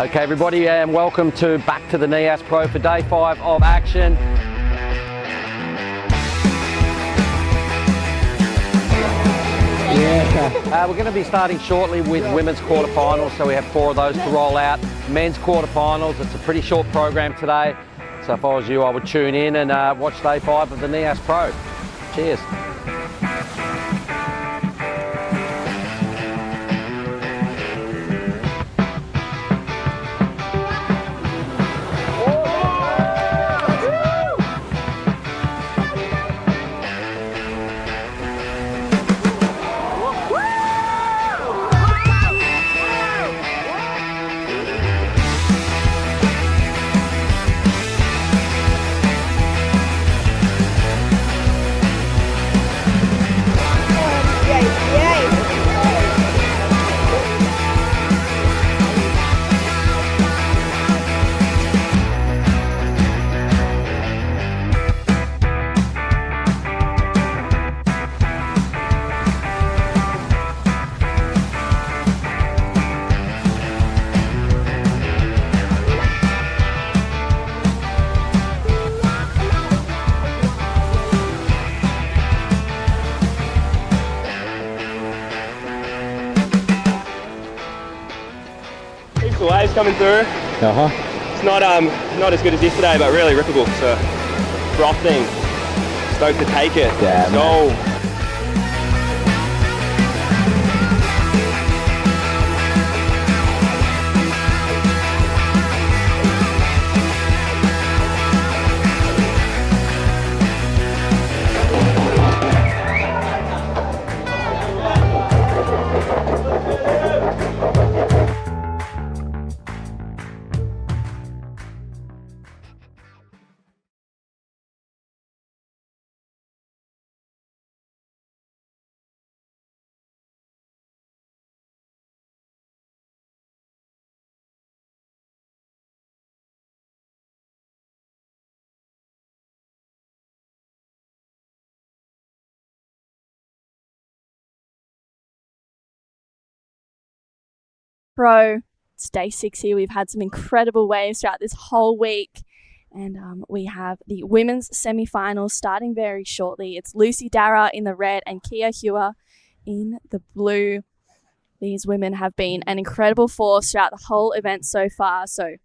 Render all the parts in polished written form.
Okay, everybody, and welcome back to the Nias Pro for day 5 of action. We're going to be starting shortly with women's quarterfinals, so we have 4 of those to roll out. Men's quarterfinals, it's a pretty short program today, so if I was you, I would tune in and watch day 5 of the Nias Pro. Cheers. The waves coming through. It's not as good as yesterday, but really rippable. So frothing. Stoked to take it. Yeah, let's go. Pro, it's day 6 here. We've had some incredible waves throughout this whole week, and we have the women's semi-finals starting very shortly. It's Lucy Dara in the red and Kia Hua in the blue. These women have been an incredible force throughout the whole event so far, so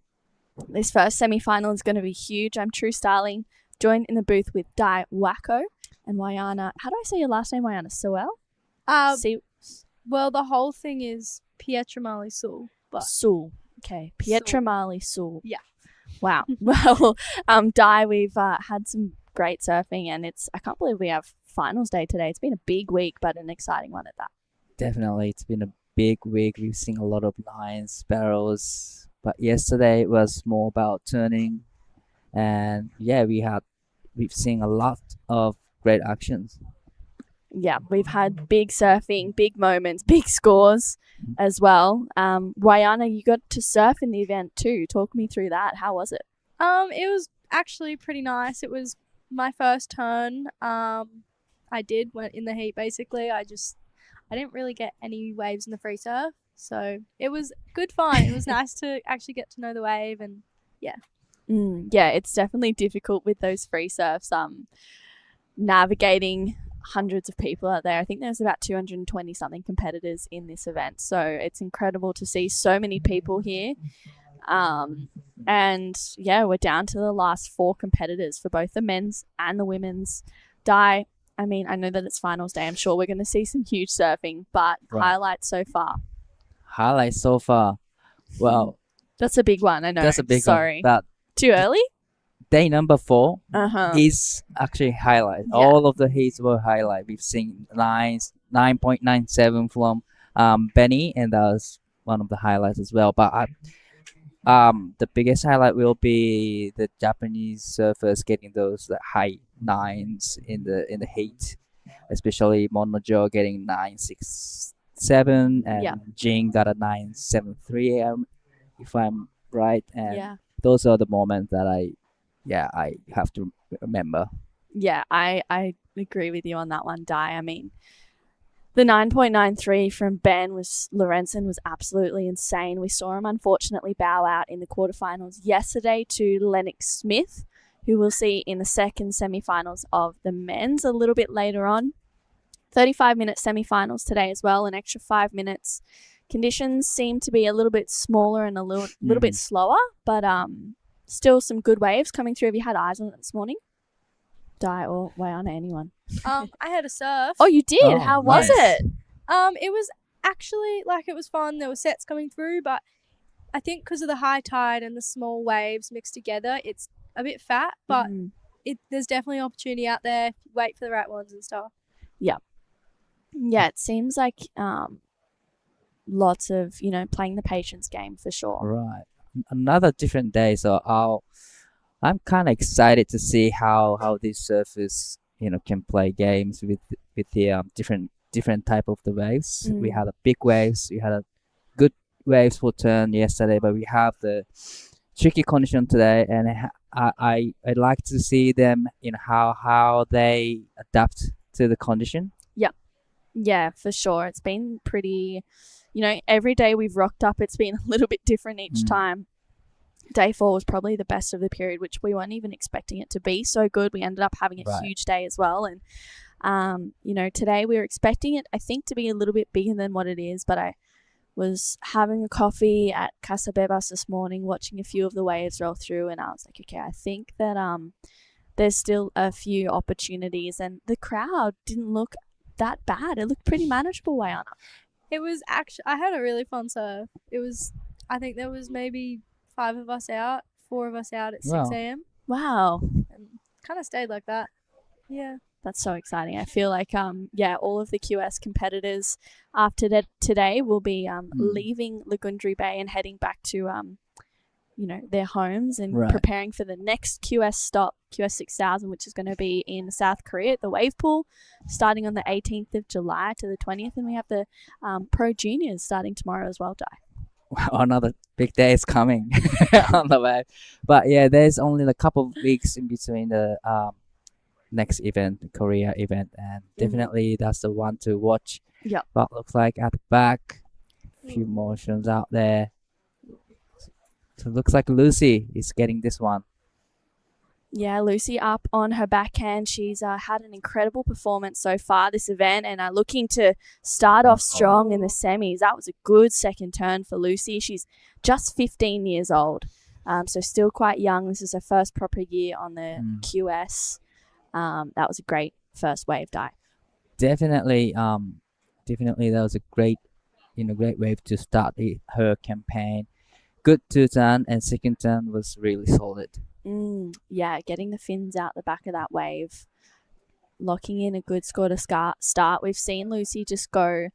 this first semi-final is going to be huge. I'm True Starling, joined in the booth with Di Wacko and Wayana. How do I say your last name, Wayana? Sewell? Well, the whole thing is Pietramali Sul. But Sul. Okay. Pietramali Sul. Yeah. Wow. Well, Di, we've had some great surfing, and I can't believe we have finals day today. It's been a big week, but an exciting one at that. Definitely, it's been a big week. We've seen a lot of lines, barrels, but yesterday was more about turning, and yeah, we've seen a lot of great actions. Yeah, we've had big surfing, big moments, big scores as well. Wayana, you got to surf in the event too. Talk me through that. How was it? It was actually pretty nice. It was my first turn. I went in the heat basically. I didn't really get any waves in the free surf, so it was good fun. It was nice to actually get to know the wave, and yeah. Yeah, it's definitely difficult with those free surfs. Navigating hundreds of people out there. I think there's about 220 something competitors in this event, so it's incredible to see so many people here. And yeah, we're down to the last 4 competitors for both the men's and the women's. Di, I mean, I know that it's finals day. I'm sure we're going to see some huge surfing, but Highlights so far. Well, that's a big one. I know. That's a big Sorry. one. But too early? Day number 4 is actually highlight. Yeah. All of the heats were highlight. We've seen 9.97 from Benny, and that was one of the highlights as well. But the biggest highlight will be the Japanese surfers getting those high 9s in the heat, especially Monojo getting 9.67 and Jing got a 9.73, if I'm right. And those are the moments that I have to remember. Yeah, I agree with you on that one, Di. I mean, The 9.93 from Ben Lorenzen was absolutely insane. We saw him unfortunately bow out in the quarterfinals yesterday to Lennox Smith, who we'll see in the second semifinals of the men's a little bit later on. 35-minute semifinals today as well, an extra 5 minutes. Conditions seem to be a little bit smaller and a little bit slower, but still some good waves coming through. Have you had eyes on it this morning? Di or Wayana, anyone? I had a surf. Oh, you did? Oh, How was nice. it? It was actually it was fun. There were sets coming through, but I think because of the high tide and the small waves mixed together, it's a bit fat. But there's definitely opportunity out there. Wait for the right ones and stuff. Yeah, it seems like lots of playing the patience game for sure. Right. Another different day, so I'm kind of excited to see how these surfers can play games with the different type of the waves. We had a big waves, we had a good waves for turn yesterday, but we have the tricky condition today, and I'd like to see them how they adapt to the condition. Yeah, for sure. It's been pretty, every day we've rocked up, it's been a little bit different each time. Day 4 was probably the best of the period, which we weren't even expecting it to be so good. We ended up having a huge day as well. And, today we were expecting it, I think, to be a little bit bigger than what it is. But I was having a coffee at Casa Bebas this morning, watching a few of the waves roll through. And I was like, okay, I think that there's still a few opportunities. And the crowd didn't look that bad. It looked pretty manageable, Wayana. It was actually, I had a really fun surf. I think there was maybe 5 of us out, 4 of us out at 6 a.m. Wow. And kind of stayed like that. Yeah. That's so exciting. I feel like, all of the QS competitors after today will be leaving Lagundri Bay and heading back to, their homes and preparing for the next QS stop, QS 6000, which is going to be in South Korea at the wave pool, starting on the 18th of July to the 20th. And we have the Pro Juniors starting tomorrow as well, Di. Wow, another big day is coming on the way. But yeah, there's only a couple of weeks in between the next event, the Korea event, and definitely that's the one to watch. Yeah. What looks like at the back, a few motions out there. So it looks like Lucy is getting this one. Yeah, Lucy up on her backhand. She's had an incredible performance so far this event and are looking to start off strong in the semis. That was a good second turn for Lucy. She's just 15 years old, so still quite young. This is her first proper year on the QS. That was a great first wave, Di. Definitely, that was a great wave to start her campaign. Good 2 turn, and second turn was really solid. Yeah, getting the fins out the back of that wave, locking in a good score to start. We've seen Lucy just go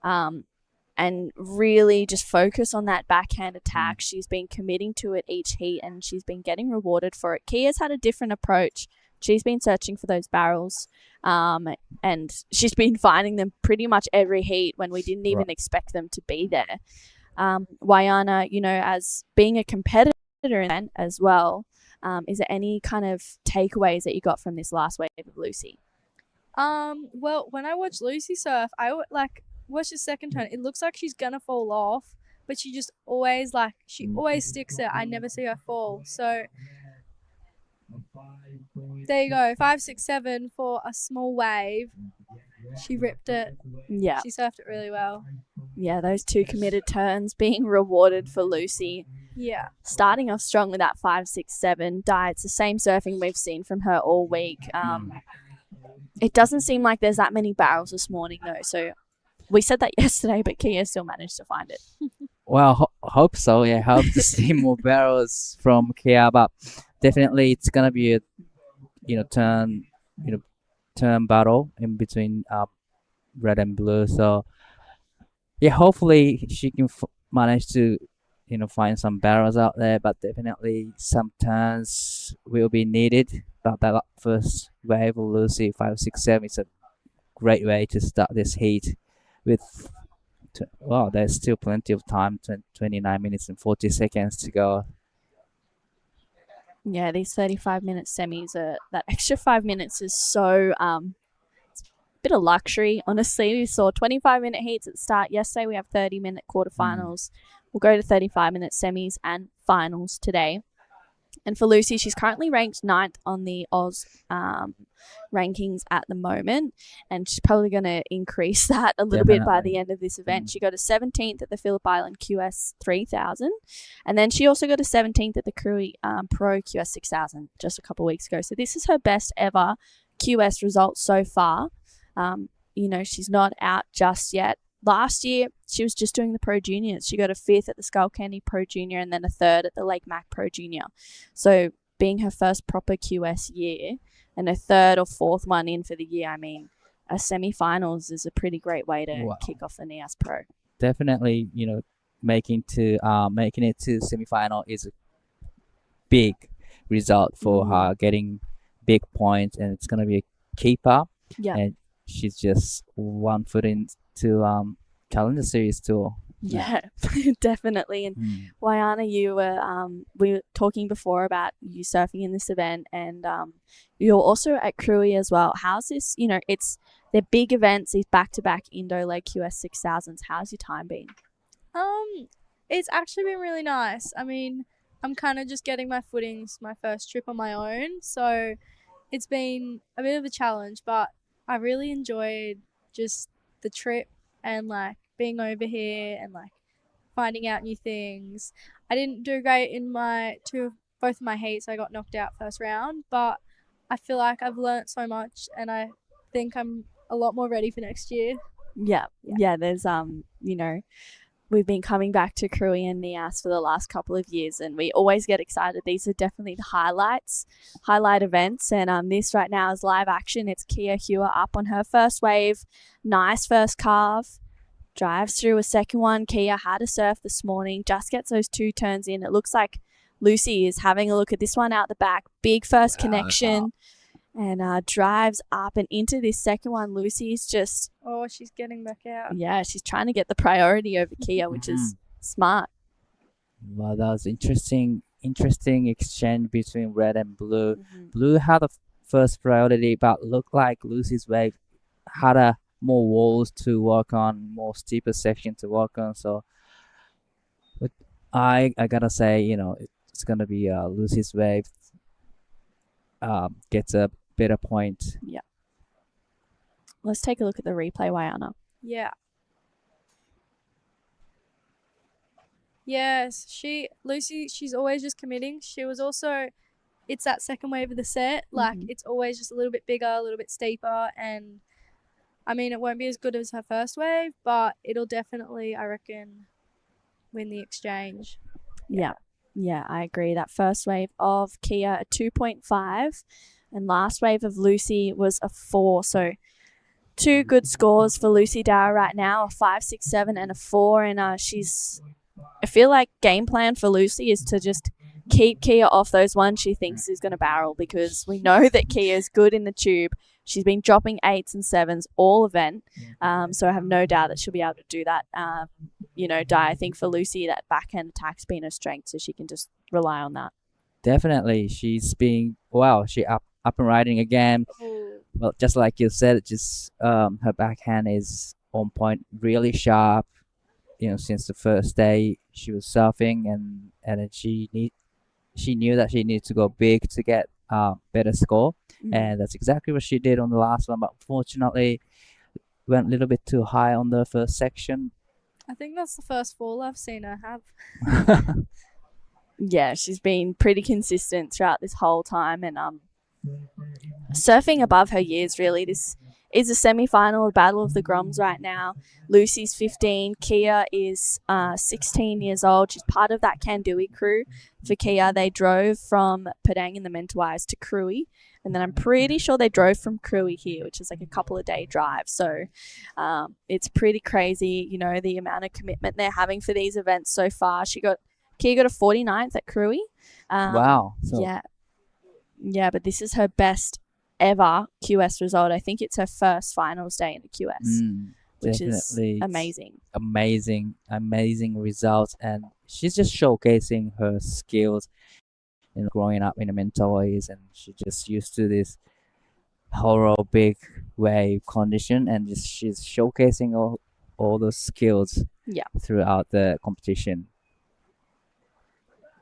and really just focus on that backhand attack. She's been committing to it each heat, and she's been getting rewarded for it. Kia's had a different approach. She's been searching for those barrels, and she's been finding them pretty much every heat when we didn't even expect them to be there. Wayana, as being a competitor in that as well, is there any kind of takeaways that you got from this last wave of Lucy? Well, when I watch Lucy surf, I watch the second turn. It looks like she's gonna fall off, but she just always always sticks it. I never see her fall. So there you go, 5, 6, 7 for a small wave. She ripped it. Yeah. She surfed it really well. Yeah, those 2 committed turns being rewarded for Lucy. Yeah. Starting off strong with that 5, 6, 7. It's the same surfing we've seen from her all week. It doesn't seem like there's that many barrels this morning, though. So we said that yesterday, but Kia still managed to find it. Well, hope so. Yeah, hope to see more barrels from Kia, but definitely it's gonna be a turn battle in between red and blue. So yeah, hopefully she can manage to find some barrels out there, but definitely some turns will be needed. But that first wave of Lucy 5, 6, 7 is a great way to start this heat with. There's still plenty of time, 29 minutes and 40 seconds to go. Yeah, these 35-minute semis, that extra 5 minutes is so bit of luxury, honestly. We saw 25-minute heats at the start yesterday. We have 30-minute quarterfinals. We'll go to 35-minute semis and finals today. And for Lucy, she's currently ranked 9th on the Oz rankings at the moment, and she's probably going to increase that a little bit by the end of this event. She got a 17th at the Phillip Island QS 3000, and then she also got a 17th at the Krui Pro QS 6000 just a couple of weeks ago. So this is her best ever QS result so far. She's not out just yet. Last year, she was just doing the Pro Juniors. She got a 5th at the Skull Candy Pro Junior and then a 3rd at the Lake Mac Pro Junior. So being her first proper QS year and a 3rd or 4th one in for the year, I mean, a semi-finals is a pretty great way to kick off the Nias Pro. Definitely, making it to semi-final is a big result for her, getting big points, and it's going to be a keeper. Yeah. And she's just 1 foot into calendar series tour. Yeah, definitely. And Wayana, we were talking before about you surfing in this event, and you're also at Krui as well. How's this? It's they're big events, these back-to-back Indo Leg QS 6000s. How's your time been? It's actually been really nice. I mean, I'm kind of just getting my footings, my first trip on my own, so it's been a bit of a challenge, but I really enjoyed just the trip and like being over here and like finding out new things. I didn't do great in both of my heats. I got knocked out first round, but I feel like I've learnt so much, and I think I'm a lot more ready for next year. Yeah. There's we've been coming back to Krui and Nias for the last couple of years, and we always get excited. These are definitely the highlight events, and this right now is live action. It's Kia Hua up on her first wave. Nice first carve. Drives through a second one. Kia had a surf this morning, just gets those 2 turns in. It looks like Lucy is having a look at this one out the back. Big first connection. And drives up and into this second one. Lucy's just... Oh, she's getting back out. Yeah, she's trying to get the priority over Kia, which is smart. Well, that was interesting exchange between red and blue. Blue had the first priority, but looked like Lucy's wave had more walls to work on, more steeper section to work on. So but I gotta say, it's gonna be Lucy's wave gets a better point. Yeah. Let's take a look at the replay, Wayana. Yeah. Yes, Lucy, she's always just committing. She was also, it's that second wave of the set. Like, it's always just a little bit bigger, a little bit steeper. And, I mean, it won't be as good as her first wave, but it'll definitely, I reckon, win the exchange. Yeah, I agree. That first wave of Kia, a 2.5. And last wave of Lucy was a 4. So 2 good scores for Lucy Dara right now, a 5, 6, 7, and a 4. And I feel like game plan for Lucy is to just keep Kia off those ones she thinks is going to barrel, because we know that Kia is good in the tube. She's been dropping 8s and 7s all event. So I have no doubt that she'll be able to do that. I think for Lucy, that backhand attack's been her strength, so she can just rely on that. Definitely. She's been, she up and riding again. Well, just like you said, just her backhand is on point, really sharp. Since the first day she was surfing, and then she knew that she needed to go big to get better score, and that's exactly what she did on the last one. But unfortunately, went a little bit too high on the first section. I think that's the first fall I've seen her have. Yeah, she's been pretty consistent throughout this whole time, and surfing above her years, really. This is a semi-final, a battle of the Groms right now. Lucy's 15. Kia is 16 years old. She's part of that Kandui crew. For Kia, they drove from Padang in the Mentawais to Krui, and then I'm pretty sure they drove from Krui here, which is like a couple of day drive. So it's pretty crazy, the amount of commitment they're having for these events so far. Kia got a 49th at Krui. Wow. Yeah, but this is her best ever QS result. I think it's her first finals day in the QS, which is amazing. Amazing results, and she's just showcasing her skills growing up in the Mentawais, and she's just used to this horror big wave condition, and just she's showcasing all those skills Yeah. throughout the competition.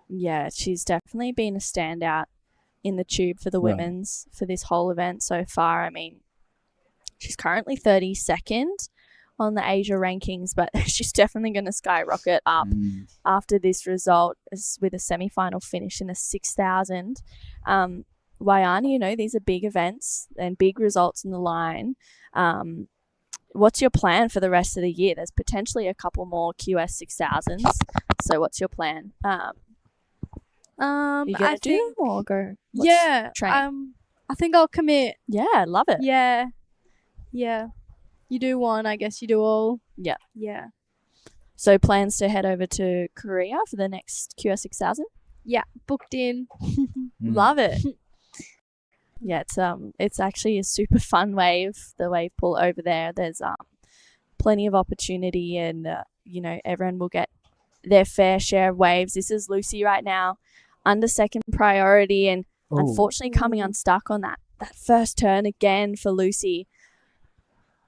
Yeah, she's definitely been a standout in the tube for the Right. women's for this whole event so far. I mean, she's currently 32nd on the Asia rankings, but she's definitely going to skyrocket up after this result with a semi-final finish in the 6,000. Wayana, you know, these are big events and big results in the line. What's your plan for the rest of the year? There's potentially a couple more QS 6,000s. So what's your plan? Are you going I to do think, them or go? What's yeah. train? I think I'll commit. Yeah, I love it. Yeah. Yeah. You do one, I guess you do all. Yeah. Yeah. So plans to head over to Korea for the next QS 6,000? Yeah. Booked in. Love it. Yeah, it's actually a super fun wave, the wave pool over there. There's plenty of opportunity, and you know, everyone will get their fair share of waves. This is Lucy right now, under second priority, and unfortunately coming unstuck on that first turn again for Lucy.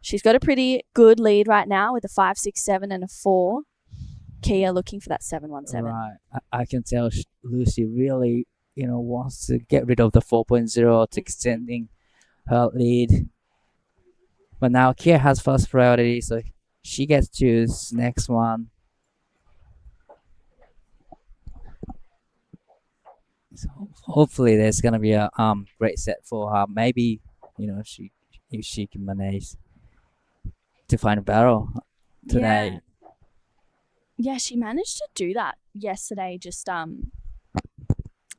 She's got a pretty good lead right now with a 5, 6, 7 and a 4. Kia looking for that 717. Right. I can tell Lucy really, wants to get rid of the 4.0 to extending her lead. But now Kia has first priority, so she gets to choose next one. So hopefully there's gonna be a great set for her. Maybe if she can manage to find a barrel today. Yeah, she managed to do that yesterday just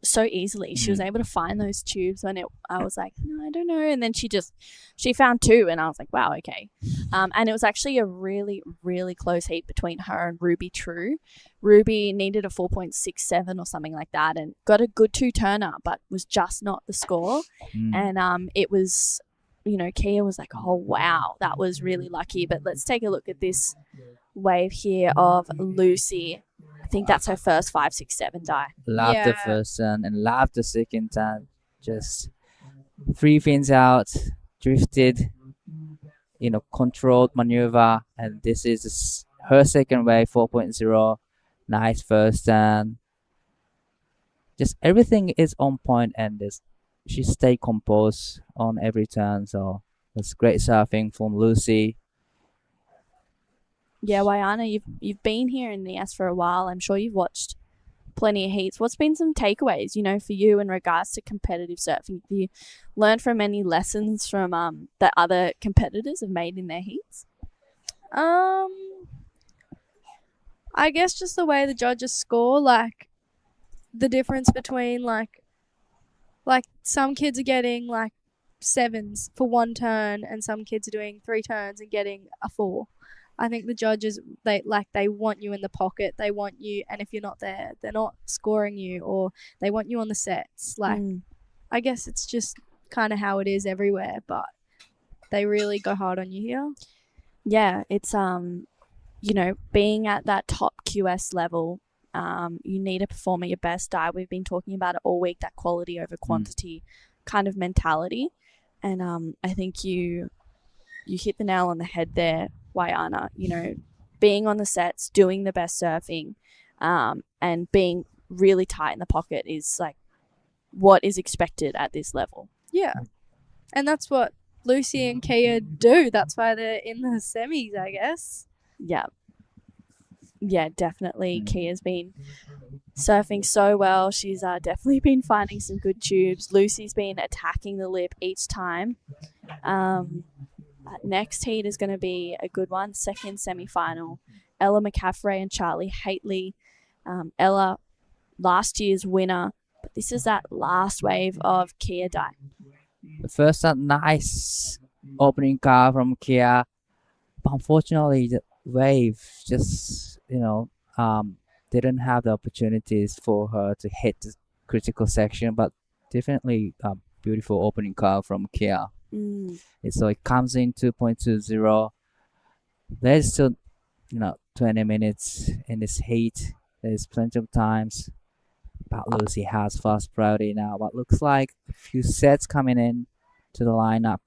so easily. She was able to find those tubes when I was like, no, I don't know. And then she found 2 and I was like, wow, okay. And it was actually a really, really close heat between her and Ruby True. Ruby needed a 4.67 or something like that and got a good 2-turner, but was just not the score. And it was, Kia was like, oh, wow, that was really lucky. But let's take a look at this wave here of Lucy. I think that's her first 5, 6, 7 die. Love the first turn and love the second turn. Just 3 fins out, drifted, controlled maneuver, and this is her second wave 4.0. Nice first turn. Just everything is on point, and she stayed composed on every turn. So it's great surfing from Lucy. Yeah, Wayana, you've been here in Nias for a while. I'm sure you've watched plenty of heats. What's been some takeaways, for you in regards to competitive surfing? Have you learned from any lessons from that other competitors have made in their heats? I guess just the way the judges score, like the difference between like some kids are getting like 7s for 1 turn and some kids are doing 3 turns and getting a 4. I think the judges, they want you in the pocket. They want you, and if you're not there, they're not scoring you, or they want you on the sets. I guess it's just kind of how it is everywhere, but they really go hard on you here. Yeah, it's being at that top QS level, you need to perform at your best dive. We've been talking about it all week, that quality over quantity kind of mentality, and I think you hit the nail on the head there, Wayana. Being on the sets, doing the best surfing, and being really tight in the pocket is like what is expected at this level. Yeah, and that's what Lucy and Kia do. That's why they're in the semis, I guess. Yeah, definitely. Kia's been surfing so well. She's definitely been finding some good tubes. Lucy's been attacking the lip each time. Next heat is going to be a good one. Second semi-final. Ella McCaffrey and Charlie Haitley. Ella, last year's winner. But this is that last wave of Kia die. The first nice opening car from Kia. But unfortunately, the wave just, didn't have the opportunities for her to hit the critical section. But definitely a beautiful opening car from Kia. So it comes in 2.20. There's still, 20 minutes in this heat. There's plenty of times. But Lucy has fast priority now. But looks like a few sets coming in. to the lineup.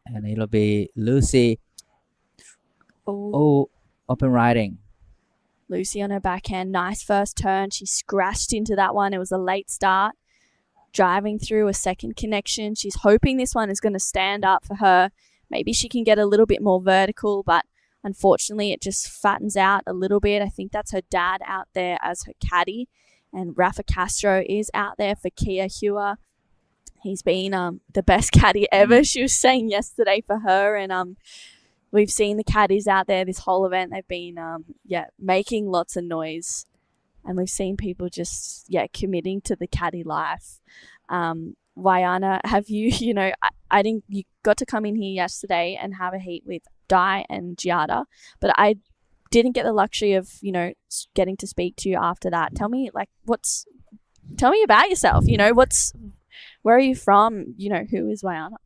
And it'll be Lucy. Oh, open riding. Lucy on her backhand. Nice first turn. She scratched into that one. It was a late start. Driving through a second connection. She's hoping this one is going to stand up for her. Maybe she can get a little bit more vertical, but unfortunately it just fattens out a little bit. I think that's her dad out there as her caddy. And Rafa Castro is out there for Kia Hua. He's been the best caddy ever, she was saying yesterday for her. And we've seen the caddies out there this whole event. They've been, making lots of noise. And we've seen people just, committing to the caddy life. Wayana, have you, I didn't, you got to come in here yesterday and have a heat with Di and Giada, but I didn't get the luxury of, getting to speak to you after that. Tell me, tell me about yourself, where are you from? Who is Wayana?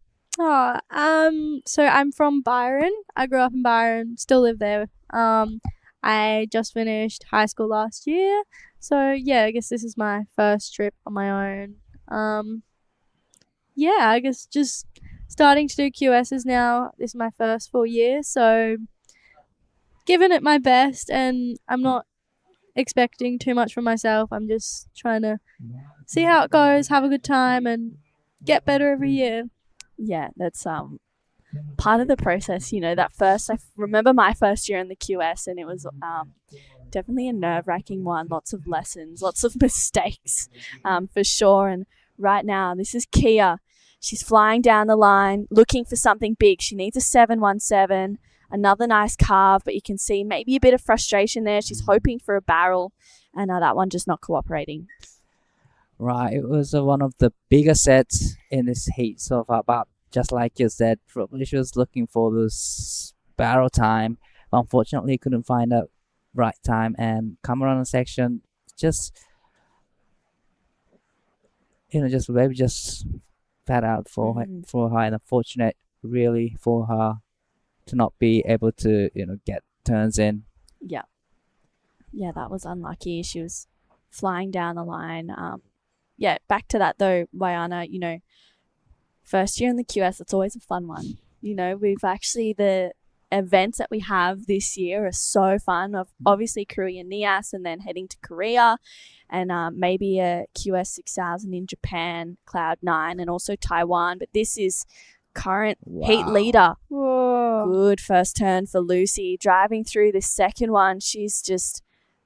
So I'm from Byron. I grew up in Byron, still live there. I just finished high school last year. So, I guess this is my first trip on my own. I guess just starting to do QSs now. This is my first full year. So, giving it my best, and I'm not expecting too much from myself. I'm just trying to see how it goes, have a good time, and get better every year. Yeah, that's part of the process, that first, I remember my first year in the QS, and it was definitely a nerve-wracking one. Lots of lessons, lots of mistakes, for sure. And right now, this is Kia. She's flying down the line, looking for something big. She needs a 717, another nice carve, but you can see maybe a bit of frustration there. She's hoping for a barrel, and that one just not cooperating. Right, it was one of the bigger sets in this heat so far, but just like you said, probably she was looking for this barrel time. Unfortunately, couldn't find a right time, and Cameron section just fat out for her, and unfortunate really for her to not be able to get turns in. Yeah, that was unlucky. She was flying down the line. Back to that though, Wayana, first year in the QS, it's always a fun one. We've actually, the events that we have this year are so fun. Of obviously Korean Nias, and then heading to Korea, and maybe a QS 6000 in Japan, Cloud9, and also Taiwan. But this is current heat leader. Whoa. Good first turn for Lucy. Driving through the second one, she's just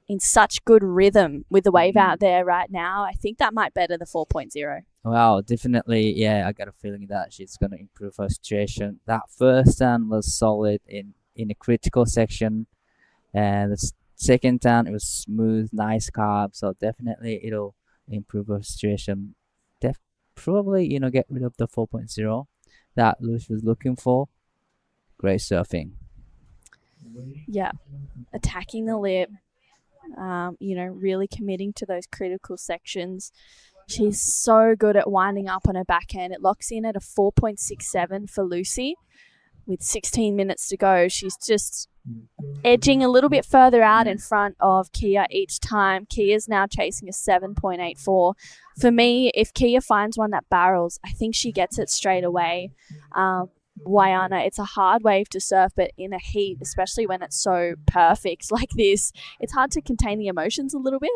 in such good rhythm with the wave out there right now. I think that might better the 4.0. Wow, definitely. I got a feeling that she's going to improve her situation. That first turn was solid in a critical section, and the second turn it was smooth, nice carb. So definitely it'll improve her situation. Probably get rid of the 4.0 that Luce was looking for. Great surfing. Yeah, attacking the lip. Really committing to those critical sections. She's so good at winding up on her backhand. It locks in at a 4.67 for Lucy. With 16 minutes to go, she's just edging a little bit further out in front of Kia each time. Kia's now chasing a 7.84. For me, if Kia finds one that barrels, I think she gets it straight away. Wayana, it's a hard wave to surf, but in a heat, especially when it's so perfect like this, it's hard to contain the emotions a little bit.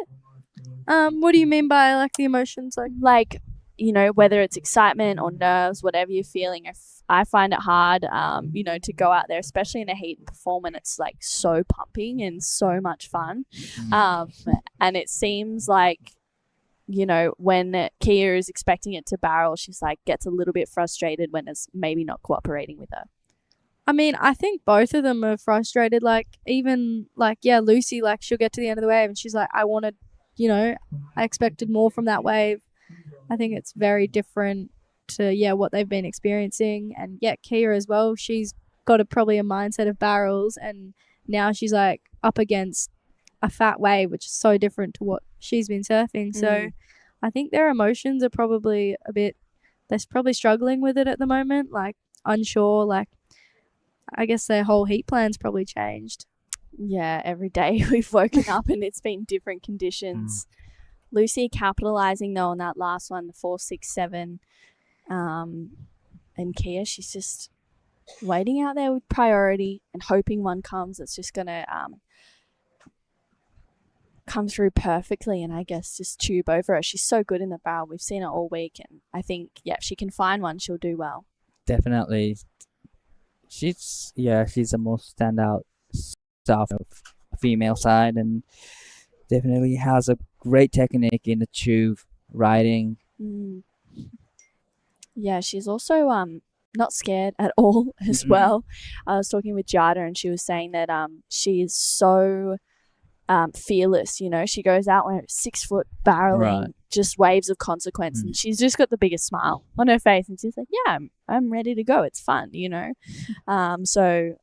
What do you mean by the emotions? Whether it's excitement or nerves, whatever you're feeling. I find it hard, to go out there, especially in a heat and perform when it's so pumping and so much fun. And it seems like, when Kia is expecting it to barrel, she's gets a little bit frustrated when it's maybe not cooperating with her. I mean, I think both of them are frustrated. Lucy, she'll get to the end of the wave and she's like, I wanted, I expected more from that wave. I think it's very different to, what they've been experiencing. And Kia as well, she's got probably a mindset of barrels, and now she's up against a fat wave, which is so different to what she's been surfing. So I think their emotions are probably they're probably struggling with it at the moment, unsure. I guess their whole heat plan's probably changed. Yeah, every day we've woken up and it's been different conditions. Lucy capitalizing though on that last one, the 4.67. And Kia, she's just waiting out there with priority and hoping one comes that's just going to come through perfectly and I guess just tube over her. She's so good in the barrel. We've seen her all week, and I think, if she can find one, she'll do well. Definitely. She's the most standout staff of female side, and definitely has a great technique in the tube riding. Yeah, she's also not scared at all as well. I was talking with Jada and she was saying that she is so fearless, you know. She goes out when 6 foot barreling, just waves of consequence, and she's just got the biggest smile on her face, and she's like, yeah, I'm ready to go. It's fun, you know. So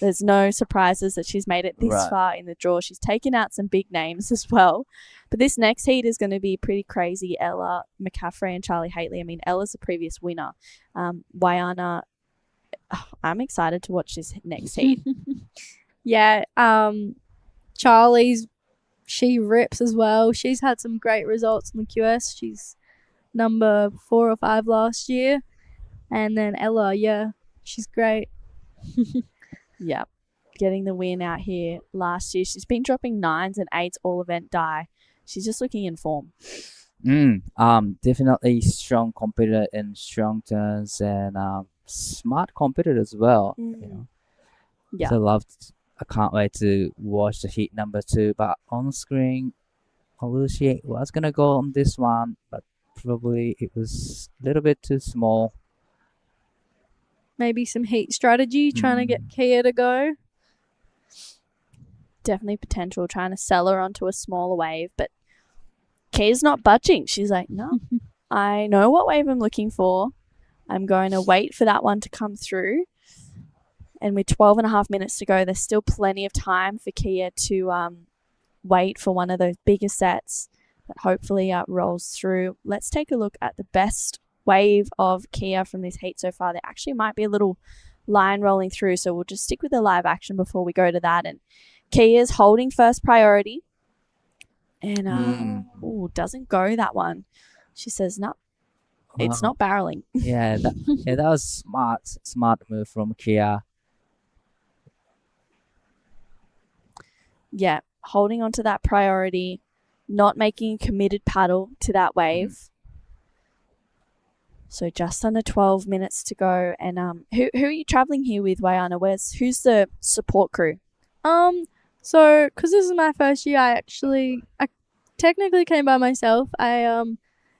there's no surprises that she's made it this far in the draw. She's taken out some big names as well. But this next heat is going to be pretty crazy. Ella McCaffrey and Charlie Haitley. I mean, Ella's the previous winner. Wayana, I'm excited to watch this next heat. Yeah, she rips as well. She's had some great results in the QS. She's number 4 or 5 last year. And then Ella, she's great. Yeah, getting the win out here last year. She's been dropping 9s and 8s all event die. She's just looking in form. Definitely strong competitor in strong turns and smart competitor as well. You know. Yeah. So I can't wait to watch the heat number 2. But on screen, Lucy was gonna go on this one, but probably it was a little bit too small. Maybe some heat strategy, trying to get Kia to go. Definitely potential, trying to sell her onto a smaller wave, but Kia's not budging. She's like, no, I know what wave I'm looking for. I'm going to wait for that one to come through. And with 12.5 minutes to go, there's still plenty of time for Kia to wait for one of those bigger sets that hopefully rolls through. Let's take a look at the best wave of Kia from this heat so far. There actually might be a little line rolling through, so we'll just stick with the live action before we go to that. And Kia's holding first priority, and doesn't go that one. She says, no, it's not barreling. That was smart move from Kia. Yeah, holding on to that priority, not making a committed paddle to that wave. So just under 12 minutes to go. And who are you traveling here with, Wayana? Who's the support crew? So because this is my first year, I technically came by myself. I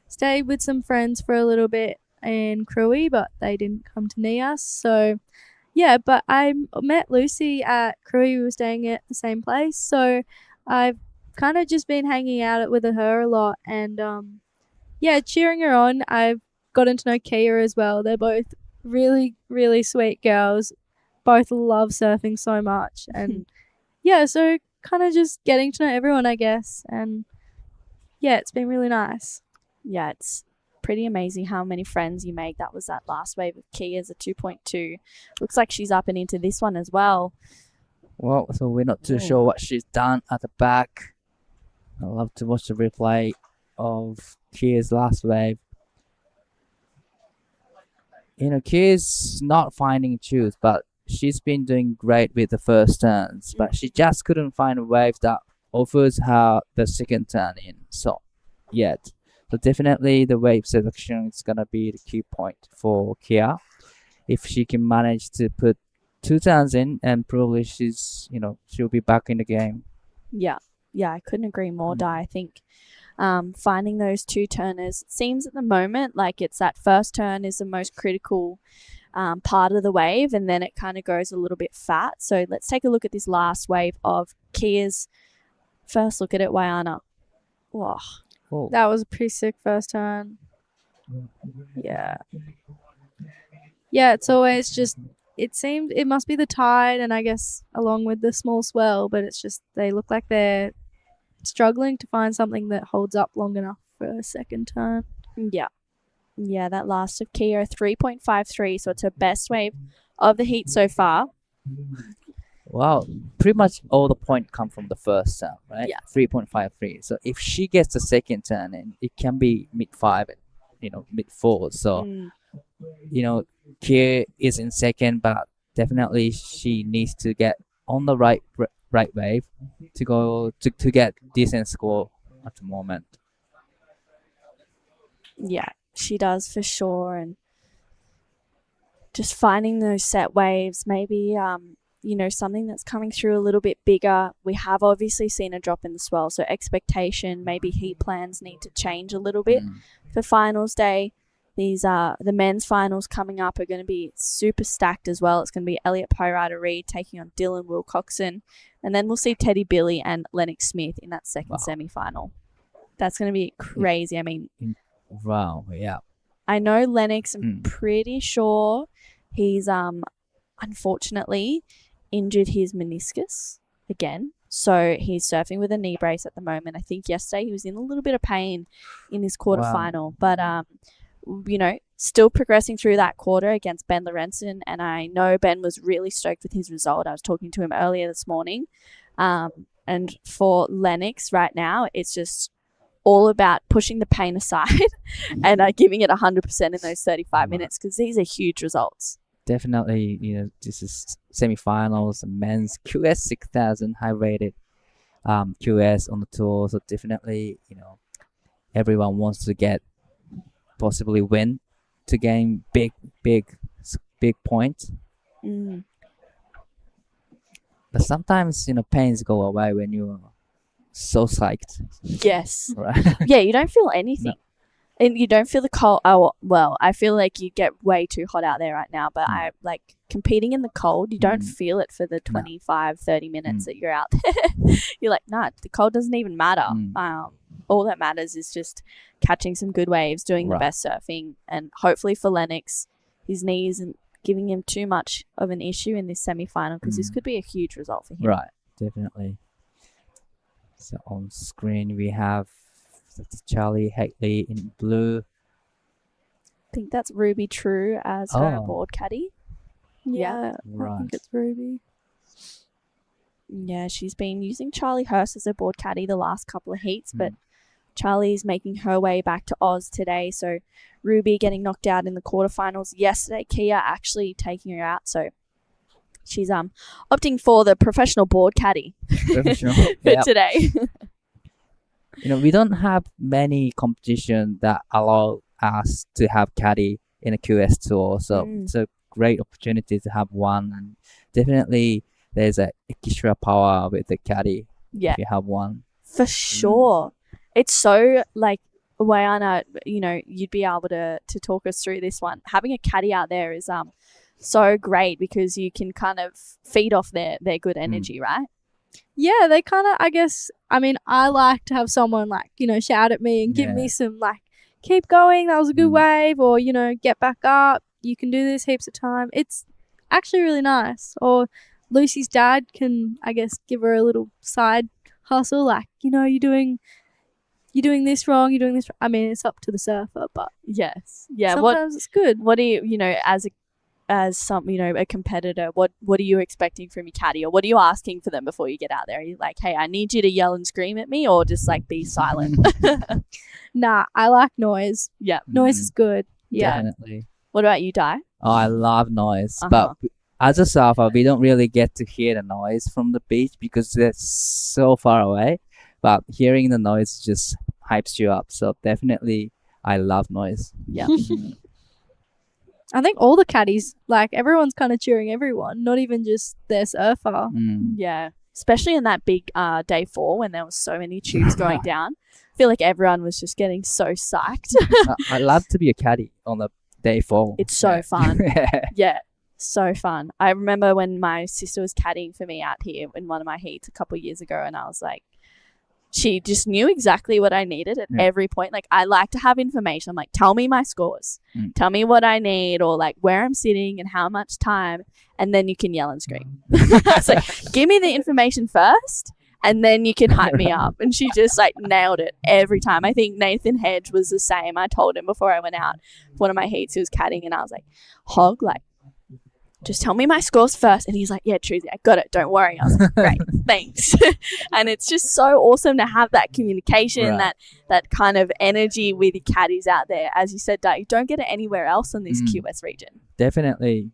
stayed with some friends for a little bit in Cruy, but they didn't come to Nias. So yeah, but I met Lucy at Cruy. We were staying at the same place, so I've kind of just been hanging out with her a lot, and cheering her on. I've gotten to know Kia as well. They're both really, really sweet girls. Both love surfing so much. And so kind of just getting to know everyone, I guess. And it's been really nice. Yeah, it's pretty amazing how many friends you make. That was that last wave of Kia's, a 2.2. Looks like she's up and into this one as well. Well, so we're not too sure what she's done at the back. I love to watch the replay of Kia's last wave. You know, Kia's not finding tubes, but she's been doing great with the first turns. But she just couldn't find a wave that offers her the second turn in. So definitely the wave selection is gonna be the key point for Kia. If she can manage to put 2 turns in, and probably she'll be back in the game. Yeah, I couldn't agree more, Di. I think finding those 2 turners, it seems at the moment like it's that first turn is the most critical part of the wave, and then it kind of goes a little bit fat. So let's take a look at this last wave of Kia's. First look at it, Wayana. Whoa. That was a pretty sick first turn. Yeah, it's always just, it must be the tide, and I guess along with the small swell, but it's just they look like they're struggling to find something that holds up long enough for a second turn. Yeah, that last of Kia, 3.53, so it's her best wave of the heat so far. Well, pretty much all the point come from the first turn, right? Yeah. 3.53. So if she gets the second turn, and it can be mid-5 and mid-4. So Kia is in second, but definitely she needs to get on the right wave to go to get decent score at the moment. Yeah, she does for sure. And just finding those set waves, maybe something that's coming through a little bit bigger. We have obviously seen a drop in the swell, so expectation, maybe heat plans need to change a little bit for finals day. These the men's finals coming up are going to be super stacked as well. It's going to be Elliot Pyrita-Reid taking on Dylan Wilcoxon, and then we'll see Teddy Billy and Lennox Smith in that second semi-final. That's going to be crazy. I mean, wow, yeah. I know Lennox, I'm pretty sure he's unfortunately injured his meniscus again. So he's surfing with a knee brace at the moment. I think yesterday he was in a little bit of pain in his quarterfinal. Wow. But, still progressing through that quarter against Ben Lorenzen. And I know Ben was really stoked with his result. I was talking to him earlier this morning. And for Lennox right now, it's just all about pushing the pain aside and giving it 100% in those 35 minutes, because these are huge results. Definitely, this is semi-finals, men's QS 6000 high-rated QS on the tour. So definitely, everyone wants to possibly win to gain big points. But sometimes, pains go away when you're so psyched. Yes. Right? Yeah, you don't feel anything. No. And you don't feel the cold. Oh, well, I feel like you get way too hot out there right now, but I like competing in the cold. You don't feel it for the 25, 30 minutes that you're out there. You're like, nah, the cold doesn't even matter. All that matters is just catching some good waves, doing the best surfing, and hopefully for Lennox, his knee isn't giving him too much of an issue in this semi-final, because this could be a huge result for him. Right, definitely. So on screen we have Charlie Hackley in blue. I think that's Ruby True as her board caddy. Yeah, right. I think it's Ruby. Yeah, she's been using Charlie Hurst as her board caddy the last couple of heats, but Charlie's making her way back to Oz today. So Ruby getting knocked out in the quarterfinals yesterday. Kia actually taking her out. So she's opting for the professional board caddy for today. We don't have many competition that allow us to have caddy in a QS tour. So it's a great opportunity to have one, and definitely there's a extra power with the caddy if you have one. For sure. It's so like, Wayana, you'd be able to talk us through this one. Having a caddy out there is so great, because you can kind of feed off their good energy, right? Yeah, they kind of, I like to have someone shout at me and give me some keep going, that was a good wave, or, get back up, you can do this heaps of time. It's actually really nice. Or Lucy's dad can, give her a little side hustle, you're doing this wrong, you're doing this wrong. I mean, it's up to the surfer, but yes. Yeah. Sometimes it's good. What do you, as some, a competitor, what are you expecting from your caddy, or what are you asking for them before you get out there? Are you like, hey, I need you to yell and scream at me, or just be silent? Nah, I like noise. Yeah. Noise is good. Yeah. Definitely. What about you, Di? Oh, I love noise. But as a surfer, we don't really get to hear the noise from the beach because it's so far away. But hearing the noise just hypes you up. So definitely, I love noise. Yeah. I think all the caddies, everyone's kind of cheering everyone, not even just their surfer. Yeah. Especially in that big day 4 when there was so many tubes going down. I feel like everyone was just getting so psyched. I love to be a caddy on the day 4. It's so fun. Yeah. So fun. I remember when my sister was caddying for me out here in one of my heats a couple of years ago, and I was like, she just knew exactly what I needed at every point. I like to have information. I'm like, tell me my scores. Tell me what I need, or where I'm sitting and how much time, and then you can yell and scream. It's like, give me the information first, and then you can hype me up. And she just nailed it every time. I think Nathan Hedge was the same. I told him before I went out, one of my heats, he was caddying, and I was like, Hog, just tell me my scores first. And he's like, yeah, Trudy, I got it. Don't worry. I was like, great, thanks. And it's just so awesome to have that communication, that kind of energy with your caddies out there. As you said, Di, you don't get it anywhere else on this QS region. Definitely.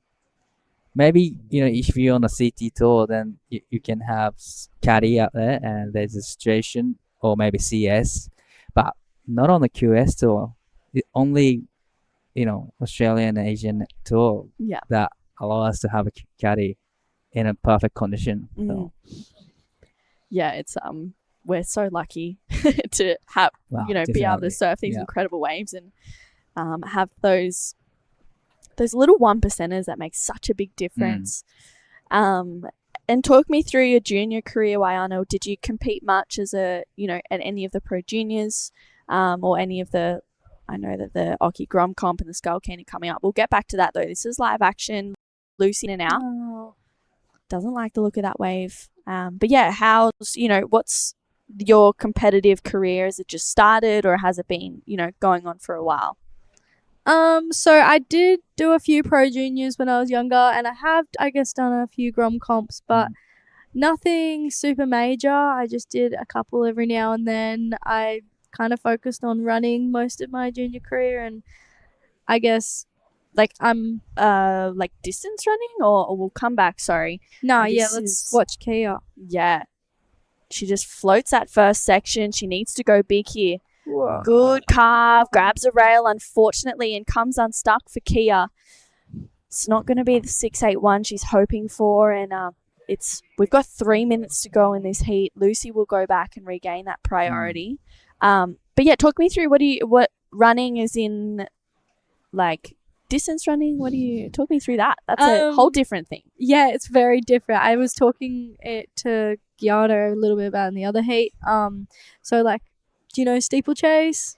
Maybe, if you're on a CT tour, then you can have caddy out there and there's a situation, or maybe CS, but not on the QS tour. It only, Australian and Asian tour that allow us to have a caddy in a perfect condition. So. Yeah, it's we're so lucky to have be able to surf these incredible waves and have those little 1%ers that make such a big difference. And talk me through your junior career, Waiano. Did you compete much as at any of the pro juniors, or any of the? I know that the Oki Grom comp and the Skull Can are coming up. We'll get back to that though. This is live action. Lucy in and out. Doesn't like the look of that wave. But yeah, what's your competitive career? Has it just started, or has it been, going on for a while? So I did do a few pro juniors when I was younger, and I have, I guess, done a few Grom comps, but nothing super major. I just did a couple every now and then. I kind of focused on running most of my junior career, and I guess I'm distance running, or we'll come back. Sorry. No, let's watch Kia. Yeah, she just floats that first section. She needs to go big here. Whoa. Good carve, grabs a rail, unfortunately, and comes unstuck for Kia. It's not going to be the 681 she's hoping for, and we've got 3 minutes to go in this heat. Lucy will go back and regain that priority. But yeah, talk me through what running is in, distance running. Talk me through that? That's a whole different thing. Yeah, it's very different. I was talking it to Giada a little bit about in the other heat. So do you know steeplechase?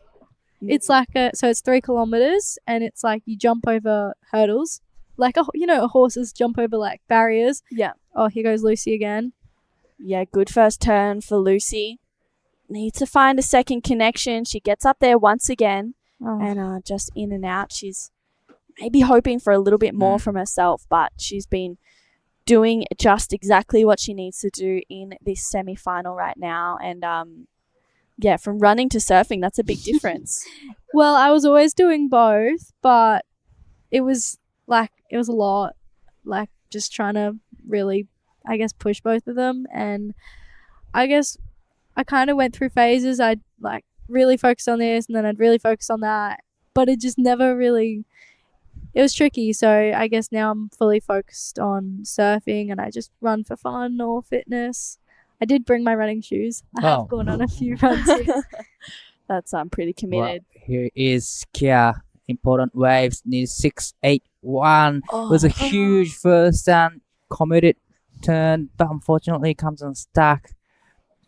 It's so it's 3 kilometers, and it's you jump over hurdles, horses jump over barriers. Yeah. Oh, here goes Lucy again. Yeah, good first turn for Lucy. Needs to find a second connection. She gets up there once again, and just in and out. She's maybe hoping for a little bit more from herself, but she's been doing just exactly what she needs to do in this semi-final right now. And from running to surfing, that's a big difference. Well, I was always doing both, but it was a lot, just trying to really, I guess, push both of them. And I guess I kind of went through phases. I'd really focus on this, and then I'd really focus on that, but it just never really, it was tricky. So I guess now I'm fully focused on surfing, and I just run for fun or fitness. I did bring my running shoes. I have gone on a few runs here. That's pretty committed. Well, here is Kia. Important waves. Needs 681. It was a huge first and committed turn, but unfortunately it comes unstuck.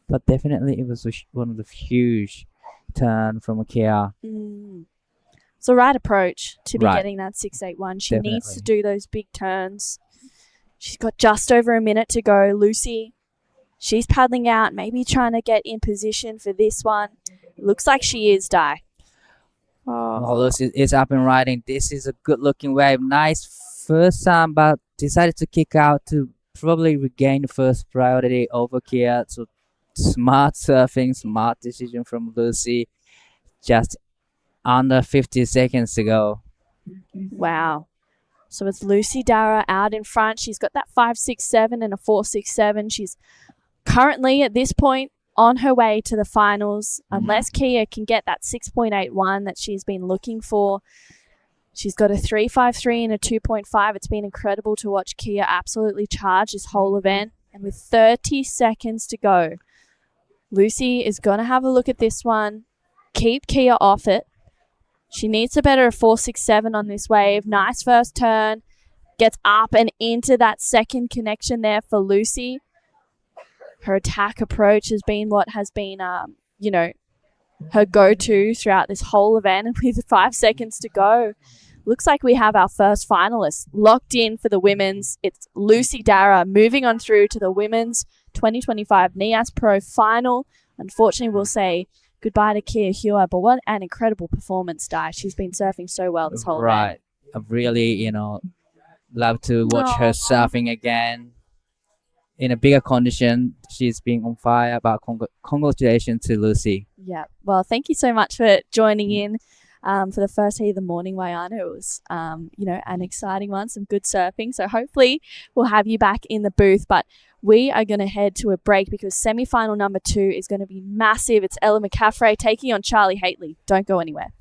But definitely it was one of the huge turn from a Kia. It's the right approach to be getting that 681. She Definitely needs to do those big turns. She's got just over a minute to go. Lucy, she's paddling out, maybe trying to get in position for this one. It looks like she is, Di. Lucy is up and riding. This is a good-looking wave. Nice first time, but decided to kick out to probably regain the first priority over Kia. So smart surfing, smart decision from Lucy. Just under 50 seconds to go. Wow. So it's Lucy Dara out in front. She's got that 5.67 and a 4.67. She's currently at this point on her way to the finals. Unless Kia can get that 6.81 that she's been looking for. She's got a 3.53 and a 2.5. It's been incredible to watch Kia absolutely charge this whole event. And with 30 seconds to go, Lucy is going to have a look at this one. Keep Kia off it. She needs to better a 4.67 on this wave. Nice first turn. Gets up and into that second connection there for Lucy. Her attack approach has been what has been, her go-to throughout this whole event. And with 5 seconds to go, looks like we have our first finalist locked in for the women's. It's Lucy Dara moving on through to the women's 2025 Nias Pro final. Unfortunately, we'll say goodbye to Kia Hua, but what an incredible performance, Di. She's been surfing so well this whole event. A really, Love to watch her surfing again in a bigger condition. She's been on fire. But congratulations to Lucy. Yeah. Well, thank you so much for joining in for the first heat of the morning, Wayana. It was, an exciting one, some good surfing. So hopefully we'll have you back in the booth. But we are going to head to a break because semi-final number 2 is going to be massive. It's Ella McCaffrey taking on Charlie Haitley. Don't go anywhere.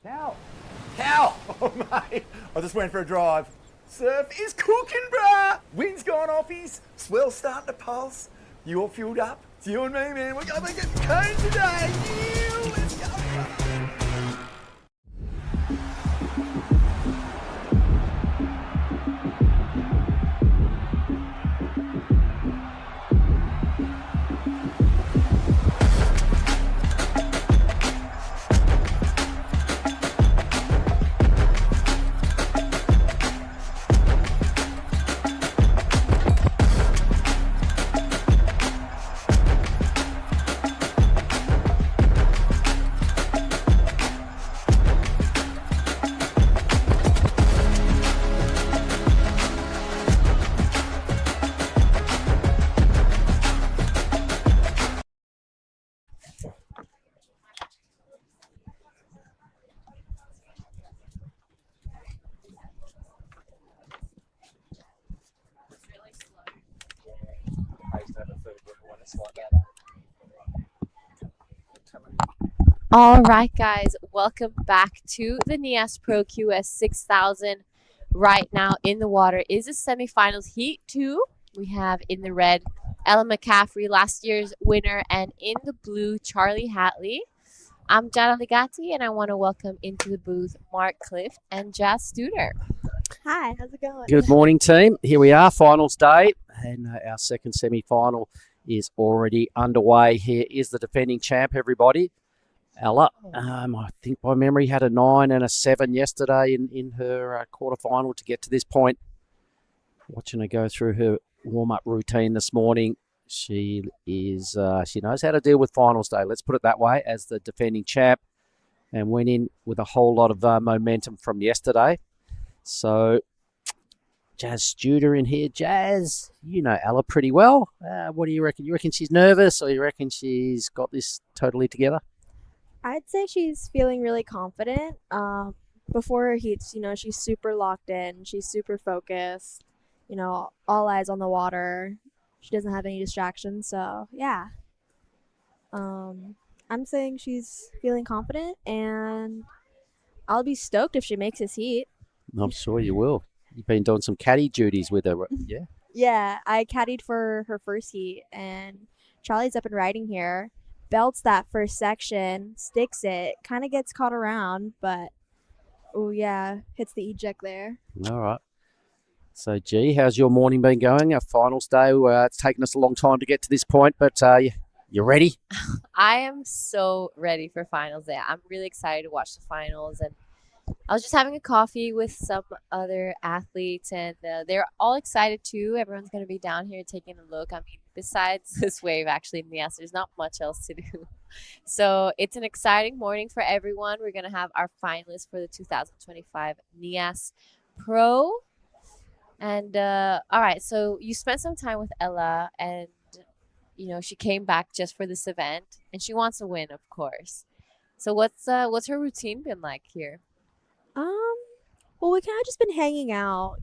Cow! Oh, mate, I just went for a drive. Surf is cooking, bruh! Wind's gone offies, swell's starting to pulse. You all fueled up? It's you and me, man. We're going to get cone today. Yeah, let's go, bruh. All right, guys, welcome back to the Nias Pro QS 6000. Right now in the water is the semifinals heat 2. We have in the red Ella McCaffrey, last year's winner, and in the blue Charlie Haitley. I'm Jana Ligati, and I want to welcome into the booth Mark Clift and Jazz Studer. Hi, how's it going? Good morning, team. Here we are, finals day, and our second semi-final is already underway. Here is the defending champ, everybody. Ella, I think by memory, had a 9 and a 7 yesterday in her quarterfinal to get to this point. Watching her go through her warm-up routine this morning, she knows how to deal with finals day. Let's put it that way, as the defending champ, and went in with a whole lot of momentum from yesterday. So, Jazz Studer in here. Jazz, you know Ella pretty well. What do you reckon? You reckon she's nervous, or you reckon she's got this totally together? I'd say she's feeling really confident. Before her heats, she's super locked in. She's super focused. All eyes on the water. She doesn't have any distractions. So, yeah. I'm saying she's feeling confident, and I'll be stoked if she makes this heat. I'm sure you will. You've been doing some caddy duties with her, yeah? Yeah, I caddied for her first heat, and Charlie's up and riding here. Belts that first section, sticks it, kind of gets caught around, but oh yeah, hits the eject there. All right. So, G, how's your morning been going? Our finals day, it's taken us a long time to get to this point, but you ready? I am so ready for finals day. I'm really excited to watch the finals, and I was just having a coffee with some other athletes, and they're all excited too. Everyone's going to be down here taking a look. I mean, besides this wave, actually, in Nias, there's not much else to do. So it's an exciting morning for everyone. We're going to have our finalists for the 2025 Nias Pro. And all right, so you spent some time with Ella, and she came back just for this event, and she wants to win, of course. So what's her routine been like here? Well, we kind of just been hanging out,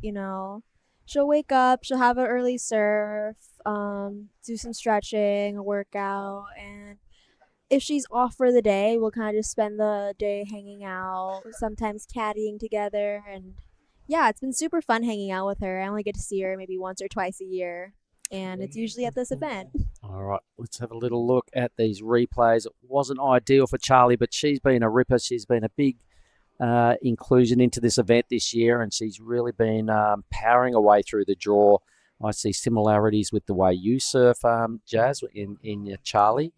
She'll wake up, she'll have an early surf, do some stretching, a workout, and if she's off for the day, we'll kind of just spend the day hanging out, sometimes caddying together, and yeah, it's been super fun hanging out with her. I only get to see her maybe once or twice a year, and it's usually at this event. All right, let's have a little look at these replays. It wasn't ideal for Charlie, but she's been a ripper. She's been a big inclusion into this event this year, and she's really been powering away through the draw. I see similarities with the way you surf, Jazz, in your Charlie.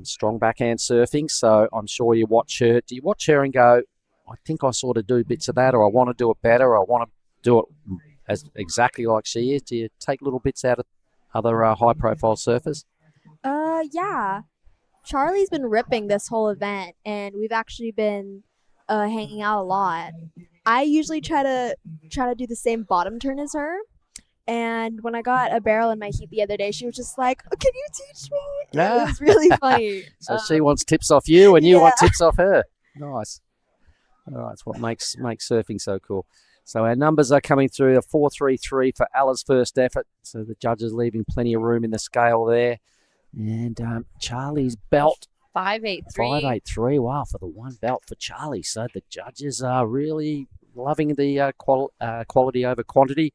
Strong backhand surfing, so I'm sure you watch her. Do you watch her and go, I think I sort of do bits of that, or I want to do it better, or I want to do it as exactly like she is? Do you take little bits out of other high-profile surfers? Yeah. Charlie's been ripping this whole event, and we've actually been hanging out a lot. I usually try to do the same bottom turn as her. And when I got a barrel in my heat the other day, she was just like, "Oh, can you teach me?" Yeah. It was really funny. So she wants tips off you, and you want yeah. tips off her. Nice. All right, that's what makes surfing so cool. So our numbers are coming through: a 4.33 for Ella's first effort. So the judges leaving plenty of room in the scale there. And Charlie's belt 5.83. 5.83. Wow, for the one belt for Charlie. So the judges are really loving the quality over quantity.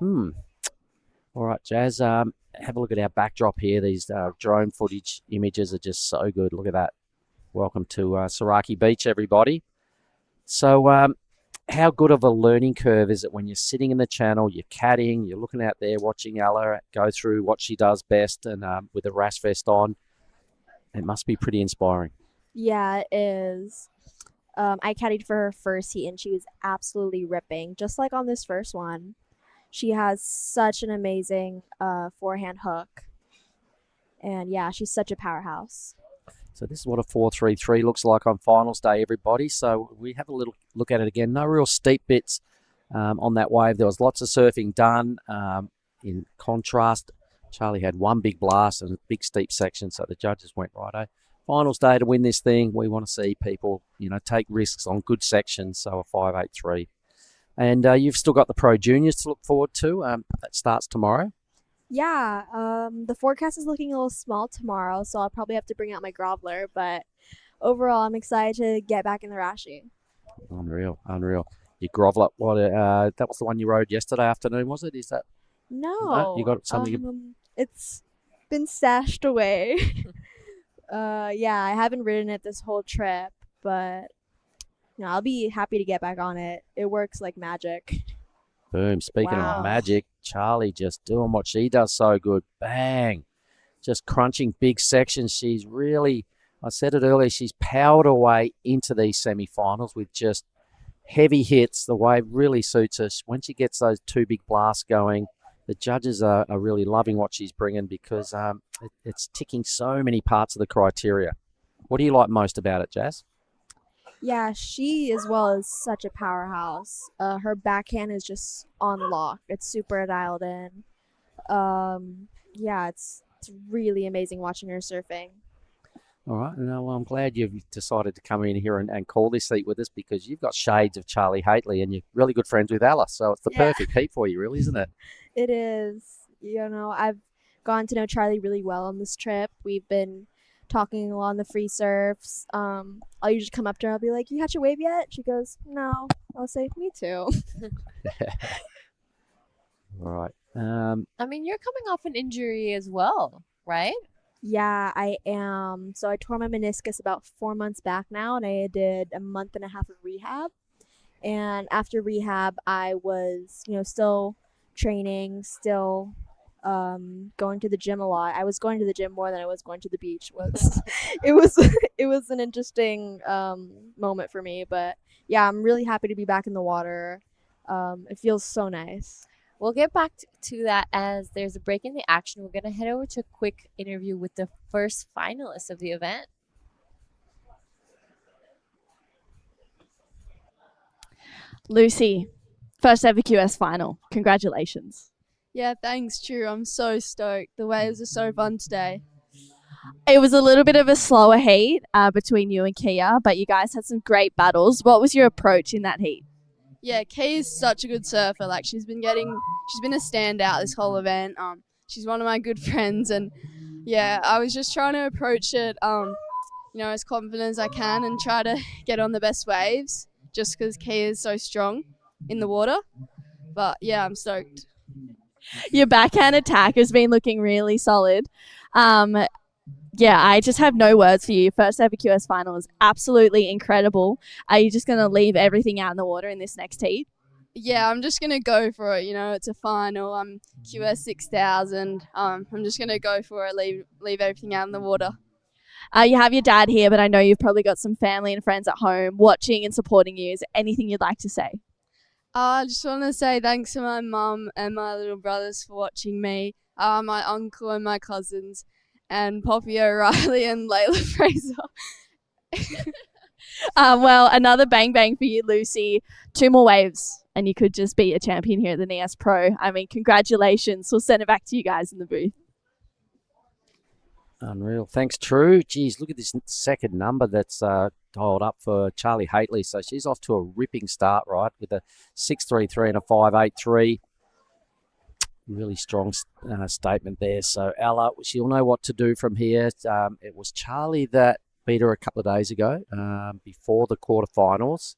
All right, Jazz. Have a look at our backdrop here. These drone footage images are just so good. Look at that. Welcome to Sorake Beach, everybody. So how good of a learning curve is it when you're sitting in the channel, you're caddying, you're looking out there watching Ella go through what she does best, and with the rash vest on, it must be pretty inspiring. Yeah, it is. I caddied for her first heat, and she was absolutely ripping, just like on this first one. She has such an amazing forehand hook. And yeah, she's such a powerhouse. So this is what a 4.33 looks like on finals day, everybody. So we have a little look at it again. No real steep bits on that wave. There was lots of surfing done. In contrast, Charlie had one big blast and a big steep section, so the judges went righto. Finals day to win this thing. We want to see people, take risks on good sections, so a 5.83. And you've still got the Pro Juniors to look forward to. That starts tomorrow. Yeah, the forecast is looking a little small tomorrow, so I'll probably have to bring out my groveler. But overall, I'm excited to get back in the Rashi. Unreal. Your groveler, that was the one you rode yesterday afternoon, was it? Is that? No, you got something. It's been stashed away. Yeah, I haven't ridden it this whole trip, but I'll be happy to get back on it. It works like magic. Boom. Speaking Wow. of magic, Charlie just doing what she does so good. Bang. Just crunching big sections. She's really, I said it earlier, she's powered her way into these semi-finals with just heavy hits. The wave really suits her. When she gets those two big blasts going, the judges are really loving what she's bringing because it's ticking so many parts of the criteria. What do you like most about it, Jazz? Yeah, she as well is such a powerhouse. Her backhand is just on lock. It's super dialed in. Yeah, it's really amazing watching her surfing. All right. Well, I'm glad you've decided to come in here and call this heat with us because you've got shades of Charlie Haitley and you're really good friends with Alice. So it's the perfect heat for you, really, isn't it? It is. I've gotten to know Charlie really well on this trip. We've been talking along the free surfs. I'll usually come up to her. I'll be like, "You had your wave yet?" She goes, "No." I'll say, "Me too." All right. I mean, you're coming off an injury as well, right? Yeah, I am. So I tore my meniscus about 4 months back now, and I did a month and a half of rehab. And after rehab, I was, still training, still going to the gym a lot. I was going to the gym more than I was going to the beach. It was an interesting moment for me, but yeah, I'm really happy to be back in the water. It feels so nice. We'll get back to that as there's a break in the action. We're going to head over to a quick interview with the first finalist of the event. Lucy, first ever QS final. Congratulations. Yeah, thanks, Drew. I'm so stoked. The waves are so fun today. It was a little bit of a slower heat between you and Kia, but you guys had some great battles. What was your approach in that heat? Yeah, Kay is such a good surfer. Like she's been a standout this whole event. She's one of my good friends, and yeah, I was just trying to approach it, as confident as I can and try to get on the best waves. Just because Kay is so strong in the water, but yeah, I'm stoked. Your backhand attack has been looking really solid. Yeah, I just have no words for you. First ever QS final is absolutely incredible. Are you just going to leave everything out in the water in this next heat? Yeah, I'm just going to go for it. It's a final. I'm QS 6000. I'm just going to go for it, leave everything out in the water. You have your dad here, but I know you've probably got some family and friends at home watching and supporting you. Is there anything you'd like to say? I just want to say thanks to my mum and my little brothers for watching me, my uncle and my cousins, and Poppy O'Reilly and Layla Fraser. Well, another bang bang for you, Lucy. 2 more waves, and you could just be a champion here at the Nias Pro. I mean, congratulations. We'll send it back to you guys in the booth. Unreal. Thanks, True. Geez, look at this second number that's dialed up for Charlie Haitley. So she's off to a ripping start, right, with a 6.33 and a 5.83. Really strong statement there. So Ella, she'll know what to do from here. It was Charlie that beat her a couple of days ago before the quarterfinals.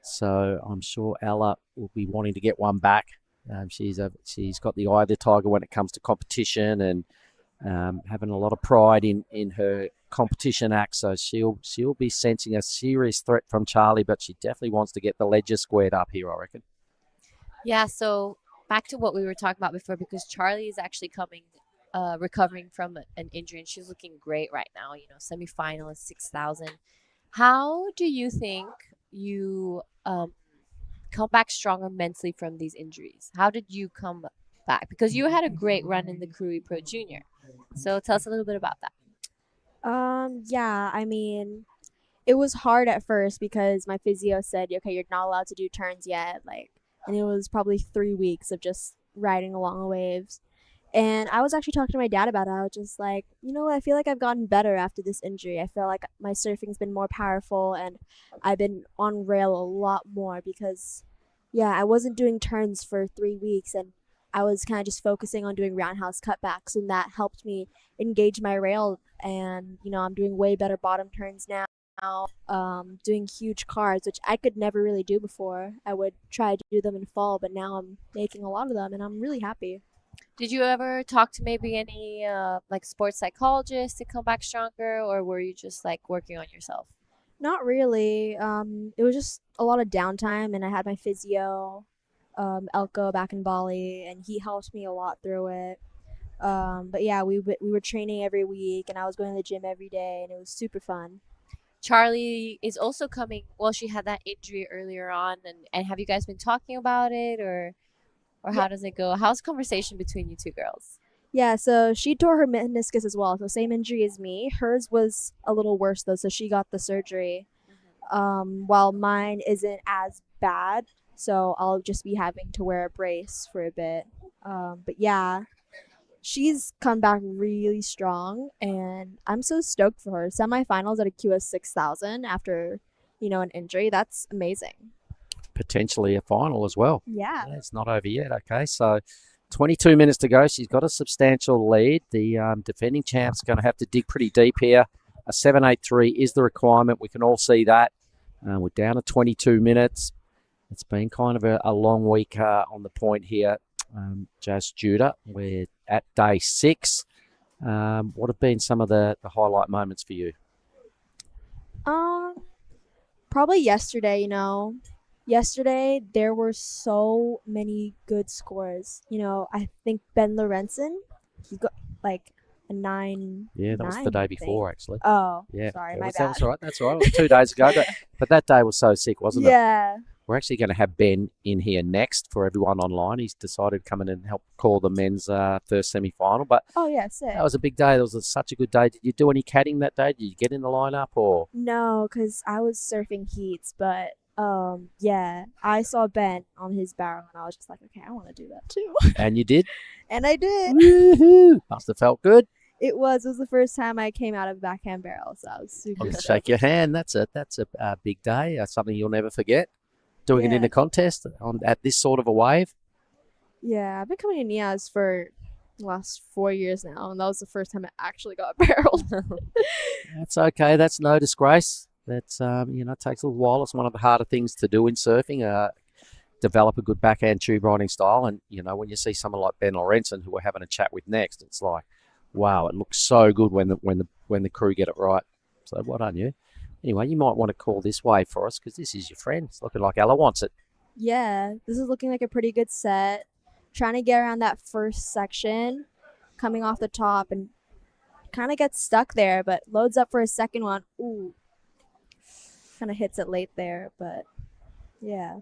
So I'm sure Ella will be wanting to get one back. She's got the eye of the tiger when it comes to competition and having a lot of pride in her competition act. So she'll be sensing a serious threat from Charlie, but she definitely wants to get the ledger squared up here, I reckon. Yeah, so back to what we were talking about before, because Charlie is actually recovering from an injury, and she's looking great right now. You know, semifinalist, 6,000. How do you think you come back stronger mentally from these injuries? How did you come back? Because you had a great run in the Crewy Pro Junior. So tell us a little bit about that. Yeah, I mean, it was hard at first because my physio said, okay, you're not allowed to do turns yet. And it was probably 3 weeks of just riding along the waves. And I was actually talking to my dad about it. I was just like, you know what? I feel like I've gotten better after this injury. I feel like my surfing's been more powerful and I've been on rail a lot more because, yeah, I wasn't doing turns for 3 weeks and I was kind of just focusing on doing roundhouse cutbacks, and that helped me engage my rail. And, you know, I'm doing way better bottom turns now. Doing huge cards, which I could never really do before. I would try to do them in fall, but now I'm making a lot of them and I'm really happy. Did you ever talk to maybe any sports psychologists to come back stronger, or were you just working on yourself? Not really. It was just a lot of downtime, and I had my physio, Elko, back in Bali, and he helped me a lot through it. But yeah, we were training every week, and I was going to the gym every day, and it was super fun. Charlie is also coming. Well, she had that injury earlier on, and have you guys been talking about it, or how does it go? How's the conversation between you two girls? Yeah, so she tore her meniscus as well, so same injury as me. Hers was a little worse though, so she got the surgery. While mine isn't as bad, so I'll just be having to wear a brace for a bit. But yeah, she's come back really strong, and I'm so stoked for her. Semifinals at a QS 6,000 after, an injury. That's amazing. Potentially a final as well. Yeah. It's not over yet. Okay, so 22 minutes to go. She's got a substantial lead. The defending champ's going to have to dig pretty deep here. A 7.83 is the requirement. We can all see that. We're down to 22 minutes. It's been kind of a long week on the point here. Jazz Judah, we're at day 6. What have been some of the highlight moments for you? Probably yesterday, Yesterday, there were so many good scores. I think Ben Lorenzen, he got a 9. Yeah, that was the day before, actually. Oh, yeah. Sorry, my bad. That's all right. That's all right. It was 2 days ago. But that day was so sick, wasn't it? Yeah. We're actually going to have Ben in here next for everyone online. He's decided to come in and help call the men's first semi-final. But oh, yeah, sick. That was a big day. That was such a good day. Did you do any caddying that day? Did you get in the lineup or? No, because I was surfing heats, but yeah, I saw Ben on his barrel and I was just like, okay, I want to do that too. And you did? And I did. Woohoo! Must have felt good. It was the first time I came out of backhand barrel, so I was super Let's shake your hand. That's a big day. Something you'll never forget. Doing it in a contest at this sort of a wave. Yeah, I've been coming to Nias for the last 4 years now, and that was the first time I actually got barreled. That's okay. That's no disgrace. That's it takes a little while. It's one of the harder things to do in surfing. Develop a good backhand tube riding style, and when you see someone like Ben Lorenzen, who we're having a chat with next, it's like, wow, it looks so good when the crew get it right. So well done you. Anyway, you might want to call this wave for us because this is your friend. It's looking like Ella wants it. Yeah, this is looking like a pretty good set. Trying to get around that first section, coming off the top, and kind of gets stuck there, but loads up for a second one. Ooh. Kind of hits it late there, but yeah.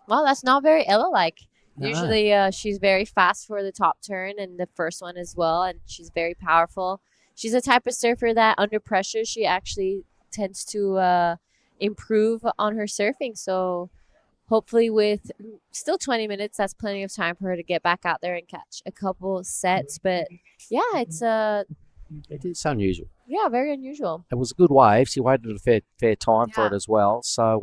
Well, that's not very Ella-like. No. Usually she's very fast for the top turn and the first one as well, and she's very powerful. She's the type of surfer that under pressure, she actually tends to improve on her surfing. So hopefully with still 20 minutes, that's plenty of time for her to get back out there and catch a couple sets. But yeah, It's unusual. yeah, very unusual. It was a good wave. She waited a fair time for Yeah. it as well. So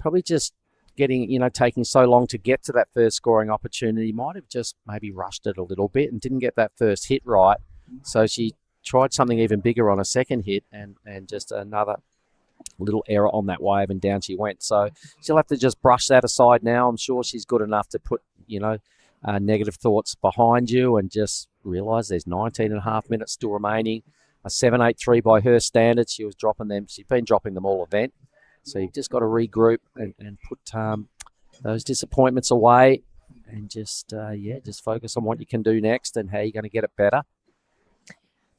probably just taking so long to get to that first scoring opportunity might have just maybe rushed it a little bit and didn't get that first hit right. So she tried something even bigger on a second hit and just another little error on that wave and down she went. So she'll have to just brush that aside now. I'm sure she's good enough to put, negative thoughts behind you and just realise there's 19 and a half minutes still remaining. A 7.83 by her standards. She was dropping them. She's been dropping them all event. So you've just got to regroup and put those disappointments away and just focus on what you can do next and how you're going to get it better.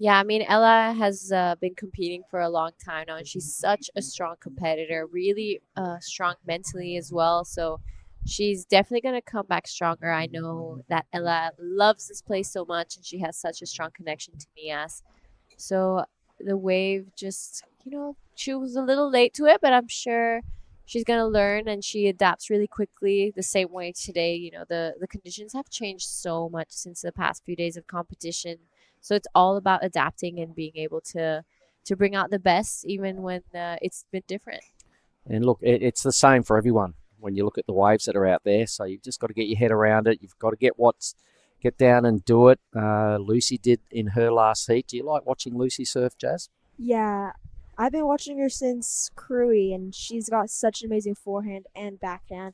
Yeah, I mean, Ella has been competing for a long time now, and she's such a strong competitor, really strong mentally as well. So she's definitely going to come back stronger. I know that Ella loves this place so much, and she has such a strong connection to Nias. So the wave just, she was a little late to it, but I'm sure she's going to learn, and she adapts really quickly the same way today. The conditions have changed so much since the past few days of competition. So it's all about adapting and being able to bring out the best, even when it's been different. And look, it's the same for everyone when you look at the waves that are out there. So you've just got to get your head around it. You've got to get down and do it. Lucy did in her last heat. Do you like watching Lucy surf, Jazz? Yeah, I've been watching her since Cruy, and she's got such an amazing forehand and backhand.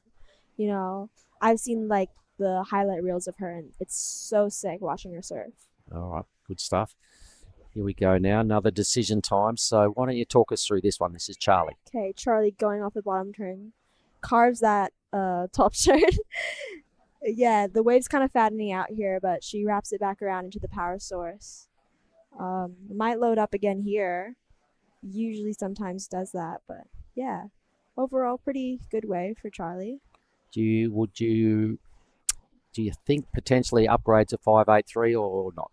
I've seen like the highlight reels of her, and it's so sick watching her surf. All right, good stuff. Here we go now, another decision time. So why don't you talk us through this one? This is Charlie. Okay, Charlie going off the bottom turn, carves that top turn. Yeah, the wave's kind of fattening out here, but she wraps it back around into the power source. Might load up again here. Usually sometimes does that, but yeah. Overall, pretty good wave for Charlie. Do you think potentially upgrade to 5.83 or not?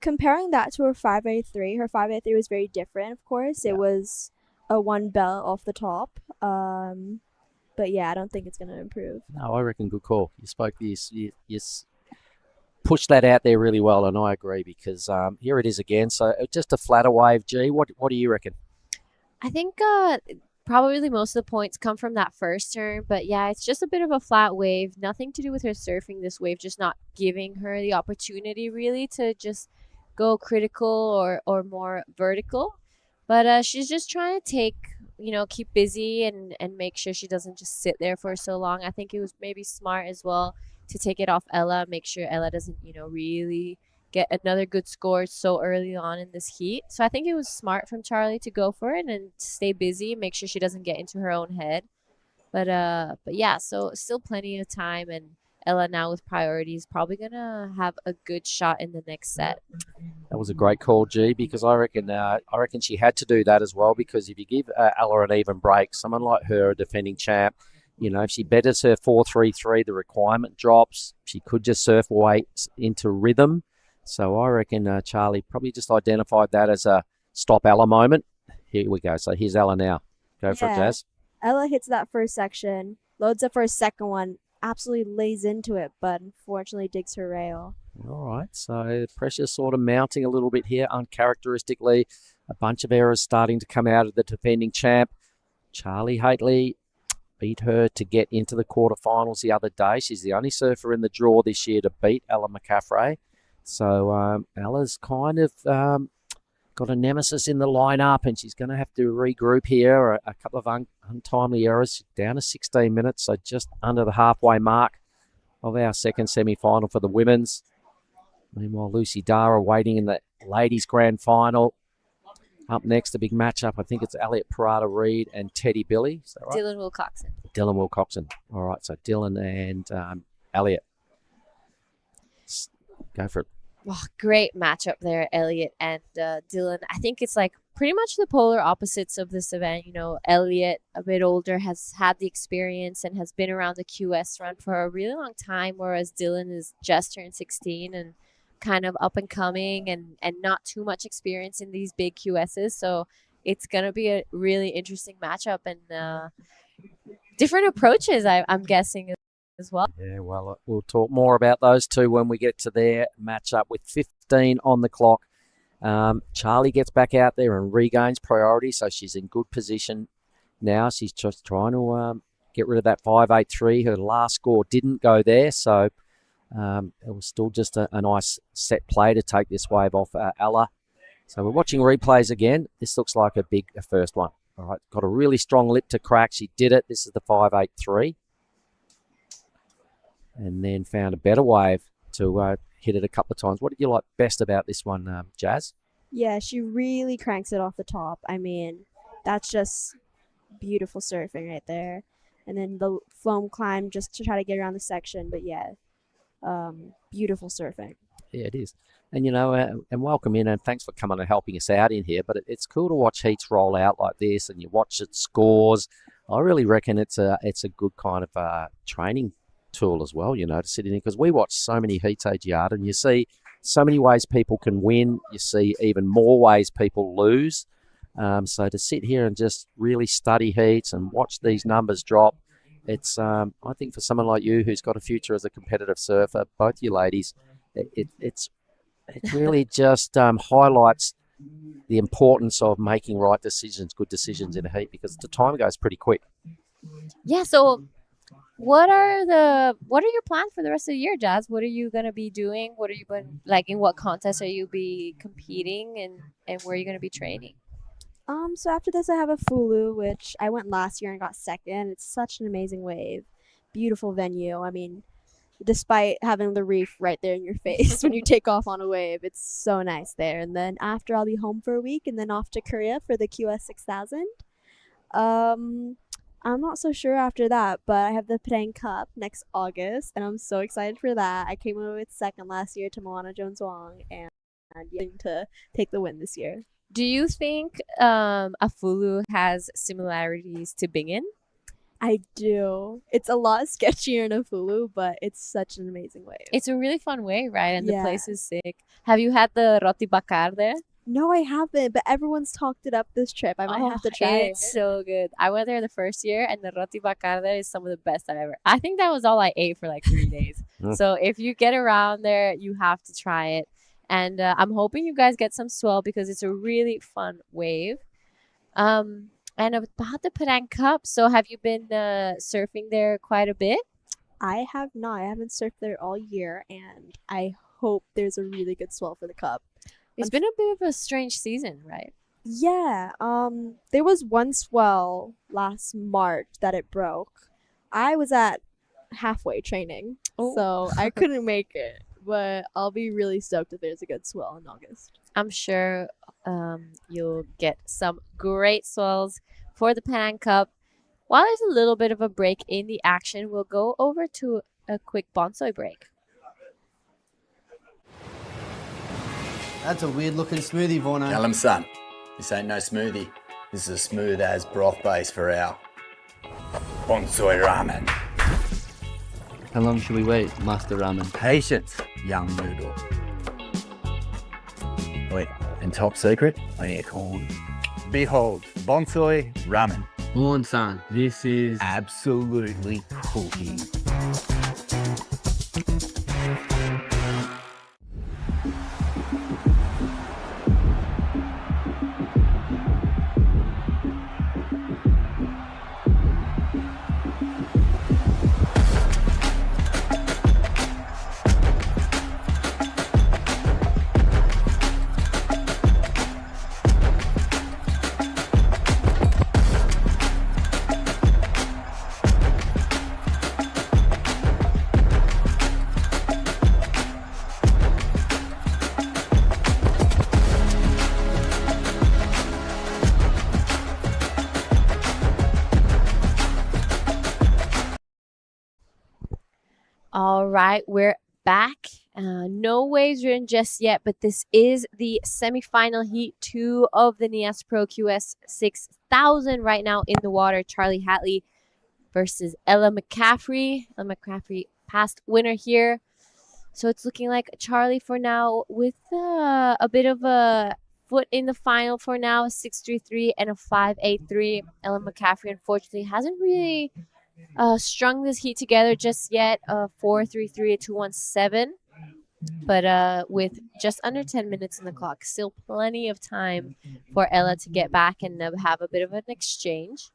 Comparing that to her 5.83 was very different, of course. Yeah. It was a one bell off the top. But yeah, I don't think it's going to improve. No, I reckon good call. You pushed that out there really well, and I agree because here it is again. So just a flatter wave, G. What do you reckon? I think probably most of the points come from that first turn, but yeah, it's just a bit of a flat wave. Nothing to do with her surfing this wave, just not giving her the opportunity really to just go critical or more vertical. But she's just trying to keep busy and make sure she doesn't just sit there for so long. I think it was maybe smart as well to take it off Ella, make sure Ella doesn't, really get another good score so early on in this heat. So I think it was smart from Charlie to go for it and stay busy, make sure she doesn't get into her own head. But yeah, so still plenty of time, and Ella now with priorities probably gonna have a good shot in the next set. That was a great call, G, because I reckon she had to do that as well, because if you give Ella an even break, someone like her, a defending champ, if she betters her 4.33, the requirement drops. She could just surf weights into rhythm. So I reckon Charlie probably just identified that as a stop Ella moment. Here we go. So here's Ella now. Go for it, Jazz. Ella hits that first section, loads up for a second one, absolutely lays into it, but unfortunately digs her rail. All right. So pressure sort of mounting a little bit here, uncharacteristically. A bunch of errors starting to come out of the defending champ. Charlie Haitley beat her to get into the quarterfinals the other day. She's the only surfer in the draw this year to beat Ella McCaffrey. So Ella's kind of got a nemesis in the lineup, and she's going to have to regroup here. A couple of untimely errors, down to 16 minutes, so just under the halfway mark of our second semi-final for the women's. Meanwhile, Lucy Dara waiting in the ladies' grand final. Up next, a big matchup. I think it's Elliot Parada-Reed and Teddy Billy. Is that right? Dylan Wilcoxon. Dylan Wilcoxon. All right, so Dylan and Elliot. Go for it. Oh, great matchup there, Elliot and Dylan. I think it's like pretty much the polar opposites of this event. Elliot, a bit older, has had the experience and has been around the QS run for a really long time, whereas Dylan is just turned 16 and kind of up and coming and not too much experience in these big QSs. So it's gonna be a really interesting matchup and different approaches. I'm guessing as well. Yeah, well, we'll talk more about those two when we get to their matchup with 15 on the clock. Charlie gets back out there and regains priority, so she's in good position now. She's just trying to get rid of that 5.83. Her last score didn't go there, so it was still just a nice set play to take this wave off Ella. So we're watching replays again. This looks like a first one. All right, got a really strong lip to crack. She did it. This is the 5.83. And then found a better wave to hit it a couple of times. What did you like best about this one, Jazz? Yeah, she really cranks it off the top. I mean, that's just beautiful surfing right there. And then the foam climb just to try to get around the section. But yeah, beautiful surfing. Yeah, it is. And, and welcome in, and thanks for coming and helping us out in here. But it's cool to watch heats roll out like this, and you watch it scores. I really reckon it's a good kind of training tool as well, to sit in, because we watch so many heats, AGR, and you see so many ways people can win. You see even more ways people lose. So to sit here and just really study heats and watch these numbers drop, it's I think for someone like you who's got a future as a competitive surfer, both you ladies, it really just highlights the importance of making right decisions, good decisions in a heat, because the time goes pretty quick. Yeah, so what are your plans for the rest of the year, Jazz? What are you gonna be doing? What are you going, like, in what contests are you be competing, and where are you gonna be training? So after this, I have a Fulu, which I went last year and got second. It's such an amazing wave, beautiful venue. I mean, despite having the reef right there in your face when you take off on a wave, it's so nice there. And then after, I'll be home for a week and then off to Korea for the QS 6000. I'm not so sure after that, but I have the Penang Cup next August, and I'm so excited for that. I came away with second last year to Moana Jones Wong, and getting to take the win this year. Do you think Afulu has similarities to Bingin? I do. It's a lot sketchier in Afulu, but it's such an amazing wave. It's a really fun wave, right? And Yeah. the place is sick. Have you had the roti bakar there? No, I haven't, but everyone's talked it up this trip. I might have to try it. It's so good. I went there the first year, and the roti bakar there is some of the best I've ever. I think that was all I ate for like 3 days. So if you get around there, you have to try it. And I'm hoping you guys get some swell, because it's a really fun wave. And about the Penang Cup, so have you been surfing there quite a bit? I have not. I haven't surfed there all year, and I hope there's a really good swell for the Cup. It's been a bit of a strange season, right? Yeah. There was one swell last March that it broke. I was at halfway training, so I couldn't make it. But I'll be really stoked if there's a good swell in August. I'm sure you'll get some great swells for the Penang Cup. While there's a little bit of a break in the action, we'll go over to a quick bonsai break. That's a weird looking smoothie, Vorno. Tell him, son, this ain't no smoothie. This is a smooth as broth base for our bonsai ramen. How long should we wait, Master Ramen? Patience, young noodle. Wait, and top secret, I need corn. Behold, bonsai ramen. Moon-san, this is... Absolutely cooking. All right, we're back. No waves written just yet, but this is the semifinal heat 2 of the Nias Pro QS 6000 right now in the water. Charlie Hatley versus Ella McCaffrey. Ella McCaffrey, past winner here. So it's looking like Charlie for now with a bit of a foot in the final for now, a 6.33 and a 5.83. Ella McCaffrey, unfortunately, hasn't really strung this heat together just yet. 4.33, a 2.17. But with just under 10 minutes in the clock, still plenty of time for Ella to get back and have a bit of an exchange.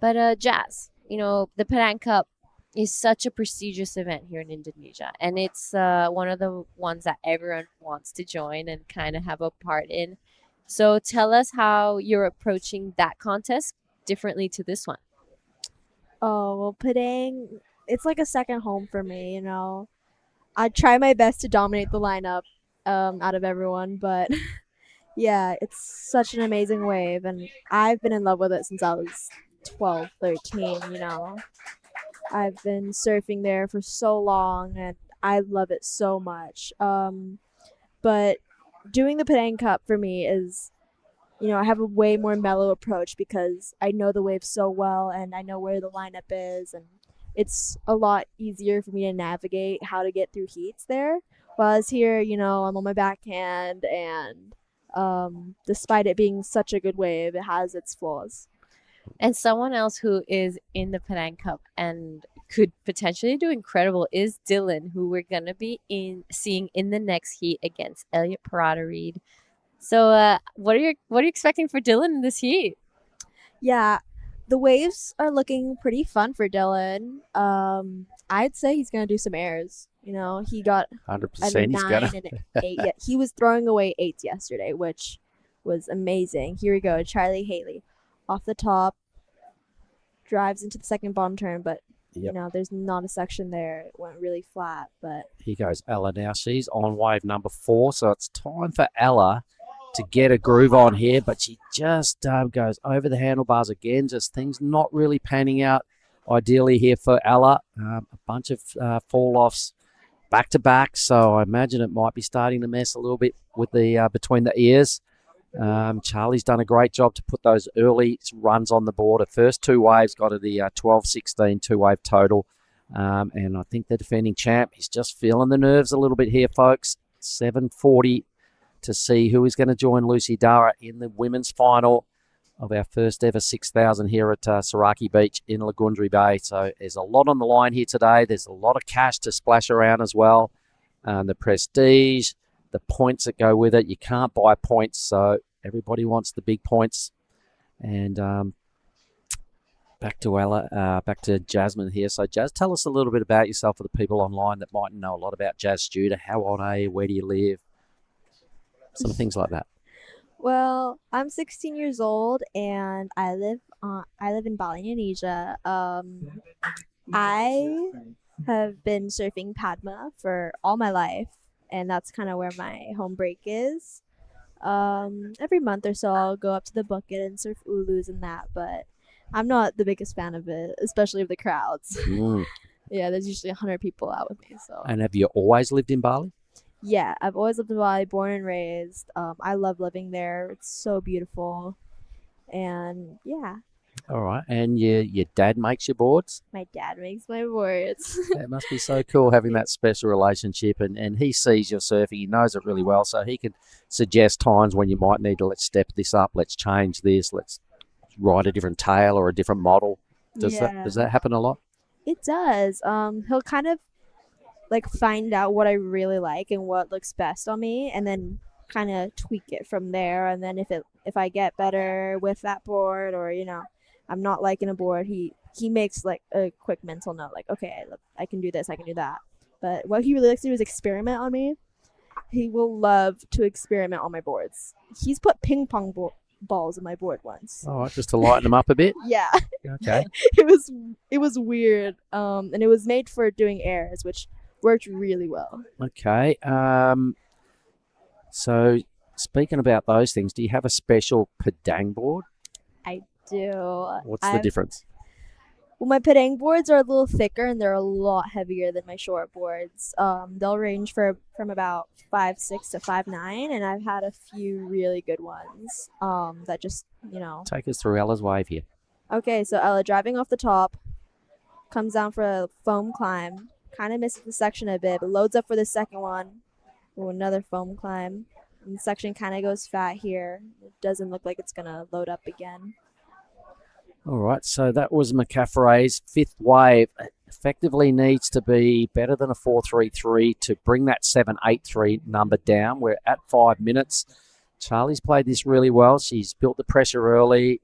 But Jazz, the Padang Cup is such a prestigious event here in Indonesia, and it's one of the ones that everyone wants to join and kind of have a part in. So tell us how you're approaching that contest differently to this one. Oh, well, Padang, it's like a second home for me, I try my best to dominate the lineup out of everyone, but yeah, it's such an amazing wave, and I've been in love with it since I was 12, 13, I've been surfing there for so long, and I love it so much. But doing the Padang Cup for me is, I have a way more mellow approach because I know the wave so well, and I know where the lineup is, and it's a lot easier for me to navigate how to get through heats there. Whereas here, I'm on my backhand, and despite it being such a good wave, it has its flaws. And someone else who is in the Padang Cup and could potentially do incredible is Dylan, who we're going to be seeing in the next heat against Elliot Parada-Reed. So what are you expecting for Dylan in this heat? Yeah, the waves are looking pretty fun for Dylan. I'd say he's going to do some airs. He got 100% a he's 9 gonna. and an 8. Yeah, he was throwing away 8s yesterday, which was amazing. Here we go, Charlie Haley. Off the top, drives into the second bottom turn, but there's not a section there. It went really flat, but Here goes Ella now. She's on wave number 4, so it's time for Ella to get a groove on here, but she just goes over the handlebars again. Just things not really panning out ideally here for Ella. A bunch of fall-offs back-to-back, so I imagine it might be starting to mess a little bit with the between the ears. Charlie's done a great job to put those early runs on the board. Her first 2 waves got her the 12-16 2-wave total. And I think the defending champ is just feeling the nerves a little bit here, folks. 7:40 to see who is going to join Lucy Dara in the women's final of our first ever 6,000 here at Sorake Beach in Lagundri Bay. So there's a lot on the line here today. There's a lot of cash to splash around as well. The prestige, the points that go with it. You can't buy points, so everybody wants the big points. And back to Ella, back to Jasmine here. So Jazz, tell us a little bit about yourself for the people online that mightn't know a lot about Jazz Studer. How old are you? Where do you live? Some things like that. Well, I'm 16 years old, and I live in Bali, Indonesia. I have been surfing Padma for all my life, and that's kind of where my home break is. Every month or so, I'll go up to the bucket and surf ulus and that, but I'm not the biggest fan of it, especially of the crowds. Yeah, there's usually 100 people out with me. So. And have you always lived in Bali? Yeah, I've always lived in Bali, born and raised. I love living there. It's so beautiful. And yeah. All right. And your dad makes your boards? My dad makes my boards. It must be so cool having that special relationship. And he sees your surfing. He knows it really well. So he can suggest times when you might need to, let's step this up, let's change this, let's ride a different tail or a different model. Does that happen a lot? It does. He'll kind of like find out what I really like and what looks best on me, and then kind of tweak it from there. And then if I get better with that board, or I'm not liking a board, he makes like a quick mental note, like, okay, look, I can do this, I can do that. But what he really likes to do is experiment on me. He will love to experiment on my boards. He's put ping pong balls in my board once. All right, just to lighten them up a bit. Yeah. Okay. It was weird, and it was made for doing airs, which worked really well. Okay. So speaking about those things, do you have a special Padang board? I do. What's the difference? Well, my Padang boards are a little thicker, and they're a lot heavier than my short boards. They'll range from about 5'6" to 5'9", and I've had a few really good ones that just, Take us through Ella's wave here. Okay, so Ella driving off the top, comes down for a foam climb, kind of misses the section a bit, but loads up for the second one. Ooh, another foam climb. And the section kind of goes fat here. It doesn't look like it's going to load up again. All right, so that was McCaffrey's fifth wave. Effectively needs to be better than a 4.33 to bring that 7.83 number down. We're at 5 minutes. Charlie's played this really well. She's built the pressure early.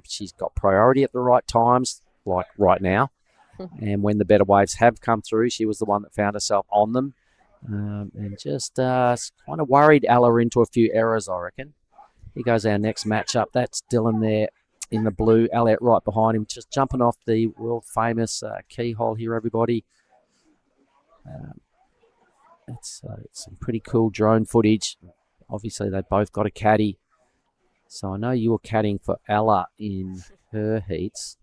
She's got priority at the right times, like right now. And when the better waves have come through, she was the one that found herself on them. And just kind of worried Ella into a few errors, I reckon. Here goes our next matchup. That's Dylan there in the blue. Elliot right behind him, just jumping off the world-famous keyhole here, everybody. It's some pretty cool drone footage. Obviously, they both got a caddy. So I know you were caddying for Ella in her heats.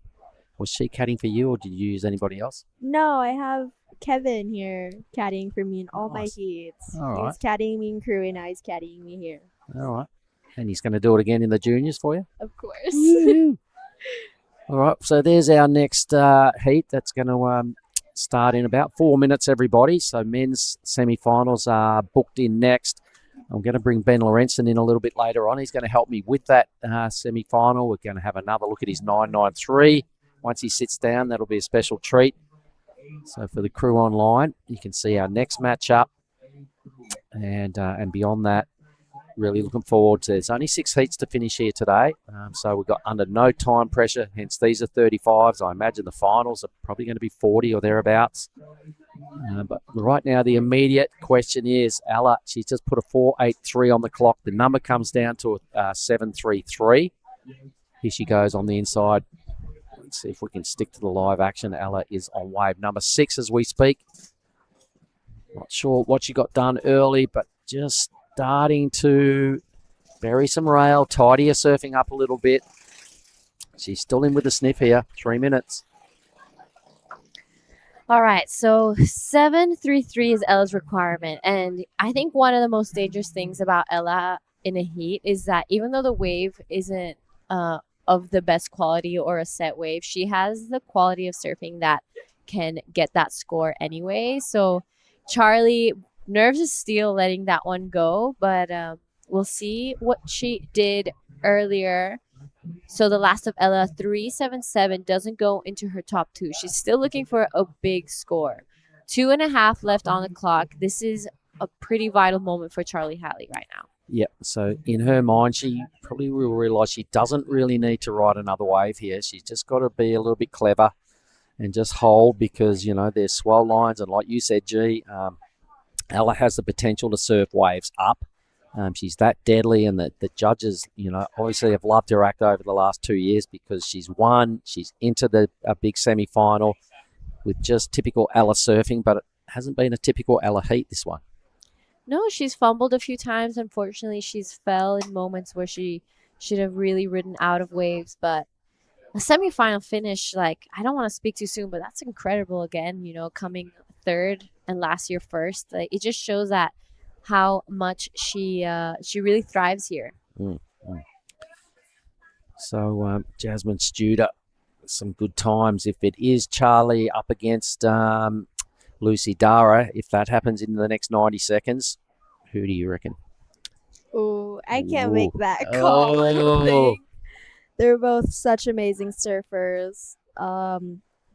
Was she caddying for you, or did you use anybody else? No, I have Kevin here caddying for me in all my heats. All right. He's caddying me in crew, and now he's caddying me here. All right. And he's going to do it again in the juniors for you? Of course. All right, so there's our next heat. That's going to start in about 4 minutes, everybody. So men's semi-finals are booked in next. I'm going to bring Ben Lorenzen in a little bit later on. He's going to help me with that semi-final. We're going to have another look at his 993. Once he sits down, that'll be a special treat. So for the crew online, you can see our next matchup. And beyond that, really looking forward to it. There's only 6 heats to finish here today. So we've got under no time pressure, hence these are 35s. I imagine the finals are probably going to be 40 or thereabouts. But right now, the immediate question is, Ella, she's just put a 4.83 on the clock. The number comes down to a 7.33. Here she goes on the inside. Let's see if we can stick to the live action. Ella is on wave number 6 as we speak. Not sure what she got done early, but just starting to bury some rail, tidy her surfing up a little bit. She's still in with the sniff here, 3 minutes. All right, so 7.33 is Ella's requirement. And I think one of the most dangerous things about Ella in a heat is that even though the wave isn't of the best quality or a set wave, she has the quality of surfing that can get that score anyway. So Charlie, nerves of steel letting that one go, but we'll see what she did earlier. So the last of Ella, 3.77, doesn't go into her top 2. She's still looking for a big score. 2.5 left on the clock. This is a pretty vital moment for Charlie Halley right now. Yep, so in her mind, she probably will realise she doesn't really need to ride another wave here. She's just got to be a little bit clever and just hold because, you know, there's swell lines. And like you said, G, Ella has the potential to surf waves up. She's that deadly, and the judges, you know, obviously have loved her act over the last 2 years because she's won. She's into a big semi-final with just typical Ella surfing, but it hasn't been a typical Ella heat, this one. No, she's fumbled a few times. Unfortunately, she's fell in moments where she should have really ridden out of waves. But a semi-final finish, like, I don't want to speak too soon, but that's incredible again, you know, coming third and last year first. Like, it just shows that how much she really thrives here. So Jasmine Studer, some good times. If it is Charlie up against Lucy Dara, if that happens in the next 90 seconds, who do you reckon? Oh, I can't make that call. I don't think. They're both such amazing surfers.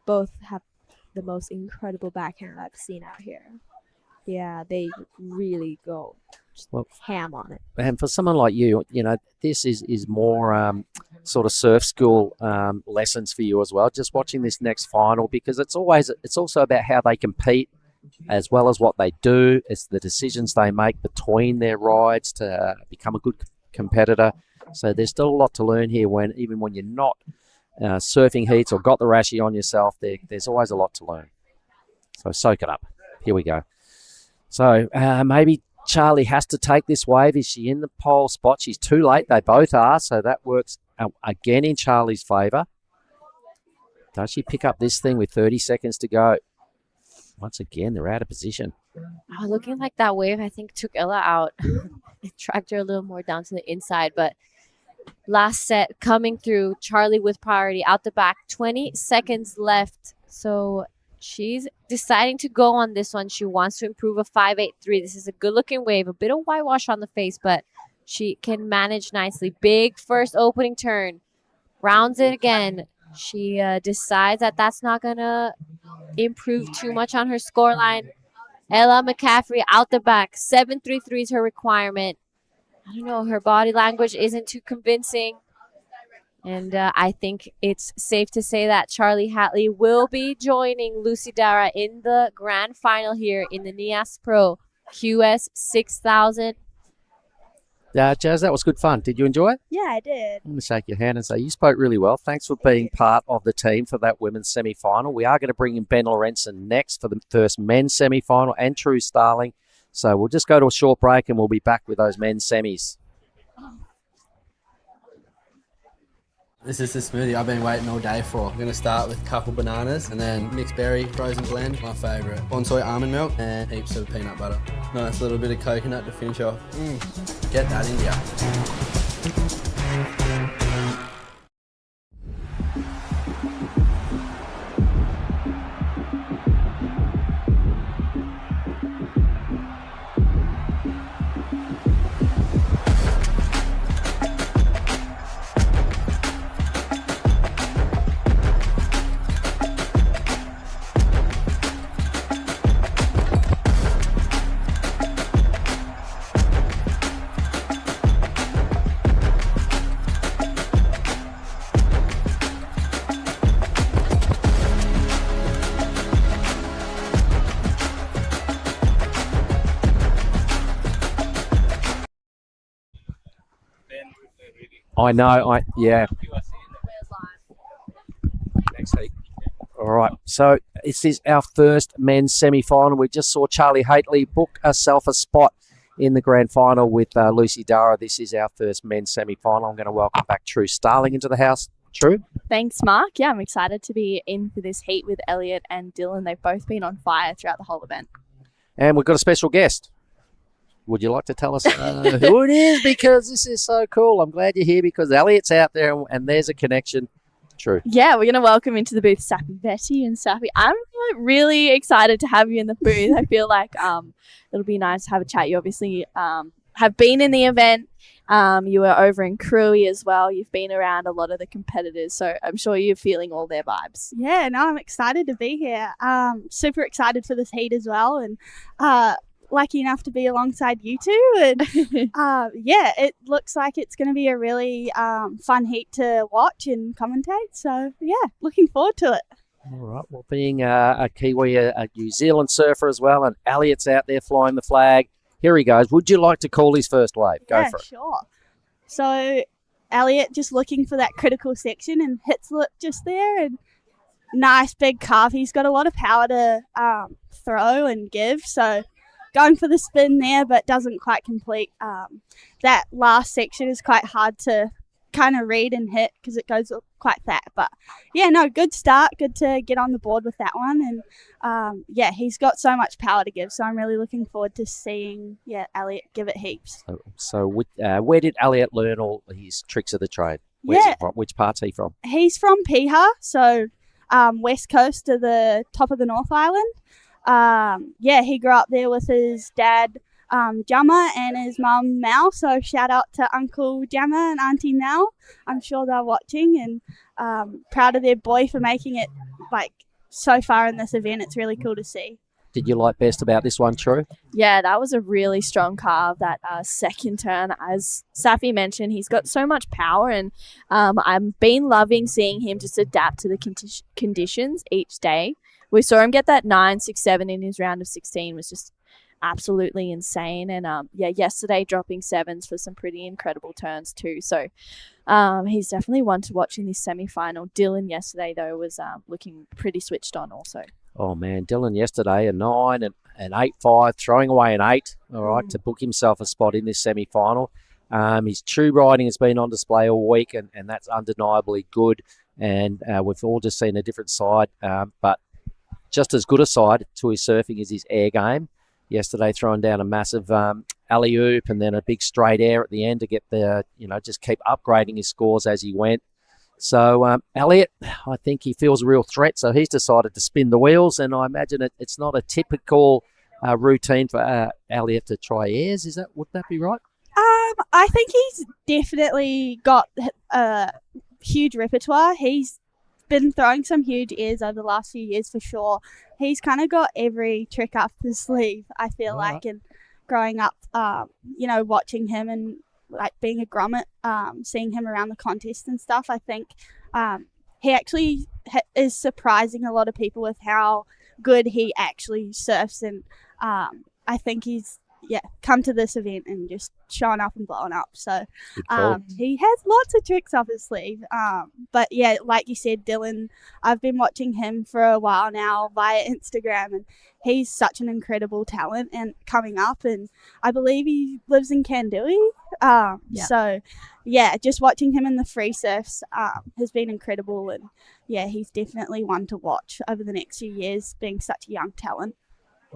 Both have the most incredible backhand I've seen out here. Yeah, they really go ham on it. And for someone like you, you know, this is more sort of surf school lessons for you as well. Just watching this next final, because it's also about how they compete as well as what they do. It's the decisions they make between their rides to become a good competitor. So there's still a lot to learn here. Even when you're not surfing heats or got the rashy on yourself, there's always a lot to learn. So soak it up. Here we go. So maybe Charlie has to take this wave. Is she in the pole spot? She's too late. They both are. So that works again in Charlie's favour. Does she pick up this thing with 30 seconds to go? Once again, they're out of position. Oh, looking like that wave, I think, took Ella out. It dragged her a little more down to the inside. But last set coming through, Charlie with priority out the back. 20 seconds left. So she's deciding to go on this one. She wants to improve a 5.83. This is a good-looking wave, a bit of whitewash on the face, but she can manage nicely. Big first opening turn. Rounds it again. She decides that that's not going to improve too much on her scoreline. Ella McCaffrey out the back. 7.33 is her requirement. I don't know. Her body language isn't too convincing. And I think it's safe to say that Charlie Hatley will be joining Lucy Dara in the grand final here in the Nias Pro QS 6000. Jazz, that was good fun. Did you enjoy it? Yeah, I did. I'm going to shake your hand and say you spoke really well. Thanks for being part of the team for that women's semi-final. We are going to bring in Ben Lorenzen next for the first men's semi-final and True Starling. So we'll just go to a short break and we'll be back with those men's semis. This is the smoothie I've been waiting all day for. I'm going to start with a couple bananas and then mixed berry frozen blend, my favourite. Bonsoy almond milk and heaps of peanut butter. Nice little bit of coconut to finish off. Get that in ya. I know. Yeah. Next heat. All right. So this is our first men's semi-final. We just saw Charlie Hatley book herself a spot in the grand final with Lucy Dara. This is our first men's semi-final. I'm going to welcome back True Starling into the house. True? Thanks, Mark. Yeah, I'm excited to be in for this heat with Elliot and Dylan. They've both been on fire throughout the whole event. And we've got a special guest. Would you like to tell us who it is? Because this is so cool. I'm glad you're here because Elliot's out there and there's a connection. True. Yeah, we're going to welcome into the booth Sappy Betty and Sappy. I'm really excited to have you in the booth. I feel like it'll be nice to have a chat. You obviously have been in the event. You were over in Cruy as well. You've been around a lot of the competitors, so I'm sure you're feeling all their vibes. Yeah, no, I'm excited to be here. Super excited for this heat as well, and lucky enough to be alongside you two. And yeah, it looks like it's going to be a really fun heat to watch and commentate. So yeah, looking forward to it. All right. Well, being a Kiwi, a New Zealand surfer as well, and Elliot's out there flying the flag. Here he goes. Would you like to call his first wave? Go for it. Sure. So Elliot just looking for that critical section and hits it just there, and nice big carve. He's got a lot of power to throw and give, so going for the spin there, but doesn't quite complete. That last section is quite hard to kind of read and hit because it goes quite fat. But yeah, no, good start. Good to get on the board with that one. And yeah, he's got so much power to give. So I'm really looking forward to seeing Elliot give it heaps. So where did Elliot learn all his tricks of the trade? Where's he from? Which part's he from? He's from Piha, so west coast to the top of the North Island. Yeah, he grew up there with his dad, Jammer, and his mum, Mal. So shout out to Uncle Jammer and Auntie Mal. I'm sure they're watching, and proud of their boy for making it like so far in this event. It's really cool to see. Did you like best about this one, True? Yeah, that was a really strong carve, that second turn. As Safi mentioned, he's got so much power, and I've been loving seeing him just adapt to the conditions each day. We saw him get that 9.67 in his round of 16 was just absolutely insane. And yeah, yesterday dropping sevens for some pretty incredible turns too. So he's definitely one to watch in this semi-final. Dylan yesterday, though, was looking pretty switched on also. Oh, man, Dylan yesterday, a 9 and an 8.5, throwing away an 8, all right, to book himself a spot in this semi-final. His tube riding has been on display all week, and that's undeniably good. And we've all just seen a different side, but just as good a side to his surfing is his air game. Yesterday, throwing down a massive alley-oop and then a big straight air at the end to get the, just keep upgrading his scores as he went. So Elliot, I think he feels a real threat, so he's decided to spin the wheels, and I imagine it's not a typical routine for Elliot to try airs. Would that be right? I think he's definitely got a huge repertoire. He's been throwing some huge airs over the last few years for sure. He's kind of got every trick up his sleeve, I feel like. And growing up, watching him and like being a grommet, seeing him around the contest and stuff, I think he actually is surprising a lot of people with how good he actually surfs. And I think he's come to this event and just showing up and blowing up. So he has lots of tricks up his sleeve. But yeah, like you said, Dylan, I've been watching him for a while now via Instagram, and he's such an incredible talent and coming up, and I believe he lives in Kandui. So yeah, just watching him in the free surfs has been incredible, and yeah, he's definitely one to watch over the next few years, being such a young talent.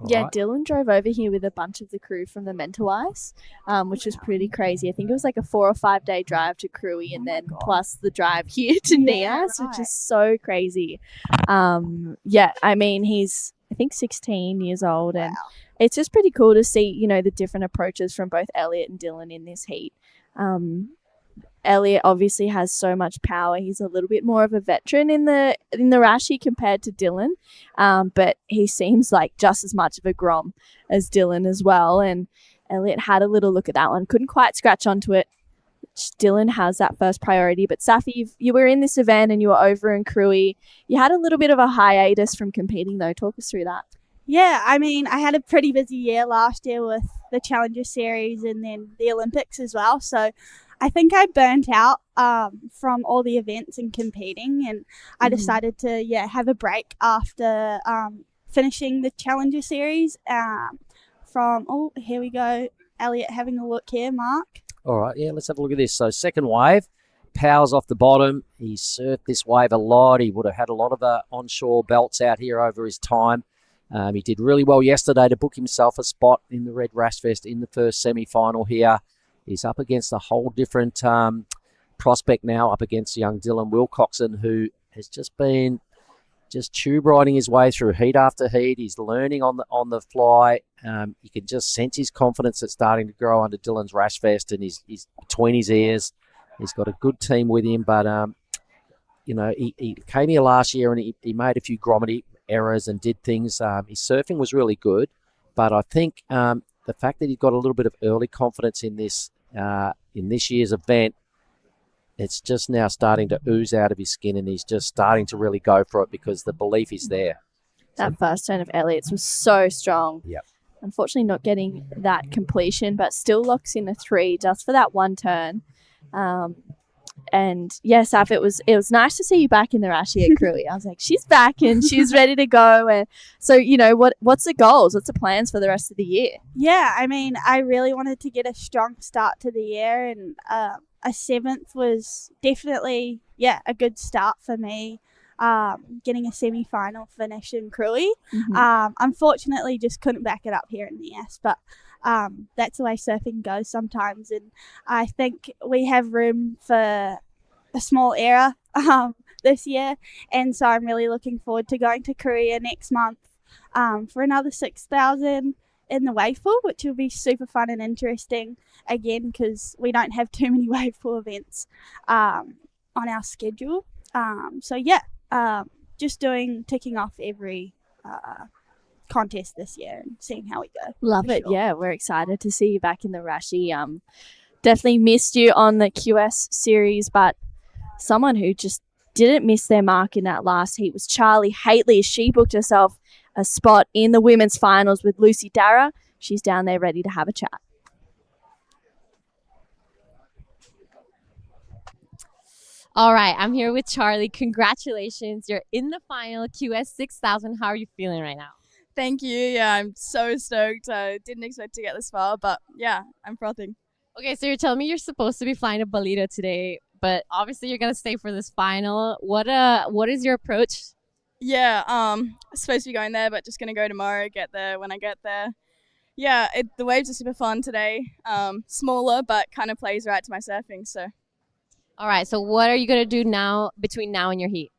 Dylan drove over here with a bunch of the crew from the Mental Ice, which was pretty crazy. I think it was like a 4 or 5 day drive to Cruy and then plus the drive here to Nias, which is so crazy. I mean, he's, I think, 16 years old, and it's just pretty cool to see, the different approaches from both Elliot and Dylan in this heat. Elliot obviously has so much power. He's a little bit more of a veteran in the Rashi compared to Dylan, but he seems like just as much of a grom as Dylan as well. And Elliot had a little look at that one, couldn't quite scratch onto it. Dylan has that first priority. But Safi, you were in this event and you were over in Cruy. You had a little bit of a hiatus from competing though. Talk us through that. Yeah, I mean, I had a pretty busy year last year with the Challenger Series and then the Olympics as well. So I think I burnt out from all the events and competing, and I decided to have a break after finishing the Challenger Series. Here we go, Elliot having a look here, Mark. All right, let's have a look at this. So second wave, powers off the bottom. He surfed this wave a lot. He would have had a lot of onshore belts out here over his time. He did really well yesterday to book himself a spot in the Red Rash Fest in the first semi-final here. He's up against a whole different prospect now, up against young Dylan Wilcoxon, who has just been tube riding his way through heat after heat. He's learning on the fly. You can just sense his confidence that's starting to grow under Dylan's Rash Fest, and he's between his ears. He's got a good team with him, but he came here last year and he made a few gromity errors and did things. His surfing was really good, but I think the fact that he's got a little bit of early confidence in this year's event, it's just now starting to ooze out of his skin, and he's just starting to really go for it because the belief is there. That first turn of Elliot's was so strong. Yep. Unfortunately, not getting that completion, but still locks in a 3 just for that one turn. And yes, Saf, it was nice to see you back in the Rashi at Cruy. I was like, she's back and she's ready to go. And so, what's the goals? What's the plans for the rest of the year? Yeah, I mean, I really wanted to get a strong start to the year, and a 7th was definitely, a good start for me. Getting a semi-final finish in Cruy. Unfortunately, just couldn't back it up here in Nias, but that's the way surfing goes sometimes, and I think we have room for a small error this year, and so I'm really looking forward to going to Korea next month for another 6,000 in the wave pool, which will be super fun and interesting again because we don't have too many wave pool events on our schedule. Just ticking off every contest this year and seeing how we go. Love it. Sure. Yeah, we're excited to see you back in the Rashi. Definitely missed you on the QS series, but someone who just didn't miss their mark in that last heat was Charlie Haitley. She booked herself a spot in the women's finals with Lucy Dara. She's down there ready to have a chat. All right, I'm here with Charlie. Congratulations. You're in the final QS 6000. How are you feeling right now? Thank you. Yeah, I'm so stoked. I didn't expect to get this far, but yeah, I'm frothing. Okay, so you're telling me you're supposed to be flying to Bolito today, but obviously you're going to stay for this final. What is your approach? Yeah, supposed to be going there, but just going to go tomorrow, get there when I get there. Yeah, the waves are super fun today. Smaller, but kind of plays right to my surfing, so. All right, so what are you going to do now between now and your heat?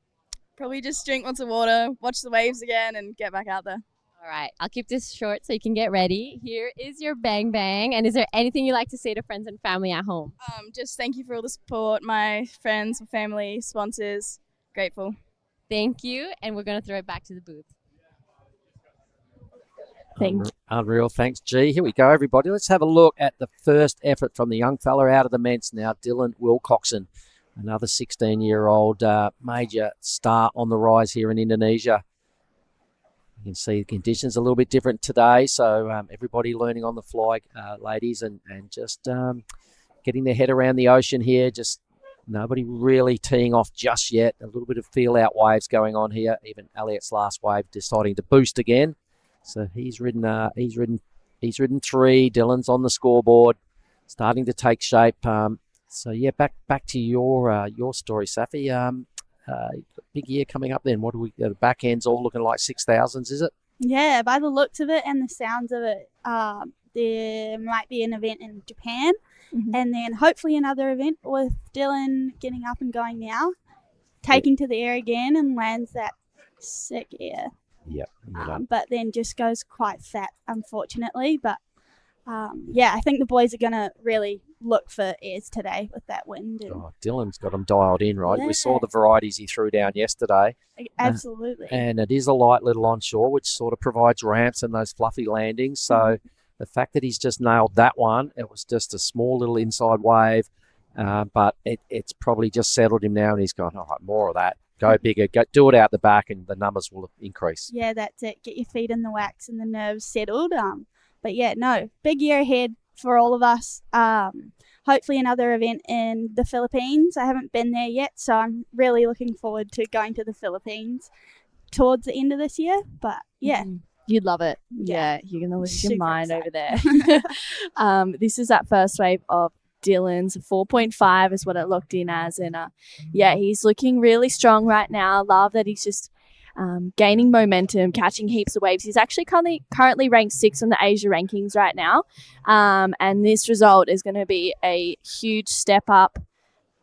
Probably just drink lots of water, watch the waves again, and get back out there. All right, I'll keep this short so you can get ready. Here is your bang bang. And is there anything you'd like to say to friends and family at home? Just thank you for all the support, my friends, family, sponsors. Grateful. Thank you, and we're going to throw it back to the booth. Unreal. Thanks, G. Here we go, everybody. Let's have a look at the first effort from the young fella out of the men's now, Dylan Wilcoxon, another 16-year-old major star on the rise here in Indonesia. You can see the conditions a little bit different today, so everybody learning on the fly, ladies, and just getting their head around the ocean here. Just nobody really teeing off just yet. A little bit of feel-out waves going on here. Even Elliot's last wave deciding to boost again. So he's ridden 3. Dylan's on the scoreboard, starting to take shape. So yeah, back to your story, Safi. Big year coming up then. What do we? The back end's all looking like 6,000s, is it? Yeah, by the looks of it and the sounds of it, there might be an event in Japan, and then hopefully another event with Dylan getting up and going now, taking to the air again and lands that sick air. Yep. But then just goes quite fat, unfortunately. But yeah, I think the boys are going to really look for airs today with that wind. And Dylan's got them dialed in, right? Yeah. We saw the varieties he threw down yesterday. Absolutely. And it is a light little onshore, which sort of provides ramps and those fluffy landings. So the fact that he's just nailed that one, it was just a small little inside wave, but it's probably just settled him now, and he's gone, all right, more of that. Go bigger, do it out the back, and the numbers will increase. Yeah, that's it. Get your feet in the wax and the nerves settled. But yeah, no, big year ahead for all of us. Hopefully another event in the Philippines. I haven't been there yet, so I'm really looking forward to going to the Philippines towards the end of this year. But yeah. You'd love it. Yeah, you're going to lose your Super mind over excited. there. This is that first wave of Dylan's 4.5 is what it looked in as. And yeah, he's looking really strong right now. Love that he's just gaining momentum, catching heaps of waves. He's actually currently ranked 6th on the Asia rankings right now. And this result is going to be a huge step up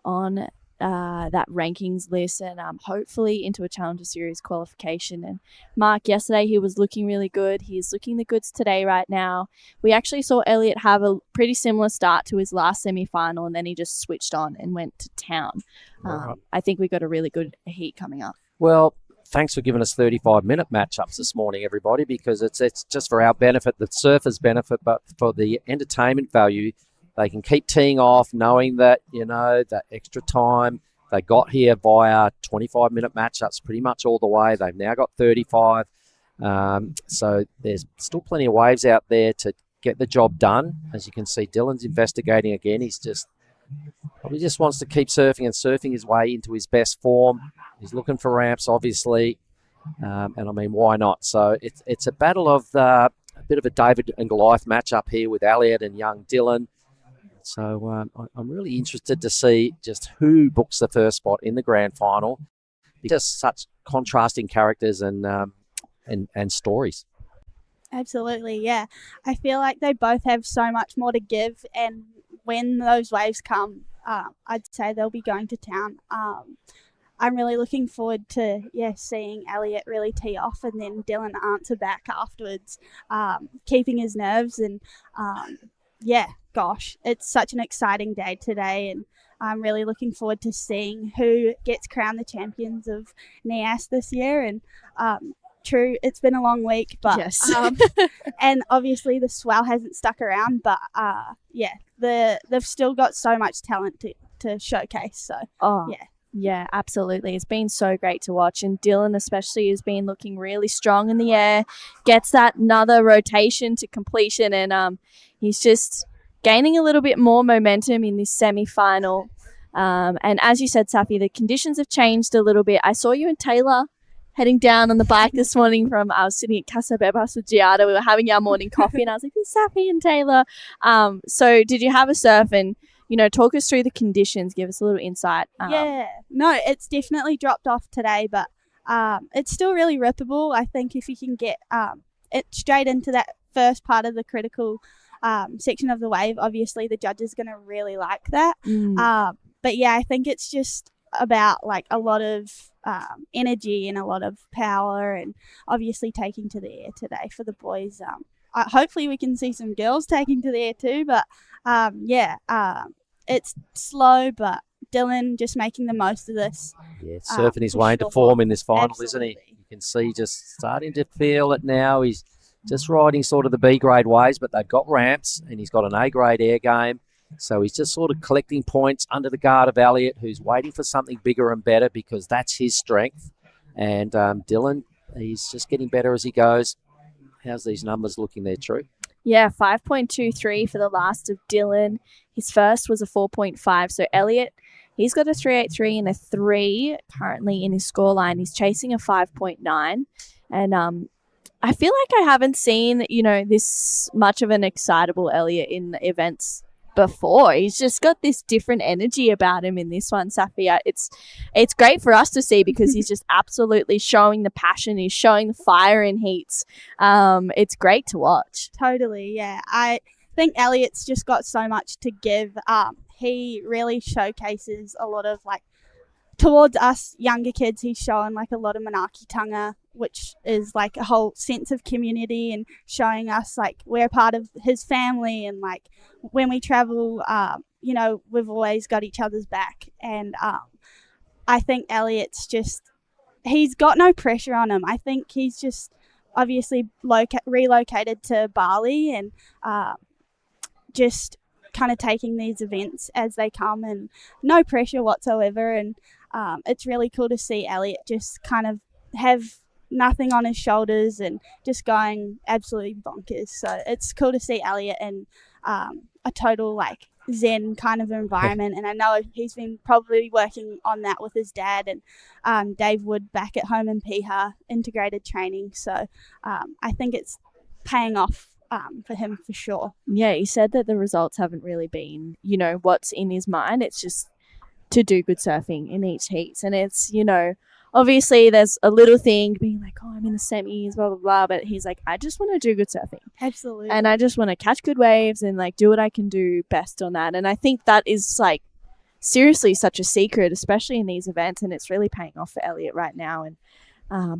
on that rankings list, and hopefully into a Challenger Series qualification. And Mark, yesterday he was looking really good. He's looking the goods today right now. We actually saw Elliot have a pretty similar start to his last semi-final, and then he just switched on and went to town. I think we've got a really good heat coming up. Well, thanks for giving us 35-minute matchups this morning, everybody, because it's just for our benefit, the surfers' benefit, but for the entertainment value. They can keep teeing off knowing that, that extra time. They got here via 25-minute matchups pretty much all the way. They've now got 35. So there's still plenty of waves out there to get the job done. As you can see, Dylan's investigating again. He's probably just wants to keep surfing and surfing his way into his best form. He's looking for ramps, obviously. And I mean, why not? So it's a battle of a bit of a David and Goliath matchup here with Elliot and young Dylan. So I'm really interested to see just who books the first spot in the grand final. Just such contrasting characters and stories. Absolutely, yeah. I feel like they both have so much more to give, and when those waves come, I'd say they'll be going to town. I'm really looking forward to seeing Elliot really tee off and then Dylan answer back afterwards, keeping his nerves and gosh, it's such an exciting day today, and I'm really looking forward to seeing who gets crowned the champions of Nias this year. And true, it's been a long week, but yes. And obviously the swell hasn't stuck around, but they've still got so much talent to showcase. So Yeah, absolutely. It's been so great to watch. And Dylan especially has been looking really strong in the air, gets that another rotation to completion, and he's just gaining a little bit more momentum in this semi-final. And as you said, Safi, the conditions have changed a little bit. I saw you and Taylor heading down on the bike this morning I was sitting at Casa Bebas with Giada. We were having our morning coffee, and I was like, it's Safi and Taylor. So did you have a surf and talk us through the conditions, give us a little insight. No, it's definitely dropped off today, but it's still really rippable. I think if you can get it straight into that first part of the critical section of the wave, obviously the judge is going to really like that. But yeah, I think it's just about like a lot of energy and a lot of power, and obviously taking to the air today for the boys. Hopefully we can see some girls taking to the air too, but it's slow, but Dylan just making the most of this. Yeah, surfing his for way into sure. form in this final, Absolutely. isn't he? You can see just starting to feel it now. He's just riding sort of the B grade waves, but they've got ramps, and he's got an A grade air game. So he's just sort of collecting points under the guard of Elliot, who's waiting for something bigger and better because that's his strength. And Dylan, he's just getting better as he goes. How's these numbers looking there, True? Yeah, 5.23 for the last of Dylan. His first was a 4.5. So Elliot, he's got a 3.83 and a 3 currently in his scoreline. He's chasing a 5.9. And I feel like I haven't seen, this much of an excitable Elliot in events before. He's just got this different energy about him in this one, Safia. It's great for us to see because he's just absolutely showing the passion. He's showing the fire in heats. It's great to watch. Totally, yeah. I think Elliot's just got so much to give. He really showcases a lot of towards us younger kids. He's showing a lot of manaakitanga, which is a whole sense of community, and showing us we're part of his family, and when we travel, we've always got each other's back. And I think Elliot's he's got no pressure on him. I think he's just obviously relocated to Bali, and just kind of taking these events as they come, and no pressure whatsoever. And it's really cool to see Elliot just kind of have nothing on his shoulders and just going absolutely bonkers. So it's cool to see Elliot in a total zen kind of environment. And I know he's been probably working on that with his dad and Dave Wood back at home in Piha, integrated training. So I think it's paying off for him for sure. Yeah, he said that the results haven't really been, what's in his mind. It's just to do good surfing in each heat. And it's, obviously there's a little thing being I'm in the semis, blah, blah, blah. But he's I just want to do good surfing. Absolutely. And I just want to catch good waves and do what I can do best on that. And I think that is seriously such a secret, especially in these events. And it's really paying off for Elliot right now. And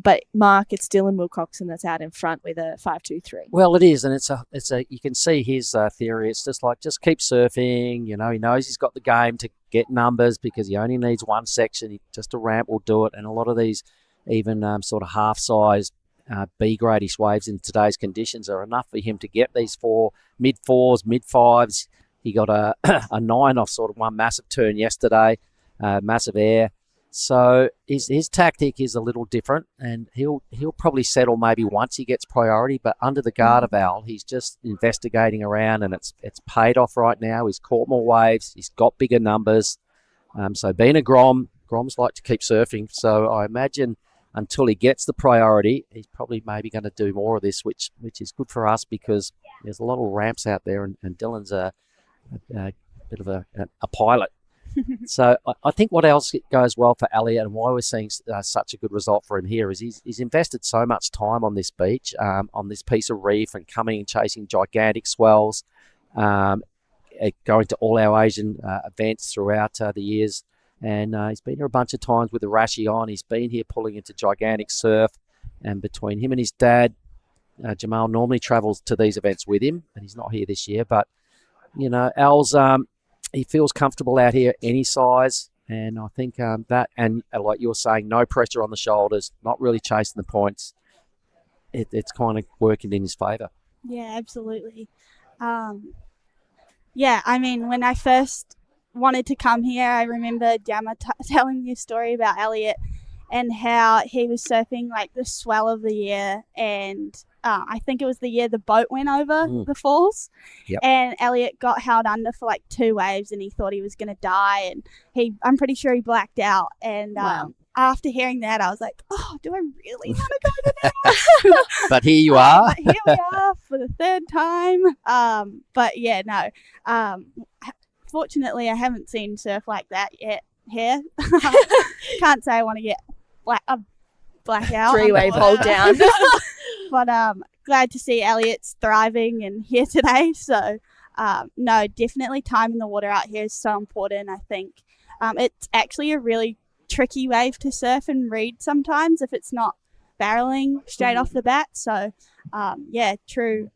but Mark, it's Dylan Wilcoxon that's out in front with a 5.23. Well, it is, and it's a. You can see his theory. It's just keep surfing. He knows he's got the game to get numbers because he only needs one section. Just a ramp will do it, and a lot of these, even sort of half-size B gradish waves in today's conditions are enough for him to get these mid 4s, mid 5s. He got a 9 off sort of one massive turn yesterday, massive air. So his tactic is a little different, and he'll probably settle maybe once he gets priority. But under the guard of Al, he's just investigating around, and it's paid off right now. He's caught more waves. He's got bigger numbers. So being a Groms like to keep surfing. So I imagine until he gets the priority, he's probably maybe going to do more of this, which is good for us because there's a lot of ramps out there, and Dylan's a bit of a pilot. So I think what else goes well for Elliot and why we're seeing such a good result for him here is he's invested so much time on this beach, on this piece of reef, and coming and chasing gigantic swells, going to all our Asian events throughout the years. And he's been here a bunch of times with the Rashi on. He's been here pulling into gigantic surf. And between him and his dad, Jamal normally travels to these events with him, and he's not here this year. But, Al's... he feels comfortable out here any size, and I think that, and like you were saying, no pressure on the shoulders, not really chasing the points. It's kind of working in his favour. Yeah, absolutely. Yeah, I mean, when I first wanted to come here, I remember Jammer telling me a story about Elliot and how he was surfing the swell of the year, and I think it was the year the boat went over the falls. Yep. And Elliot got held under for 2 waves, and he thought he was going to die, and I'm pretty sure he blacked out. And after hearing that, I was like, oh, do I really want to go to that? But here you are. Here we are for the 3rd time. But yeah, no. Fortunately, I haven't seen surf like that yet here. Can't say I want to get blackout. 3-wave hold down. But glad to see Elliot's thriving and here today. So no, definitely time in the water out here is so important. I think It's actually a really tricky wave to surf and read sometimes if it's not barreling straight off the bat. So, yeah, true.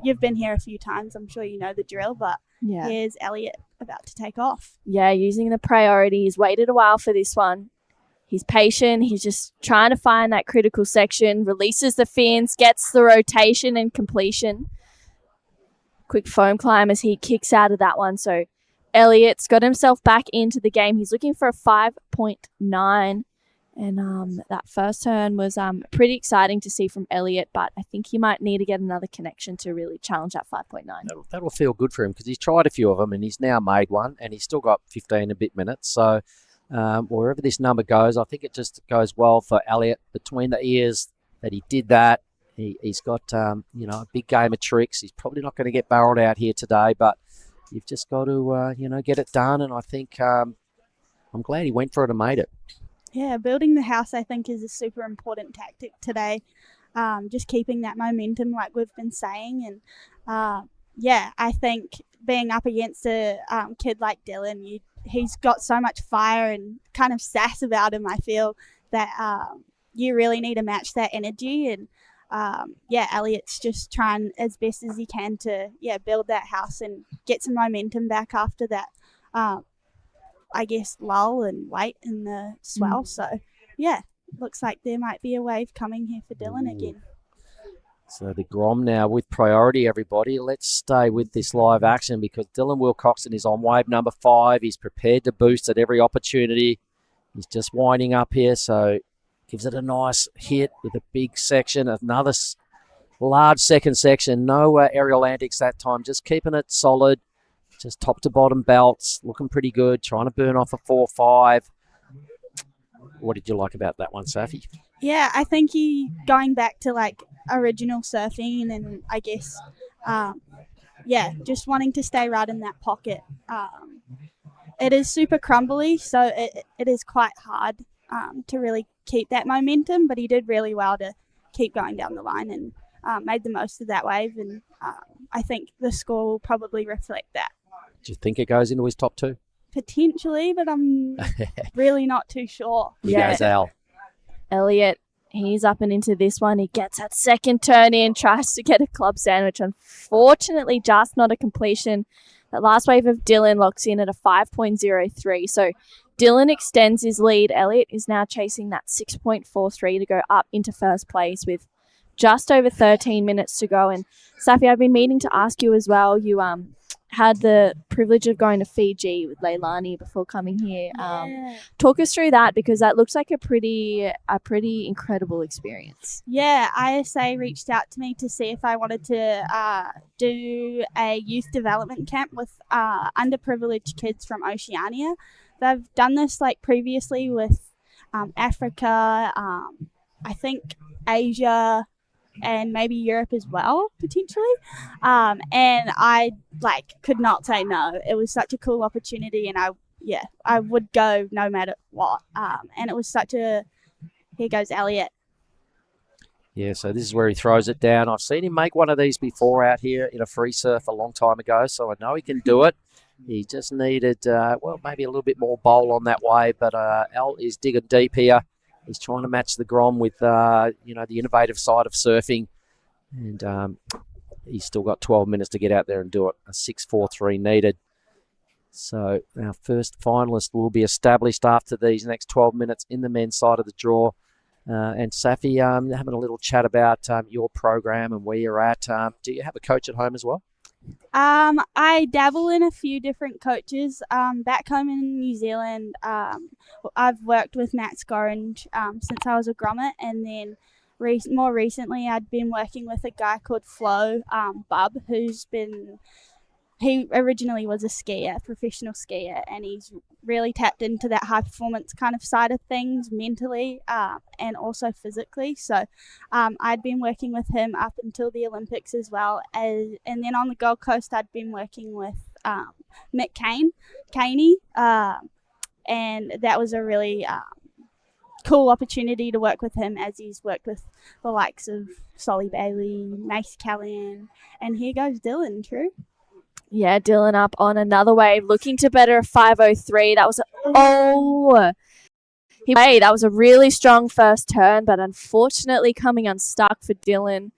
You've been here a few times. I'm sure you know the drill, but Yeah. here's Elliot about to take off. Yeah, using the priority. He's waited a while for this one. He's patient. He's just trying to find that critical section, releases the fins, gets the rotation and completion. Quick foam climb as he kicks out of that one. So Elliot's got himself back into the game. He's looking for a 5.9. And that first turn was pretty exciting to see from Elliot, but I think he might need to get another connection to really challenge that 5.9. That'll feel good for him because he's tried a few of them and he's now made one and he's still got 15 a bit minutes. So wherever this number goes, I think it just goes well for Elliot between the ears that he did that. He's got, a big game of tricks. He's probably not going to get barreled out here today, but you've just got to, get it done. And I think I'm glad he went for it and made it. Yeah, building the house, I think, is a super important tactic today. Just keeping that momentum like we've been saying. And, I think being up against a kid like Dylan, he's got so much fire and kind of sass about him, I feel, that you really need to match that energy. And, Elliot's just trying as best as he can to, build that house and get some momentum back after that lull and wait in the swell. So, looks like there might be a wave coming here for Dylan again. So the Grom now with priority, everybody. Let's stay with this live action because Dylan Wilcoxon is on wave number 5. He's prepared to boost at every opportunity. He's just winding up here, so gives it a nice hit with a big section. Another large second section. No aerial antics that time, just keeping it solid. Just top to bottom belts, looking pretty good, trying to burn off a 4.5. What did you like about that one, Safi? Yeah, I think he going back to like original surfing and I guess, just wanting to stay right in that pocket. It is super crumbly, so it is quite hard to really keep that momentum, but he did really well to keep going down the line and made the most of that wave. And I think the score will probably reflect that. Do you think it goes into his top 2? Potentially, but I'm really not too sure. Here goes Al. Elliot, he's up and into this one. He gets that second turn in, tries to get a club sandwich. Unfortunately, just not a completion. That last wave of Dylan locks in at a 5.03. So Dylan extends his lead. Elliot is now chasing that 6.43 to go up into first place with just over 13 minutes to go. And Safi, I've been meaning to ask you as well. You had the privilege of going to Fiji with Leilani before coming here. Talk us through that because that looks like a pretty incredible experience. Yeah, ISA reached out to me to see if I wanted to do a youth development camp with underprivileged kids from Oceania. They've done this like previously with Africa, I think Asia, and maybe Europe as well, potentially. And I could not say no. It was such a cool opportunity and I would go no matter what. And it was here goes Elliot. Yeah, so this is where he throws it down. I've seen him make one of these before out here in a free surf a long time ago, so I know he can do it. He just needed, maybe a little bit more bowl on that wave, but Al is digging deep here. He's trying to match the Grom with, the innovative side of surfing. And he's still got 12 minutes to get out there and do it. A 6.43 needed. So our first finalist will be established after these next 12 minutes in the men's side of the draw. And Safi, having a little chat about your program and where you're at. Do you have a coach at home as well? I dabble in a few different coaches. Back home in New Zealand, I've worked with Matt Scorange since I was a grommet, and then more recently I'd been working with a guy called Flo Bub, he originally was a skier, professional skier, and he's really tapped into that high performance kind of side of things mentally and also physically. So I'd been working with him up until the Olympics as well. And then on the Gold Coast, I'd been working with Mick Caney, and that was a really cool opportunity to work with him as he's worked with the likes of Solly Bailey, Mace Callan, and here goes Dylan, true? Yeah, Dylan up on another wave, looking to better a 5:03. That was that was a really strong first turn, but unfortunately coming unstuck for Dylan.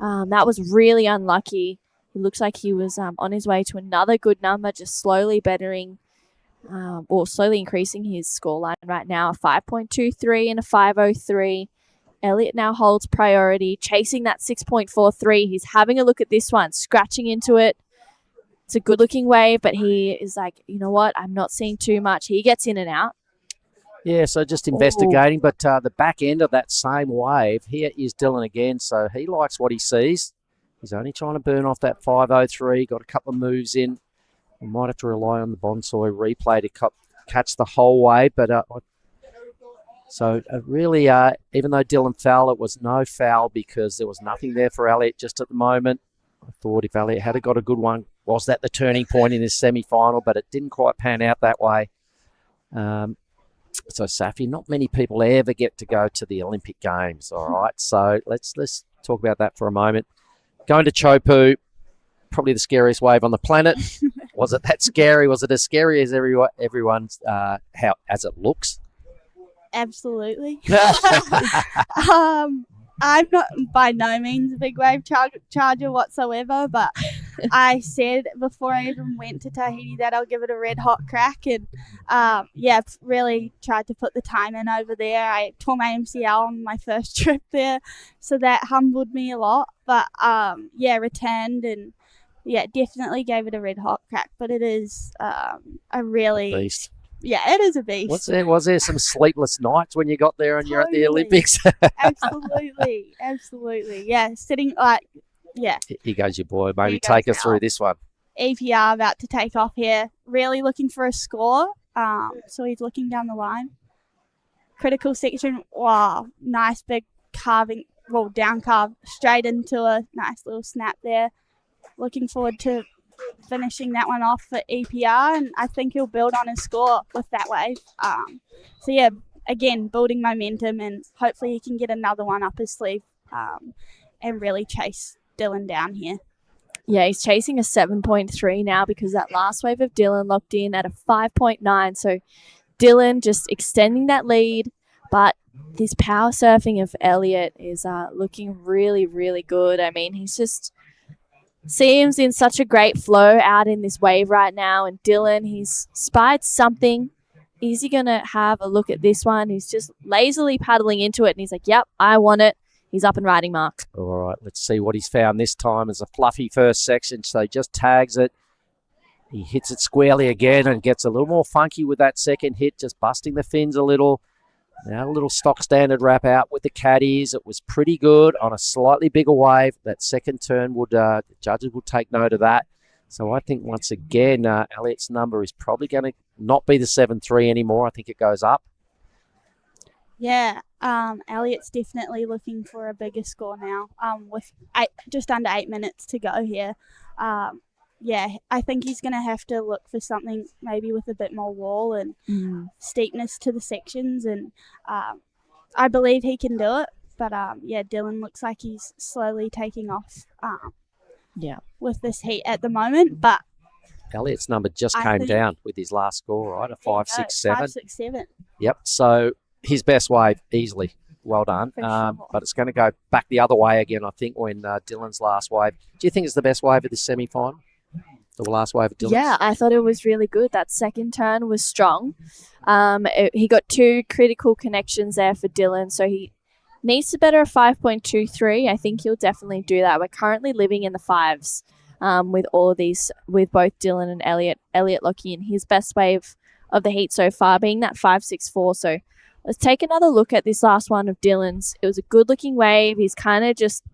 That was really unlucky. It looks like he was on his way to another good number, just slowly bettering or slowly increasing his scoreline right now. A 5.23 and a 5:03. Elliot now holds priority, chasing that 6.43. He's having a look at this one, scratching into it. It's a good-looking wave, but he is like, you know what? I'm not seeing too much. He gets in and out. Yeah, so just investigating, but the back end of that same wave, here is Dylan again, so he likes what he sees. He's only trying to burn off that 5:03, got a couple of moves in. We might have to rely on the Bonsai replay to catch the whole wave, but really, even though Dylan fell, it was no foul because there was nothing there for Elliot just at the moment. I thought if Elliot had got a good one, was that the turning point in his semi-final, but it didn't quite pan out that way. So, Safi, not many people ever get to go to the Olympic Games, all right? So let's talk about that for a moment. Going to Chopu, probably the scariest wave on the planet. Was it that scary? Was it as scary as everyone's as it looks? Absolutely. I'm not by no means a big wave charger whatsoever, but I said before I even went to Tahiti that I'll give it a red hot crack, and really tried to put the time in over there. I tore my MCL on my first trip there, so that humbled me a lot, but returned and definitely gave it a red hot crack, but it is a really beast. Yeah, it is a beast. Was there some sleepless nights when you got there and you're at the Olympics? Absolutely. Yeah, sitting Here goes your boy. Maybe take us through this one. EPR about to take off here. Really looking for a score. So he's looking down the line. Critical section. Wow, nice big carving. Well, down carve straight into a nice little snap there. Looking forward to finishing that one off for EPR, and I think he'll build on his score with that wave. Again, building momentum, and hopefully he can get another one up his sleeve and really chase Dylan down here. Yeah, he's chasing a 7.3 now because that last wave of Dylan locked in at a 5.9. So Dylan just extending that lead, but this power surfing of Elliot is looking really, really good. I mean, he's just seems in such a great flow out in this wave right now. And Dylan, he's spied something. Is he going to have a look at this one? He's just lazily paddling into it, and he's like, yep, I want it. He's up and riding, Mark. All right, let's see what he's found this time. It's a fluffy first section, so he just tags it. He hits it squarely again and gets a little more funky with that second hit, just busting the fins a little. Now a little stock standard wrap out with the caddies. It was pretty good on a slightly bigger wave. That second turn the judges would take note of that. So I think once again, Elliot's number is probably going to not be the 7.3 anymore. I think it goes up. Yeah, Elliot's definitely looking for a bigger score now. With just under 8 minutes to go here. I think he's going to have to look for something maybe with a bit more wall and steepness to the sections, and I believe he can do it. But Dylan looks like he's slowly taking off. With this heat at the moment, but Elliot's number just came down with his last score, right? A 5.67. 5.67. Yep. So his best wave easily. Well done. Sure. But it's going to go back the other way again, I think, when Dylan's last wave. Do you think it's the best wave of the semi-final? The last wave of Dylan's? Yeah, I thought it was really good. That second turn was strong. He got 2 critical connections there for Dylan, so he needs to better a 5.23. I think he'll definitely do that. We're currently living in the 5s with all of these, with both Dylan and Elliot. Elliot locking in his best wave of the heat so far, being that 5.64. So let's take another look at this last one of Dylan's. It was a good-looking wave. He's kind of just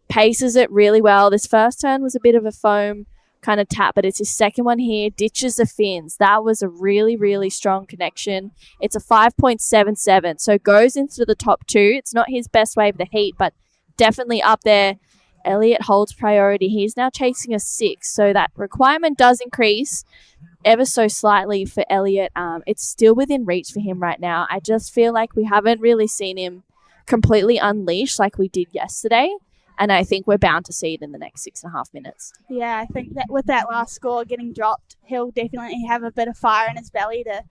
paces it really well. This first turn was a bit of a foam kind of tap, but it's his second one here, ditches the fins. That was a really, really strong connection. It's a 5.77, so goes into the top 2. It's not his best wave of the heat, but definitely up there. Elliot holds priority. He's now chasing a 6, so that requirement does increase ever so slightly for Elliot. It's still within reach for him right now. I just feel like we haven't really seen him completely unleashed like we did yesterday. And I think we're bound to see it in the next 6.5 minutes. Yeah, I think that with that last score getting dropped, he'll definitely have a bit of fire in his belly to,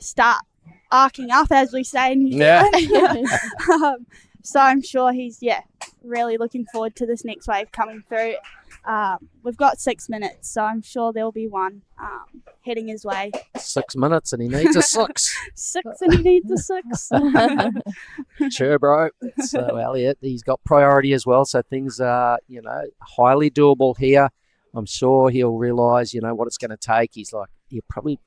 start arcing up, as we say in New Zealand. So I'm sure he's, really looking forward to this next wave coming through. We've got 6 minutes, so I'm sure there'll be one heading his way. 6 minutes and he needs a 6. 6 and he needs a 6. Sure, bro. So Elliot, he's got priority as well, so things are, highly doable here. I'm sure he'll realise, what it's going to take. He'll probably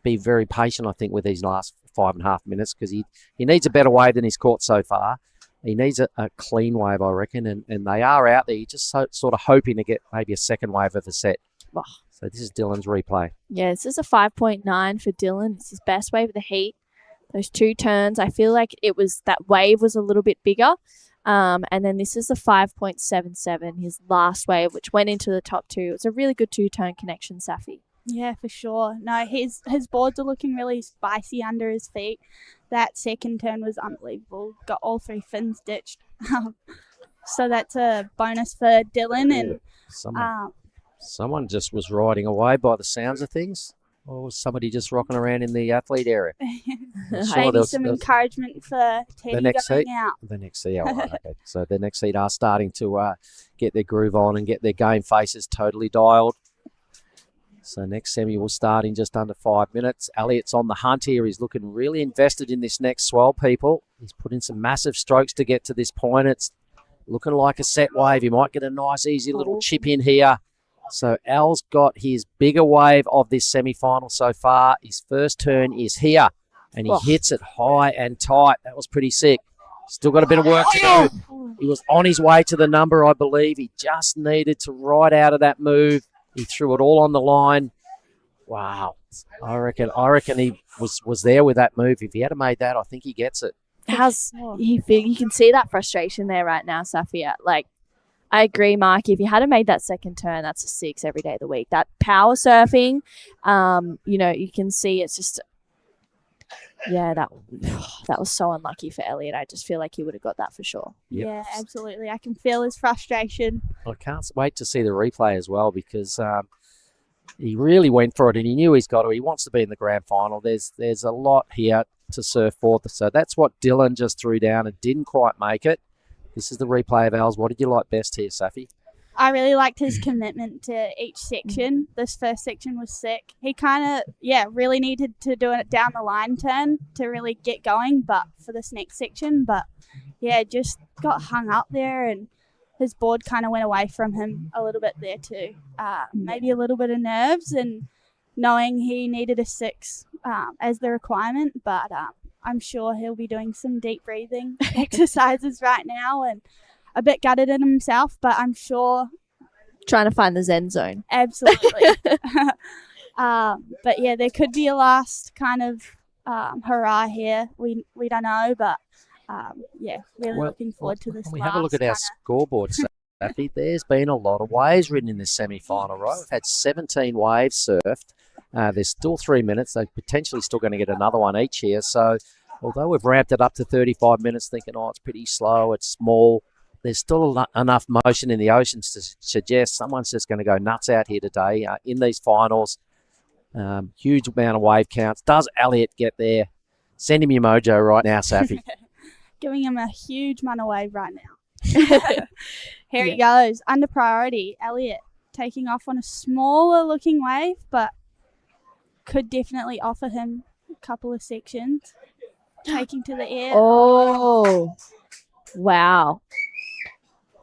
be very patient, I think, with these last 5.5 minutes because he needs a better wave than he's caught so far. He needs a clean wave, I reckon, and they are out there. You're just sort of hoping to get maybe a second wave of the set. Oh. So this is Dylan's replay. Yeah, this is a 5.9 for Dylan. It's his best wave of the heat. Those 2 turns, I feel like that wave was a little bit bigger. And then this is a 5.77, his last wave, which went into the top 2. It's a really good 2-turn connection, Safi. Yeah, for sure. No, his boards are looking really spicy under his feet. That second turn was unbelievable. Got all 3 fins ditched. So that's a bonus for Dylan. And someone just was riding away by the sounds of things. Or was somebody just rocking around in the athlete area? Maybe some encouragement for Teddy going out. The next seat, right, okay. So the next seat are starting to get their groove on and get their game faces totally dialed. So next semi will start in just under 5 minutes. Elliot's on the hunt here. He's looking really invested in this next swell, people. He's put in some massive strokes to get to this point. It's looking like a set wave. He might get a nice, easy little chip in here. So Al's got his bigger wave of this semi-final so far. His first turn is here, and he hits it high and tight. That was pretty sick. Still got a bit of work to do. He was on his way to the number, I believe. He just needed to ride out of that move. He threw it all on the line. Wow. I reckon he was there with that move. If he had made that, I think he gets it. You can see that frustration there right now, Safia. Like, I agree, Mark. If you had made that second turn, that's a 6 every day of the week. That power surfing, you can see it's just, that was so unlucky for Elliot. I just feel like he would have got that for sure. Yep. Yeah, absolutely. I can feel his frustration. I can't wait to see the replay as well because he really went for it and he knew he's got to. He wants to be in the grand final. There's a lot here to surf for. So that's what Dylan just threw down and didn't quite make it. This is the replay of ours. What did you like best here, Safi? I really liked his commitment to each section. This first section was sick. He kind of, really needed to do it down the line turn to really get going, but for this next section. But, just got hung up there and his board kind of went away from him a little bit there too. Maybe a little bit of nerves and knowing he needed a 6 as the requirement, but I'm sure he'll be doing some deep breathing exercises right now and a bit gutted in himself, but I'm sure trying to find the Zen zone. Absolutely. But there could be a last kind of hurrah here. We don't know, but looking forward to this. We have a look at our scoreboard, Safi. There's been a lot of waves ridden in this semi-final, right? We've had 17 waves surfed. There's still 3 minutes. They're potentially still going to get another one each here. So although we've ramped it up to 35 minutes thinking, it's pretty slow, it's small, there's still enough motion in the oceans to suggest someone's just going to go nuts out here today in these finals. Huge amount of wave counts. Does Elliot get there? Send him your mojo right now, Safi. Giving him a huge amount of wave right now. Here he goes. Under priority, Elliot taking off on a smaller looking wave, but could definitely offer him a couple of sections. Taking to the air. Oh, wow.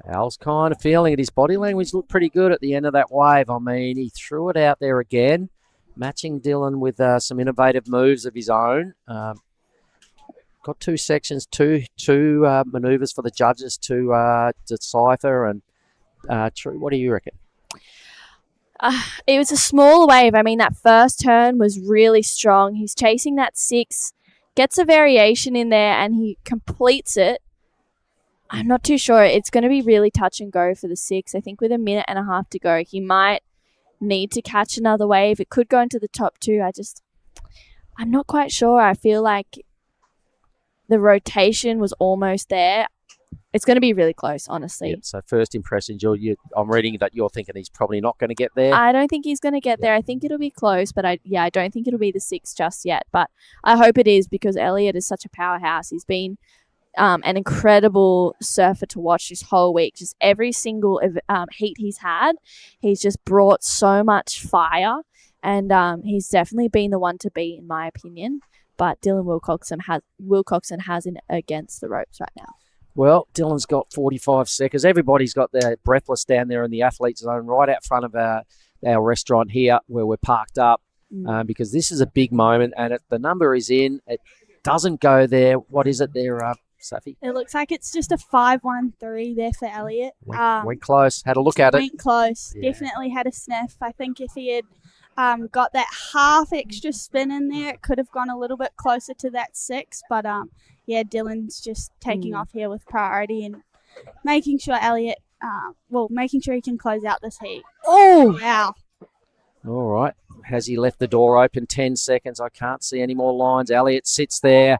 Al's kind of feeling it. His body language looked pretty good at the end of that wave. I mean, he threw it out there again, matching Dylan with some innovative moves of his own. Got 2 sections, two manoeuvres for the judges to decipher. And True, what do you reckon? It was a small wave. I mean, that first turn was really strong. He's chasing that 6, gets a variation in there, and he completes it. I'm not too sure. It's going to be really touch and go for the 6. I think with 1.5 minutes to go, he might need to catch another wave. It could go into the top 2. I'm not quite sure. I feel like the rotation was almost there. it's going to be really close, honestly. Yeah, so first impressions, I'm reading that you're thinking he's probably not going to get there. I don't think he's going to get there. I think it'll be close, but I don't think it'll be the 6 just yet. But I hope it is, because Elliot is such a powerhouse. He's been an incredible surfer to watch this whole week. Just every single heat he's had, he's just brought so much fire, and he's definitely been the one to beat, in my opinion. But Dylan Wilcoxon has it against the ropes right now. Well, Dylan's got 45 seconds. Everybody's got their breathless down there in the athlete zone right out front of our restaurant here where we're parked up, because this is a big moment, and the number is in. It doesn't go there. What is it there, Safi? It looks like it's just a 513 there for Elliot. Went close. Had a look at it. Went close. Yeah. Definitely had a sniff. I think if he had got that half extra spin in there, it could have gone a little bit closer to that 6. But yeah, Dylan's just taking off here with priority and making sure Elliot, making sure he can close out this heat. Oh! Wow. All right. Has he left the door open? 10 seconds. I can't see any more lines. Elliot sits there.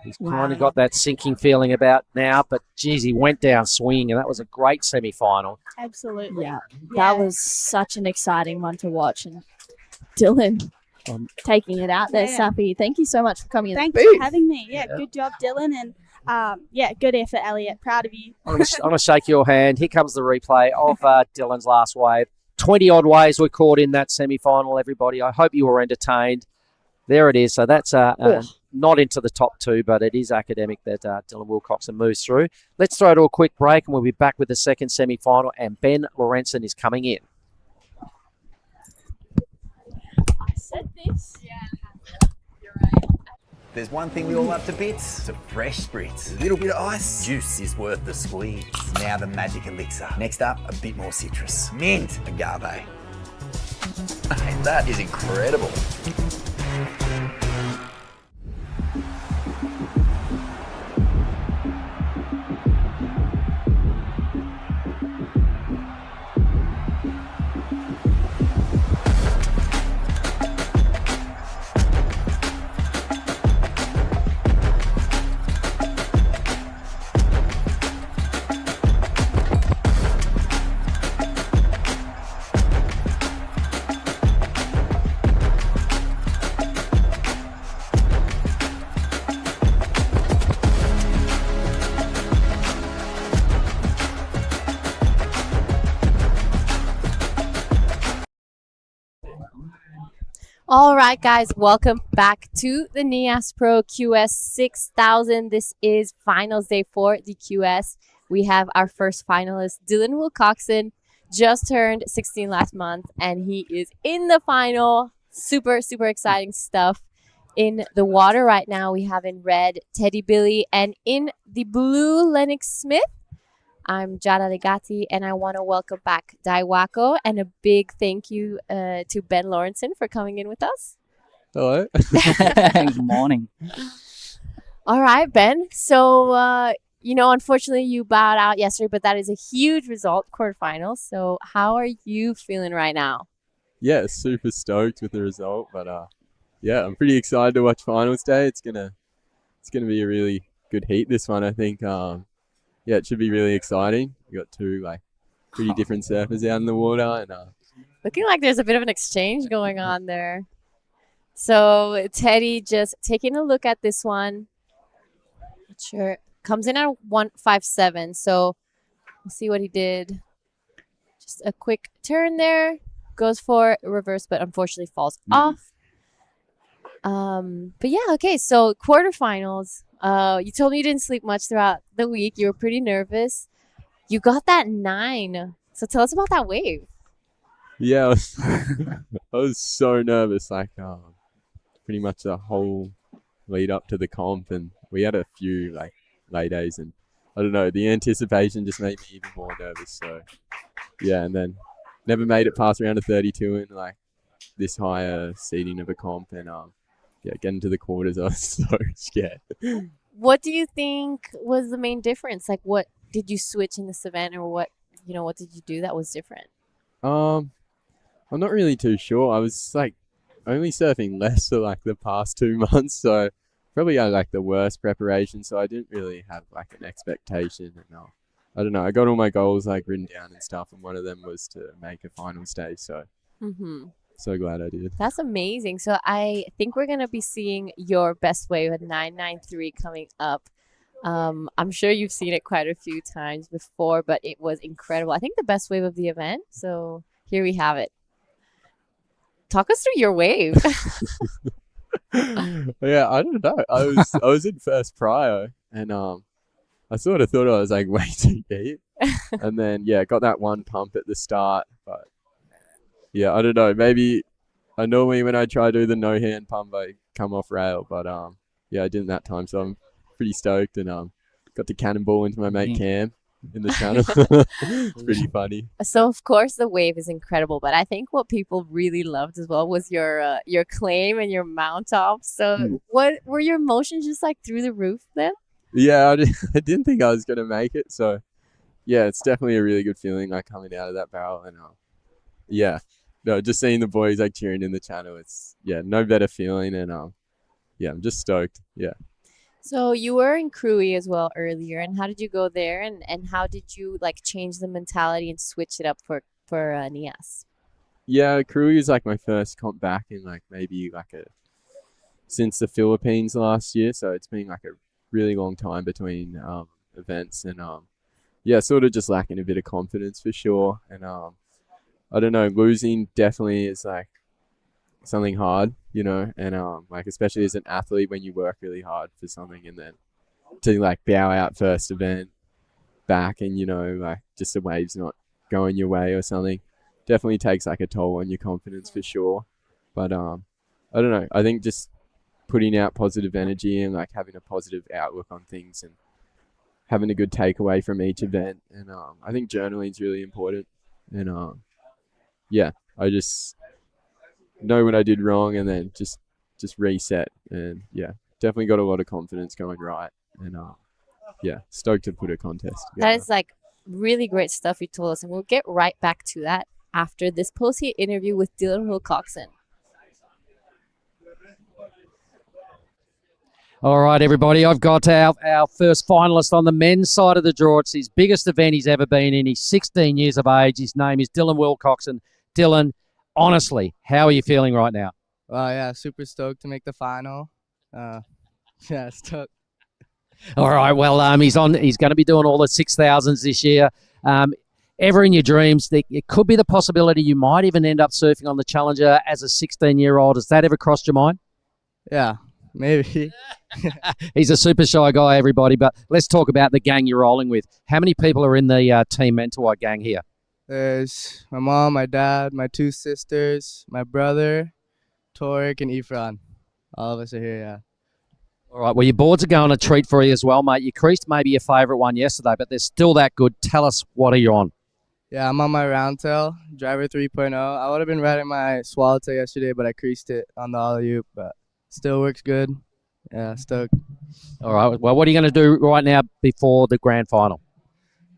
He's kind of got that sinking feeling about now, but geez, he went down swinging, and that was a great semi-final. Absolutely. Yeah. That was such an exciting one to watch. And Dylan taking it out there, Safi. Thank you so much for coming in. Thanks for having me. Yeah, good job, Dylan. And good effort, Elliot. Proud of you. I'm going to shake your hand. Here comes the replay of Dylan's last wave. 20-odd waves were caught in that semi-final, everybody. I hope you were entertained. There it is. So that's not into the top 2, but it is academic that Dylan Wilcoxon moves through. Let's throw to a quick break, and we'll be back with the second semi-final, and Ben Lorenzen is coming in. I said this. Yeah. There's one thing we all love to bits. It's a fresh spritz. A little bit of ice. Juice is worth the squeeze. Now the magic elixir. Next up, a bit more citrus. Mint. Agave. Hey, that is incredible. All right, guys, welcome back to the Nias Pro QS 6000. This is finals day for the QS. We have our first finalist, Dylan Wilcoxon, just turned 16 last month, and he is in the final. Super, super exciting stuff. In the water right now, we have in red Teddy Billy, and in the blue Lennox Smith. I'm Jada Legati, and I want to welcome back Daiwako, and a big thank you to Ben Lorenzen for coming in with us. Hello. Good morning. All right, Ben. So, unfortunately you bowed out yesterday, but that is a huge result, quarterfinals. So how are you feeling right now? Yeah, super stoked with the result, but I'm pretty excited to watch finals day. It's gonna be a really good heat, this one, I think. It should be really exciting. We got 2 pretty different surfers out in the water, and looking like there's a bit of an exchange going on there. So Teddy just taking a look at this one. Not sure. Comes in at 157. So we'll see what he did. Just a quick turn there. Goes for reverse, but unfortunately falls off. But yeah, okay. So quarterfinals. You told me you didn't sleep much throughout the week. You were pretty nervous. You got that 9. So tell us about that wave. Yeah, I was so nervous. Pretty much the whole lead up to the comp, and we had a few lay days, and I don't know, the anticipation just made me even more nervous. So yeah, and then never made it past round of 32 in this higher seeding of a comp, and getting to the quarters, I was so scared. What do you think was the main difference? What did you switch in this event, or what did you do that was different? I'm not really too sure. I was only surfing less for the past 2 months, so probably had like the worst preparation, so I didn't really have like an expectation. And I don't know. I got all my goals like written down and stuff, and one of them was to make a final stage. So so glad I did. That's amazing. So I think we're gonna be seeing your best wave at 993 coming up. I'm sure you've seen it quite a few times before, but it was incredible. I think the best wave of the event. So here we have it. Talk us through your wave. Yeah, I don't know. I was in first prio, and I sort of thought I was like way too deep, and then yeah, got that one pump at the start, but yeah, I don't know. Maybe I normally when I try to do the no hand pump, I come off rail, but yeah, I didn't that time, so I'm pretty stoked, and got to cannonball into my mate Cam in the channel. It's pretty funny. So of course the wave is incredible, but I think what people really loved as well was your claim and your mount off. So what were your emotions just like through the roof then? Yeah, I didn't think I was gonna make it, so yeah, it's definitely a really good feeling like coming out of that barrel, and yeah, no, just seeing the boys like cheering in the channel, it's no better feeling, and yeah, I'm just stoked. Yeah. So you were in Crewy as well earlier, and how did you go there, and how did you like change the mentality and switch it up for Nias? Yeah, Crewy is like my first comp back in like maybe like since the Philippines last year, so it's been like a really long time between events, and yeah, sort of just lacking a bit of confidence for sure, and I don't know, losing definitely is like something hard, you know, and like especially as an athlete when you work really hard for something and then to like bow out first event back and you know like just the waves not going your way or something definitely takes like a toll on your confidence for sure. But I don't know, I think just putting out positive energy and like having a positive outlook on things and having a good takeaway from each event, and I think journaling is really important, and yeah, I just know what I did wrong and then just reset, and yeah, definitely got a lot of confidence going right, and yeah, stoked to put a contest together. That is like really great stuff you told us, and we'll get right back to that after this post-heat interview with Dylan Wilcoxon. All right, everybody, I've got our first finalist on the men's side of the draw. It's his biggest event he's ever been in. He's 16 years of age. His name is Dylan Wilcoxon. Dylan, honestly, how are you feeling right now? Yeah, super stoked to make the final. Yeah, stoked. All right, well, he's going to be doing all the 6,000s this year. Ever in your dreams, it could be the possibility you might even end up surfing on the Challenger as a 16-year-old. Has that ever crossed your mind? Yeah, maybe. He's a super shy guy, everybody, but let's talk about the gang you're rolling with. How many people are in the Team Mentawai gang here? There's my mom, my dad, my two sisters, my brother, Torek, and Ifran. All of us are here, yeah. All right, well, your boards are going a treat for you as well, mate. You creased maybe your favourite one yesterday, but they're still that good. Tell us, what are you on? Yeah, I'm on my round tail, driver 3.0. I would have been riding my swallowtail yesterday, but I creased it on the alley-oop, but still works good. Yeah, stoked. All right, well, what are you going to do right now before the grand final?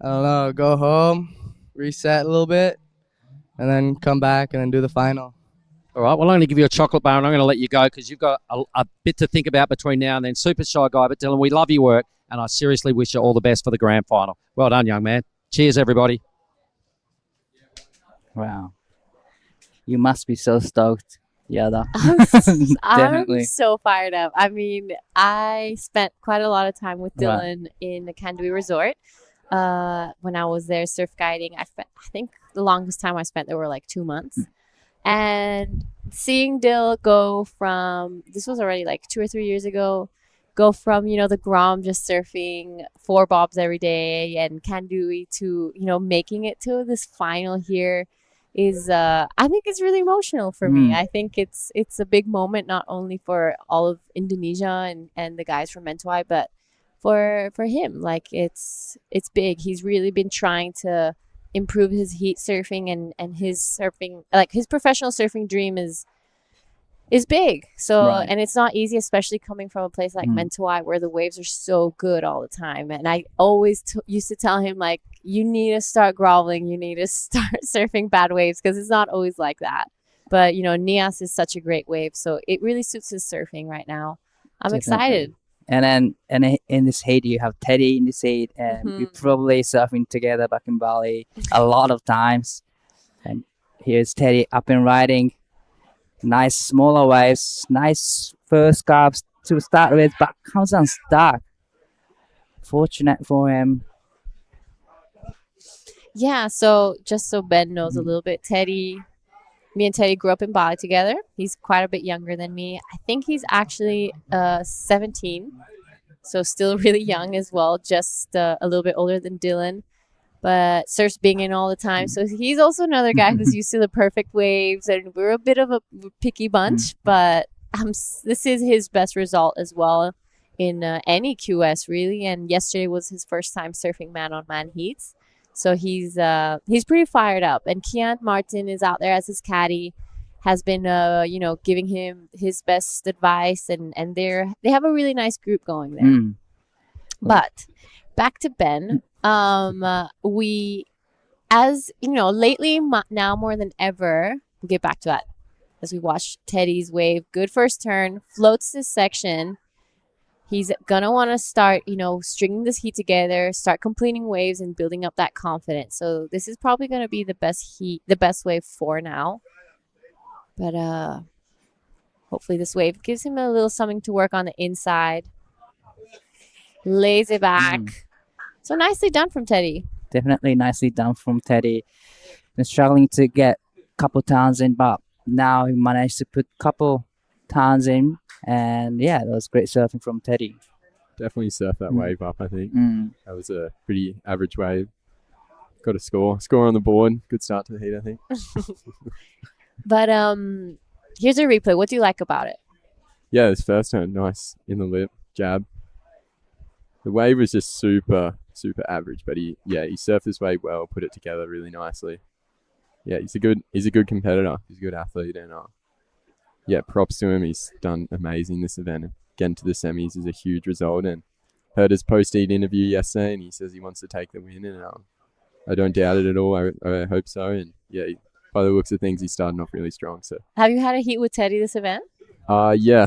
I don't know, go home, reset a little bit, and then come back and then do the final. All right, well, I'm going to give you a chocolate bar and I'm going to let you go because you've got a bit to think about between now and then. Super shy guy, but Dylan, we love your work and I seriously wish you all the best for the grand final. Well done, young man. Cheers, everybody. Wow. You must be so stoked. Yeah, I'm so fired up. I mean, I spent quite a lot of time with Dylan in the Kandui Resort when I was there surf guiding. I think the longest time I spent there were like 2 months. And seeing Dill go from, this was already like 2 or 3 years ago, go from, you know, the Grom just surfing 4 bobs every day and Kandui to, you know, making it to this final here is, I think it's really emotional for me. I think it's a big moment, not only for all of Indonesia and the guys from Mentawai, but for him. Like it's big. He's really been trying to improve his heat surfing and his surfing, like his professional surfing dream is big. So and it's not easy, especially coming from a place like Mentawai where the waves are so good all the time. And I always used to tell him, like, you need to start groveling, you need to start surfing bad waves because it's not always like that. But you know, Nias is such a great wave, so it really suits his surfing right now. I'm Definitely. excited. And then in this heat, you have Teddy in this heat, and we probably surfing together back in Bali a lot of times. And here's Teddy up and riding. Nice smaller waves, nice first cups to start with, but comes unstuck. Fortunate for him. Yeah, so just so Ben knows a little bit, me and Teddy grew up in Bali together. He's quite a bit younger than me. I think he's actually 17, so still really young as well, just a little bit older than Dylan, but surfs being in all the time. So he's also another guy who's used to the perfect waves, and we're a bit of a picky bunch, but this is his best result as well in any QS, really, and yesterday was his first time surfing man-on-man heats. So he's pretty fired up, and Kian Martin is out there as his caddy, has been giving him his best advice, and they have a really nice group going there. But back to Ben, we, as you know, lately now more than ever, we'll get back to that as we watch Teddy's wave. Good first turn, floats this section. He's gonna want to start, stringing this heat together, start completing waves and building up that confidence. So this is probably gonna be the best wave for now. But hopefully this wave gives him a little something to work on the inside. Lays it back. So nicely done from Teddy. Definitely nicely done from Teddy. Been struggling to get a couple turns in, but now he managed to put a couple turns in. And yeah, that was great surfing from Teddy. Definitely surfed that wave up, I think. That was a pretty average wave. Got a score on the board. Good start to the heat, I think. But here's a replay. What do you like about it? Yeah, this first turn, nice in the lip, jab. The wave was just super average, but he surfed this wave well, put it together really nicely. Yeah, he's a good competitor. He's a good athlete, and yeah, props to him. He's done amazing this event. Getting to the semis is a huge result, and heard his post-heat interview yesterday, and he says he wants to take the win, and I don't doubt it at all. I hope so, and yeah, by the looks of things, he's starting off really strong. So, have you had a heat with Teddy this event? Yeah,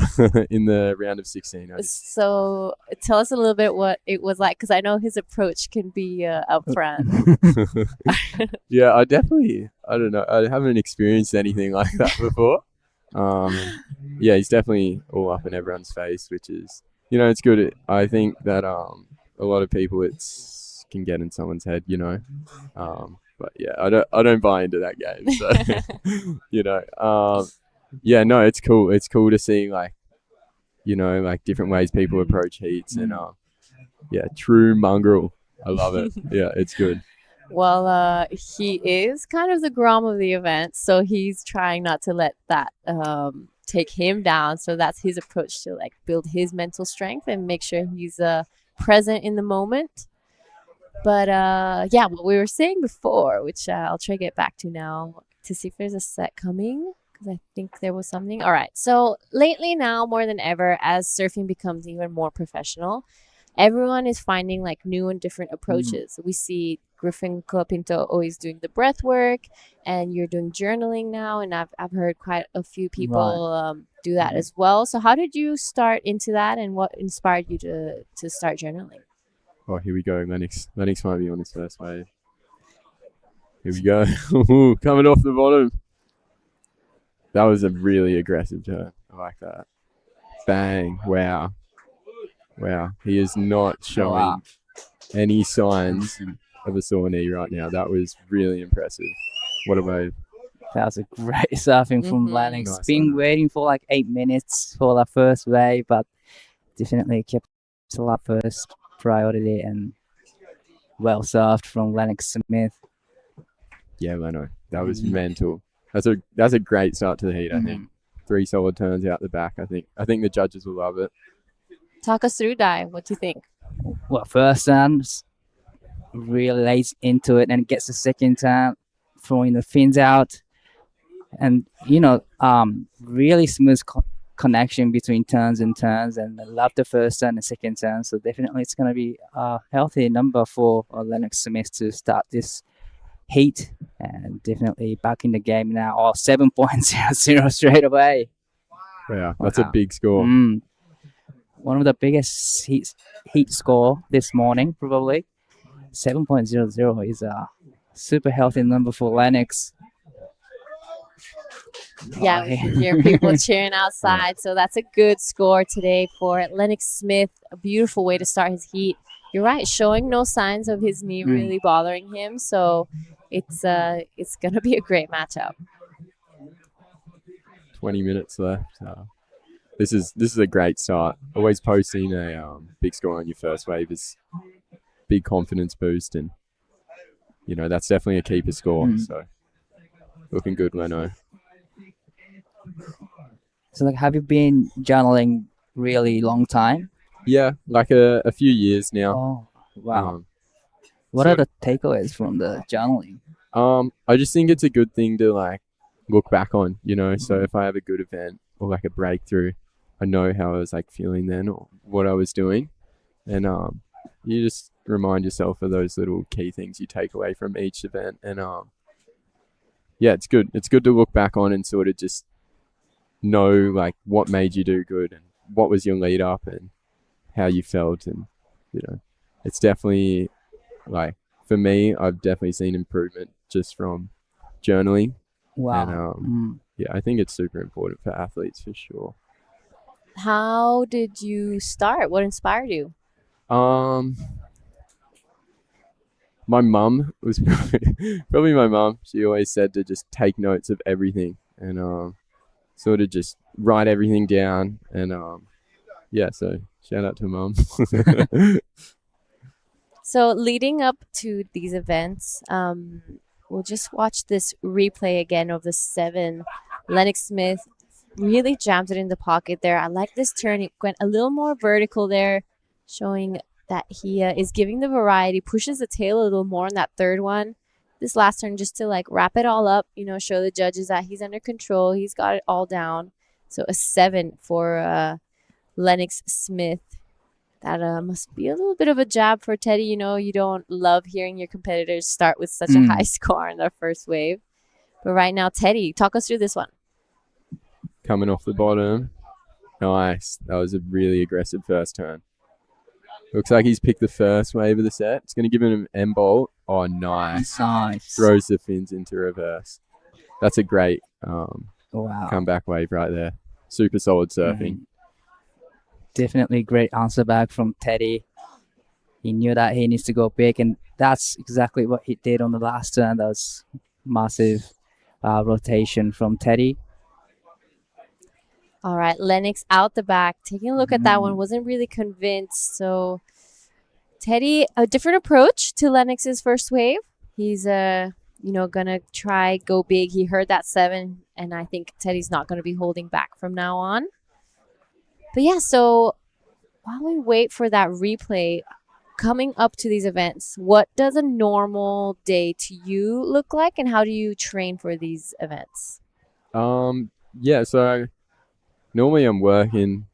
in the round of 16. So tell us a little bit what it was like, because I know his approach can be upfront. Yeah, I don't know. I haven't experienced anything like that before. Yeah, he's definitely all up in everyone's face, which is, it's good. I think that a lot of people can get in someone's head, but yeah, I don't buy into that game. So yeah, no, it's cool. It's cool to see like different ways people approach heats, and yeah, true mongrel. I love it. Yeah, it's good. Well, he is kind of the Grom of the event, so he's trying not to let that take him down. So that's his approach to build his mental strength and make sure he's present in the moment. But yeah, what we were saying before, which I'll try to get back to now to see if there's a set coming, because I think there was something. All right, so lately now more than ever, as surfing becomes even more professional, everyone is finding new and different approaches. We see Griffin Colapinto always doing the breath work, and you're doing journaling now, and I've heard quite a few people do that as well. So how did you start into that, and what inspired you to start journaling? Oh, here we go. Lennox might be on his first wave. Here we go. Coming off the bottom. That was a really aggressive turn. I like that. Bang. Wow. He is not showing any signs of a sore knee right now. That was really impressive. What a wave. That was a great surfing from Lennox. Nice Been waiting for 8 minutes for the first wave, but definitely kept to first priority, and well surfed from Lennox Smith. Yeah, Leno. That was mental. That's a great start to the heat, I think. 3 solid turns out the back, I think. I think the judges will love it. Talk us through, Dai. What do you think? Well, first turn, really lays into it and gets the second turn, throwing the fins out. And, really smooth connection between turns, and I love the first turn and second turn. So definitely it's going to be a healthy number for Lennox Smith to start this heat, and definitely back in the game now. 7.00 straight away. Yeah, that's a big score. one of the biggest heat score this morning, probably. 7.00 is a super healthy number for Lennox. Yeah, we can hear people cheering outside. So that's a good score today for Lennox Smith. A beautiful way to start his heat. You're right, showing no signs of his knee really bothering him. So it's gonna be a great matchup. 20 minutes left. This is a great start. Always posting a big score on your first wave is big confidence boost, and that's definitely a keeper score. So looking good, Leno. So like, have you been journaling really long time? Yeah, like a few years now. Oh, wow. What are the takeaways from the journaling? I just think it's a good thing to like look back on, so if I have a good event or like a breakthrough, I know how I was like feeling then or what I was doing. And you just remind yourself of those little key things you take away from each event. And yeah, it's good. It's good to look back on and sort of just know like what made you do good and what was your lead up and how you felt. And it's definitely like, for me, I've definitely seen improvement just from journaling. Wow. And yeah, I think it's super important for athletes for sure. How did you start? What inspired you? My mum was probably my mum. She always said to just take notes of everything and sort of just write everything down. And yeah, so shout out to mum. So leading up to these events, we'll just watch this replay again of the 7. Lennox Smith really jammed it in the pocket there. I like this turn. It went a little more vertical there, showing that he is giving the variety, pushes the tail a little more on that third one. This last turn just to like wrap it all up, show the judges that he's under control. He's got it all down. So a 7 for Lennox Smith. That must be a little bit of a jab for Teddy. You don't love hearing your competitors start with such a high score in their first wave. But right now, Teddy, talk us through this one. Coming off the bottom. Nice. That was a really aggressive first turn. Looks like he's picked the first wave of the set. It's going to give him an M bolt. Oh, nice. Nice. Throws the fins into reverse. That's a great wow. comeback wave right there. Super solid surfing. Definitely great answer back from Teddy. He knew that he needs to go big, and that's exactly what he did on the last turn. That was massive rotation from Teddy. All right, Lennox out the back. Taking a look at that one, wasn't really convinced. So Teddy, a different approach to Lennox's first wave. He's gonna try go big. He heard that 7, and I think Teddy's not gonna be holding back from now on. But yeah, so while we wait for that replay, coming up to these events, what does a normal day to you look like, and how do you train for these events? Yeah, so normally I'm working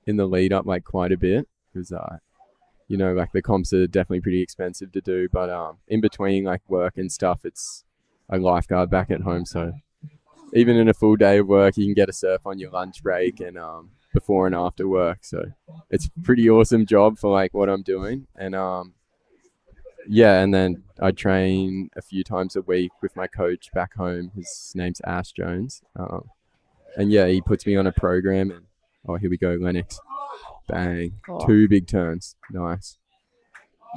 in the lead up like quite a bit because like the comps are definitely pretty expensive to do, but in between like work and stuff, it's a lifeguard back at home, so even in a full day of work, you can get a surf on your lunch break and before and after work. So it's a pretty awesome job for like what I'm doing. And yeah, and then I train a few times a week with my coach back home. His name's Ash Jones. And yeah, he puts me on a program and oh, here we go, Lennox. Bang. Cool. 2 big turns. Nice.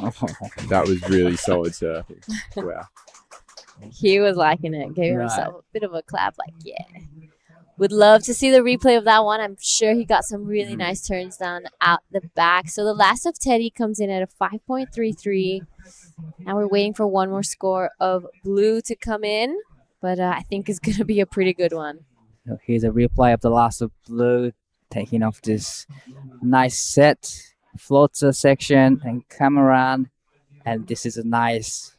That was really solid surfing. Wow. He was liking it. Gave himself a bit of a clap, like, yeah. Would love to see the replay of that one. I'm sure he got some really nice turns down out the back. So the last of Teddy comes in at a 5.33. Now we're waiting for one more score of blue to come in, but I think it's going to be a pretty good one. So here's a replay of the last of blue, taking off this nice set, floater section, and Cameron. And this is a nice,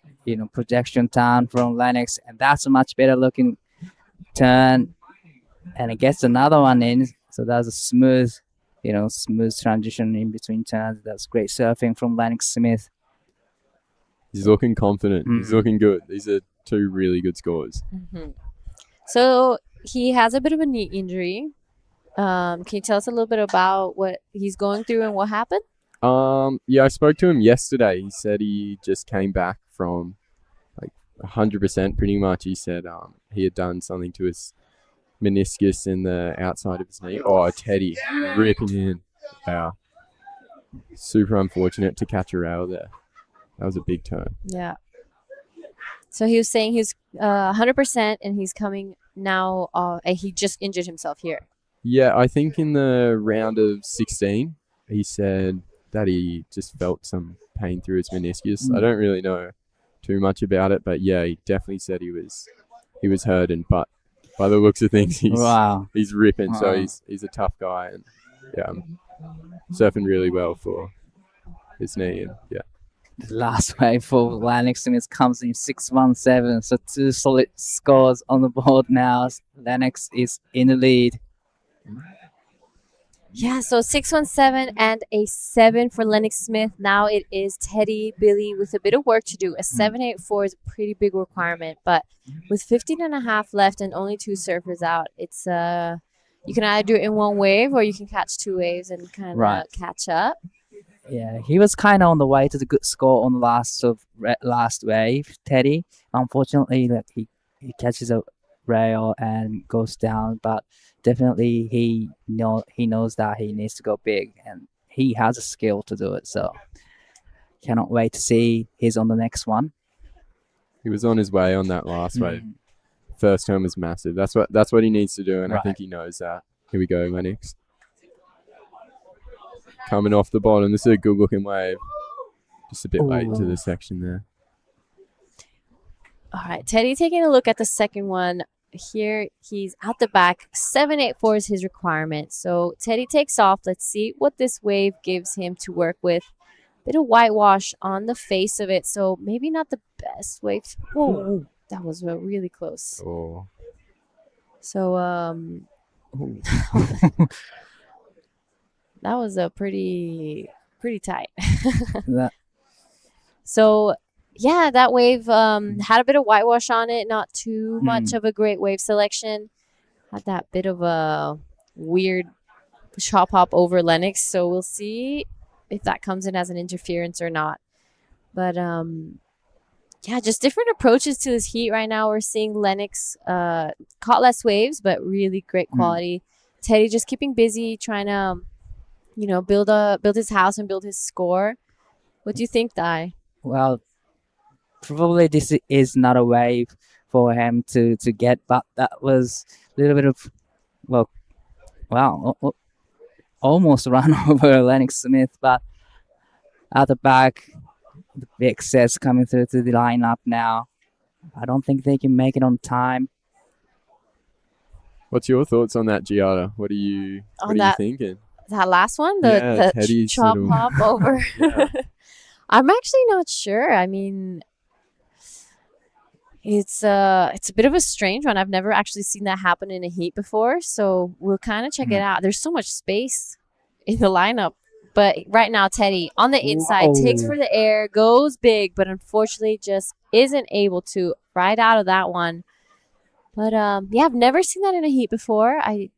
projection turn from Lennox, and that's a much better looking turn. And it gets another one in, so that's a smooth transition in between turns. That's great surfing from Lennox Smith. He's looking confident. He's looking good. These are 2 really good scores. So he has a bit of a knee injury. Can you tell us a little bit about what he's going through and what happened? Yeah, I spoke to him yesterday. He said he just came back from like 100% pretty much. He said he had done something to his meniscus in the outside of his knee. Oh, Teddy ripping in. Wow. Super unfortunate to catch a rail there. That was a big turn. Yeah. So he was saying he's 100% and he's coming now. He just injured himself here. Yeah, I think in the round of 16, he said that he just felt some pain through his meniscus. I don't really know too much about it, but yeah, he definitely said he was hurting. But by the looks of things, he's ripping. Wow. So he's a tough guy, and yeah, surfing really well for his knee. And yeah, The last wave for Lennox Smith comes in 617, so 2 solid scores on the board now. Lennox is in the lead. Yeah, so 617 and a 7 for Lennox Smith. Now it is Teddy Billy with a bit of work to do. A 784 is a pretty big requirement, but with 15 and a half left and only 2 surfers out, it's you can either do it in 1 wave or you can catch 2 waves and kind of catch up. Yeah, he was kind of on the way to the good score on the last wave, Teddy. Unfortunately, he catches a rail and goes down, but definitely he knows that he needs to go big, and he has a skill to do it. So cannot wait to see he's on the next one. he was on his way on that last wave. First turn was massive. That's what he needs to do, and I think he knows that. Here we go, Lennox. Coming off the bottom. This is a good looking wave. Just a bit late to the section there. All right, Teddy taking a look at the second one. Here he's out the back. 784 is his requirement. So Teddy takes off. Let's see what this wave gives him to work with. Bit of whitewash on the face of it, so maybe not the best wave. Whoa, that was really close. Oh. So that was a pretty tight. So yeah, that wave had a bit of whitewash on it. Not too much of a great wave selection. Had that bit of a weird chop hop over Lennox. So we'll see if that comes in as an interference or not. But yeah, just different approaches to this heat right now. We're seeing Lennox caught less waves, but really great quality. Teddy just keeping busy, trying to build his house and build his score. What do you think, Dai? Well, probably this is not a wave for him to get, but that was a little bit of, almost run over Lennox Smith, but at the back, the big sets coming through to the lineup now. I don't think they can make it on time. What's your thoughts on that, Giada? What are you thinking? That last one, the chop hop over. I'm actually not sure. I mean, it's a bit of a strange one. I've never actually seen that happen in a heat before, so we'll kind of check it out. There's so much space in the lineup, but right now Teddy on the inside takes for the air, goes big, but unfortunately just isn't able to ride out of that one. But yeah, I've never seen that in a heat before. I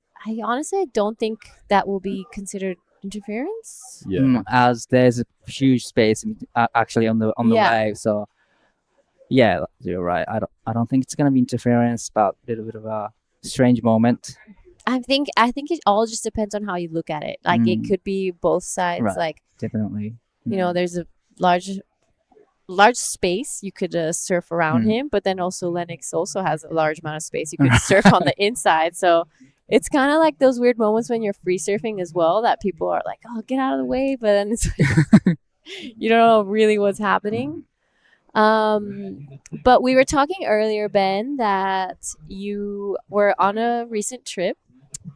honestly don't think that will be considered interference. Yeah, as there's a huge space actually on the wave. So yeah, you're right. I don't think it's gonna be interference, but a little bit of a strange moment. I think it all just depends on how you look at it. Like it could be both sides. Right. Like Definitely. There's a large space you could surf around him, but then also Lennox also has a large amount of space you could surf on the inside. So it's kind of like those weird moments when you're free surfing as well, that people are like, "Oh, get out of the way," but then it's like, you don't know really what's happening. But we were talking earlier, Ben, that you were on a recent trip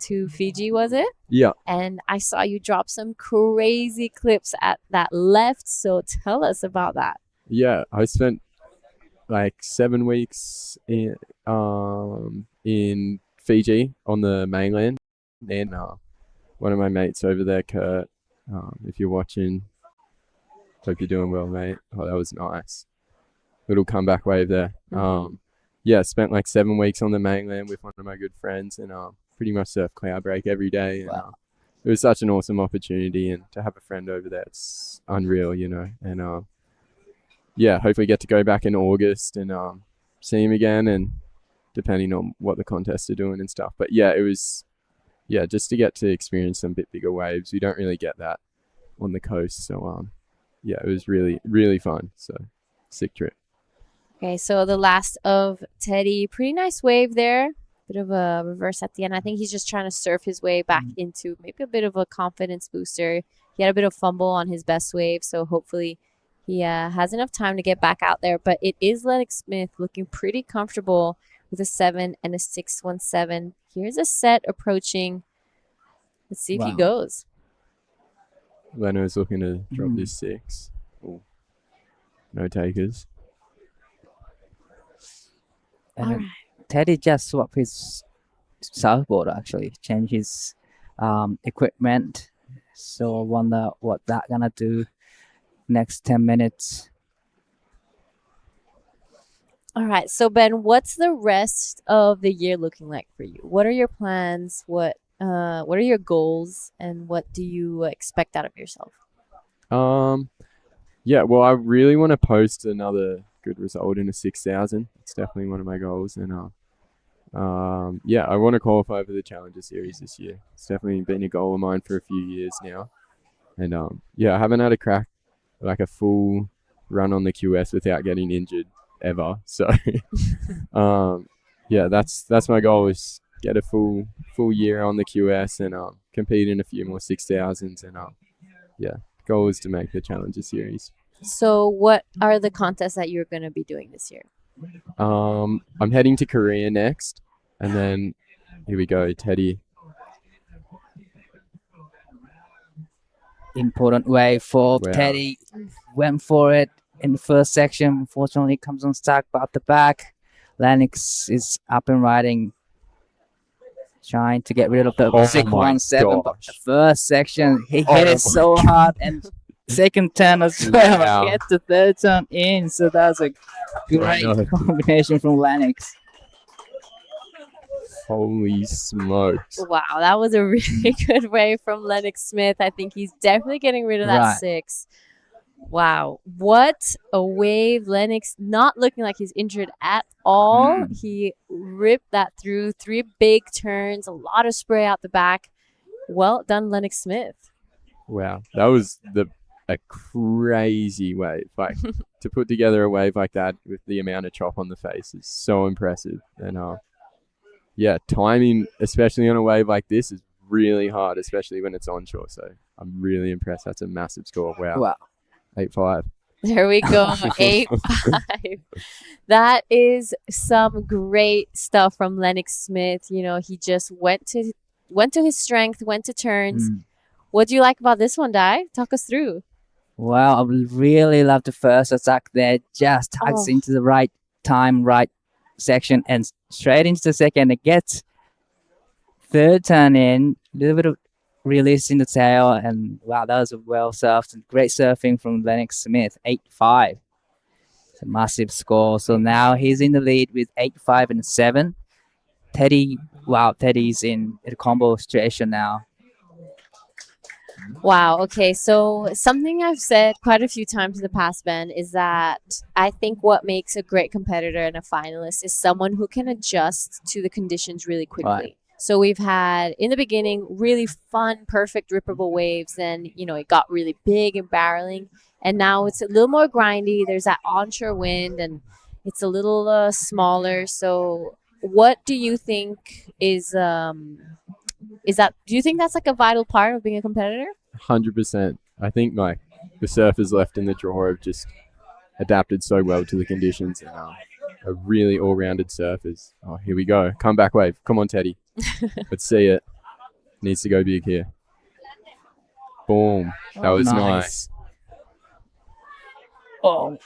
to Fiji, was it? Yeah. And I saw you drop some crazy clips at that left. So tell us about that. Yeah, I spent like 7 weeks in Fiji on the mainland, and one of my mates over there, Kurt, if you're watching, hope you're doing well, mate. Oh, that was nice. Little comeback wave there. Yeah, spent like 7 weeks on the mainland with one of my good friends, and pretty much surf Cloudbreak every day. And, it was such an awesome opportunity, and to have a friend over there, it's unreal, you know. And yeah, hopefully get to go back in August and see him again, and depending on what the contests are doing and stuff. But yeah, it was, just to get to experience some bit bigger waves. We don't really get that on the coast. So yeah, it was really, really fun. So sick trip. Okay, so the last of Teddy, pretty nice wave there. Bit of a reverse at the end. I think he's just trying to surf his way back into maybe a bit of a confidence booster. He had a bit of fumble on his best wave, so hopefully he has enough time to get back out there. But it is Lennox Smith looking pretty comfortable with a 7 and a 617. Here's a set approaching. Let's see if he goes. Leno's looking to drop this 6. Ooh. No takers. And All right. Teddy just swapped his surfboard, actually. Changed his equipment. So I wonder what that gonna do next 10 minutes. All right. So Ben, what's the rest of the year looking like for you? What are your plans? What are your goals, and what do you expect out of yourself? Yeah, well, I really want to post another good result in a 6,000. It's definitely one of my goals, and yeah, I want to qualify for the Challenger Series this year. It's definitely been a goal of mine for a few years now, and yeah, I haven't had a crack like a full run on the QS without getting injured ever. So yeah, that's my goal, is get a full year on the QS and compete in a few more 6,000s, and yeah, goal is to make the Challenger Series. So what are the contests that you're going to be doing this year? I'm heading to Korea next, and then here we go, Teddy. Important wave for Teddy. Went for it in the first section. Unfortunately, comes unstuck, but at the back, Lennox is up and riding, trying to get rid of the 617. But the first section, he hit it so hard, and second turn as well. Get the third turn in. So that's a great combination from Lennox. Holy smokes. Wow, that was a really good wave from Lennox Smith. I think he's definitely getting rid of that 6. Wow, what a wave. Lennox not looking like he's injured at all. He ripped that through 3 big turns, a lot of spray out the back. Well done, Lennox Smith. Wow, that was a crazy wave. Like, to put together a wave like that with the amount of chop on the face is so impressive. And yeah, timing, especially on a wave like this, is really hard, especially when it's onshore. So I'm really impressed. That's a massive score. Wow. 8-5. There we go. 8-5. That is some great stuff from Lennox Smith. You know, he just went to his strength, went to turns. What do you like about this one, Dai? Talk us through. Well, I really love the first attack there. Just tucks into the right time, right section, and straight into the second. It gets third turn in, a little bit of release in the tail, and wow, that was a well surfed and great surfing from Lennox Smith. 8-5. It's a massive score. So now he's in the lead with 8-5 and 7. Teddy's in a combo situation now. Wow. Okay. So something I've said quite a few times in the past, Ben, is that I think what makes a great competitor and a finalist is someone who can adjust to the conditions really quickly. Right. So we've had, in the beginning, really fun, perfect rippable waves. Then, it got really big and barreling. And now it's a little more grindy. There's that onshore wind, and it's a little smaller. So what do you think do you think that's like a vital part of being a competitor? 100%. I think like the surfers left in the draw have just adapted so well to the conditions, and a really all-rounded surfers. Oh, here we go. Comeback wave. Come on, Teddy. Let's see it. Needs to go big here. Boom. That was nice. Oh.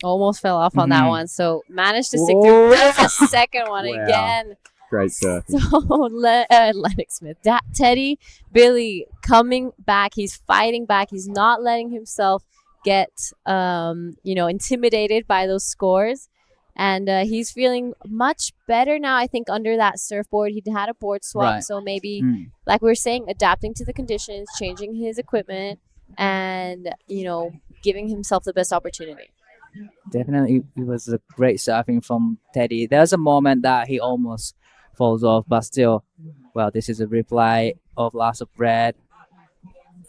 Almost fell off on that one. So managed to stick through the second one again. Great surfing. So Lennox Smith, Teddy Billy coming back. He's fighting back. He's not letting himself get intimidated by those scores. And he's feeling much better now, I think, under that surfboard. He had a board swap, Right. so maybe, like we were saying, adapting to the conditions, changing his equipment, and, giving himself the best opportunity. Definitely, it was a great surfing from Teddy. There's a moment that he almost falls off, but still, well, this is a replay of loss of breath.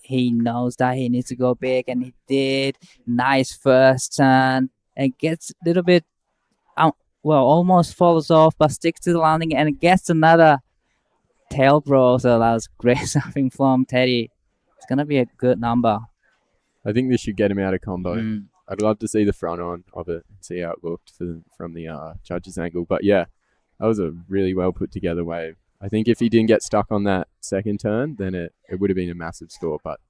He knows that he needs to go big, and he did. Nice first turn, and gets a little bit, almost falls off, but sticks to the landing and gets another tail bro. So that was great surfing from Teddy. It's gonna be a good number. I think this should get him out of combo. I'd love to see the front on of it and see how it looked from the judge's angle. But yeah, that was a really well put together wave. I think if he didn't get stuck on that second turn, then it would have been a massive score. But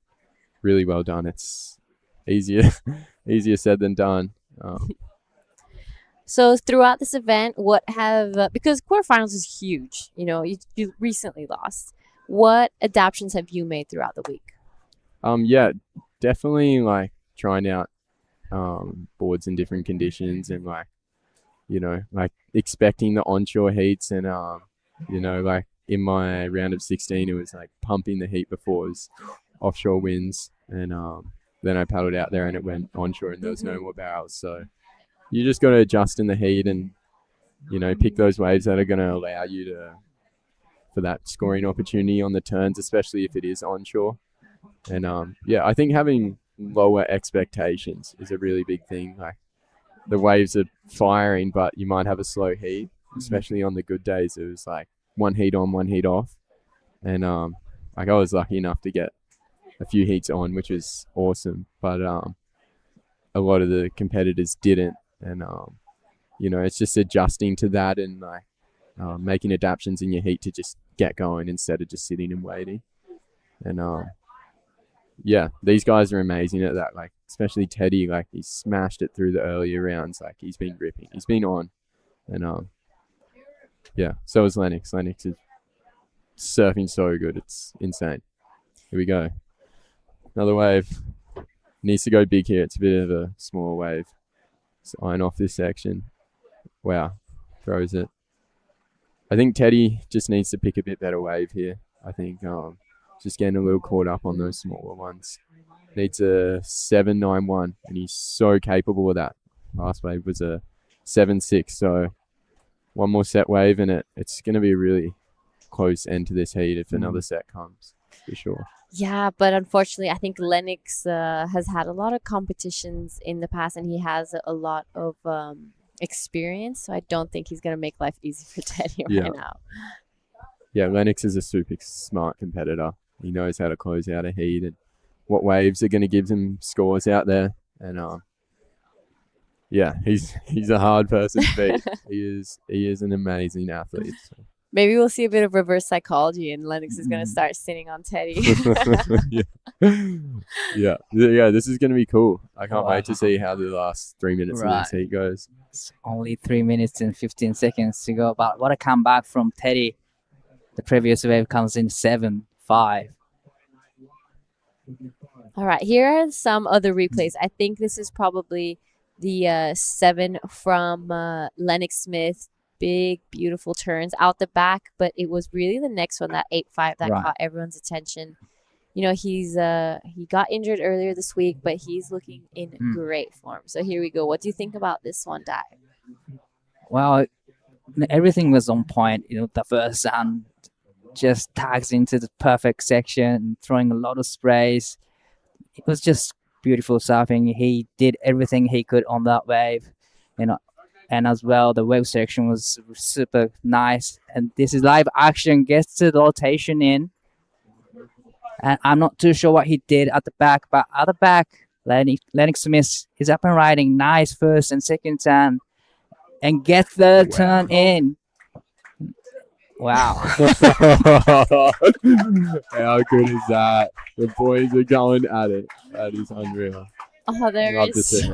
really well done. It's easier said than done. So throughout this event, because quarterfinals is huge, you recently lost. What adaptations have you made throughout the week? Yeah, definitely like trying out boards in different conditions and like expecting the onshore heats and like in my round of 16 it was like pumping the heat before it was offshore winds and then I paddled out there and it went onshore and there was no more barrels. So you just got to adjust in the heat and pick those waves that are going to allow you for that scoring opportunity on the turns, especially if it is onshore. And I think having lower expectations is a really big thing. Like the waves are firing, but you might have a slow heat, especially on the good days. It was like one heat on, one heat off, and I was lucky enough to get a few heats on, which was awesome. But a lot of the competitors didn't, and it's just adjusting to that and like making adaptations in your heat to just get going instead of just sitting and waiting. And yeah, these guys are amazing at that. Like especially Teddy, like he smashed it through the earlier rounds. Like he's been gripping, he's been on, and yeah. So is Lennox. Lennox is surfing so good, it's insane. Here we go, another wave. Needs to go big here. It's a bit of a small wave. So iron off this section. Wow, throws it. I think Teddy just needs to pick a bit better wave here. I think just getting a little caught up on those smaller ones. Needs a 7.91, and he's so capable of that. Last wave was a 7.6, so one more set wave, and it's going to be a really close end to this heat if another set comes, for sure. Yeah, but unfortunately, I think Lennox has had a lot of competitions in the past, and he has a lot of experience, so I don't think he's going to make life easy for Teddy right now. Yeah, Lennox is a super smart competitor. He knows how to close out a heat and what waves are going to give him scores out there. And yeah, he's a hard person to beat. He is an amazing athlete. So. Maybe we'll see a bit of reverse psychology, and Lennox is going to start sitting on Teddy. yeah. This is going to be cool. I can't wait to see how the last 3 minutes of this heat goes. It's only 3 minutes and 15 seconds to go, but what a comeback from Teddy. The previous wave comes in 7.5. All right, here are some other replays. I think this is probably the 7 from Lennox Smith. Big, beautiful turns out the back, but it was really the next one, that 8.5, that caught everyone's attention. He got injured earlier this week, but he's looking in great form. So here we go. What do you think about this one, Dai? Well, everything was on point. The first round just tags into the perfect section, throwing a lot of sprays. It was just beautiful surfing. He did everything he could on that wave, and as well, the wave section was super nice. And this is live action, gets the rotation in. And I'm not too sure what he did at the back, but at the back, Lennox Smith is up and riding. Nice first and second turn, and gets the turn in. Wow. How good is that? The boys are going at it. That is unreal. Oh, there is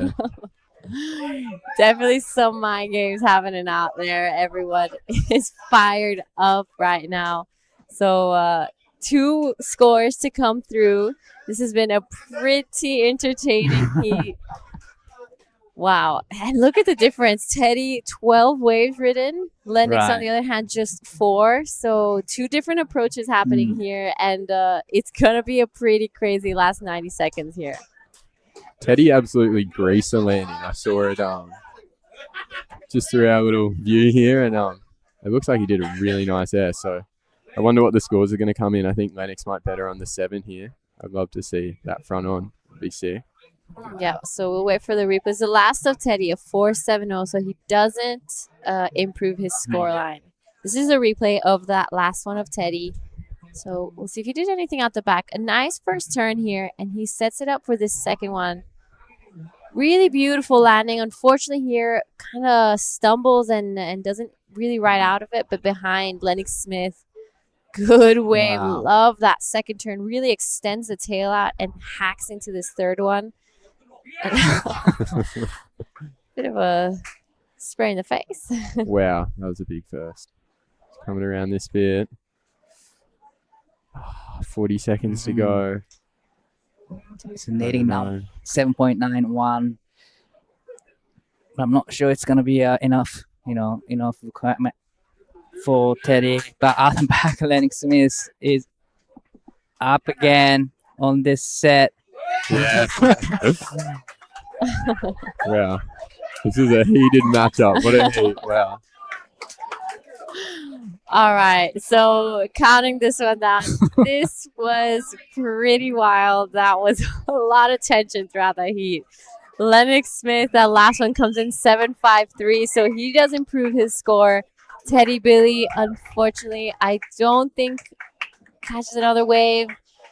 definitely some mind games happening out there. Everyone is fired up right now. So 2 scores to come through. This has been a pretty entertaining heat. Wow. And look at the difference. Teddy, 12 waves ridden. Lennox, on Right. the other hand, just 4. So 2 different approaches happening here. And it's going to be a pretty crazy last 90 seconds here. Teddy absolutely greased the landing. I saw it just through our little view here, and it looks like he did a really nice air. So I wonder what the scores are going to come in. I think Lennox might better on the 7 here. I'd love to see that front on. Be sick. Yeah, so we'll wait for the replays. The last of Teddy, a 4.70, so he doesn't improve his scoreline. This is a replay of that last one of Teddy. So we'll see if he did anything out the back. A nice first turn here, and he sets it up for this second one. Really beautiful landing. Unfortunately here, kind of stumbles and doesn't really ride out of it, but behind Lennox Smith. Good wave. Wow. Love that second turn. Really extends the tail out and hacks into this third one. Bit of a spray in the face. Wow, that was a big first. Coming around this bit. 40 seconds to go. So needing now 7.91. But I'm not sure it's gonna be enough. Enough requirement for Teddy. But out the back, Lennox Smith is up again on this set. Yeah. Wow. This is a heated matchup. What a heat. Wow. All right, so counting this one down, this was pretty wild. That was a lot of tension throughout the heat. Lennox Smith, that last one comes in 7.53, so he does improve his score. Teddy Billy, unfortunately, I don't think catches another wave.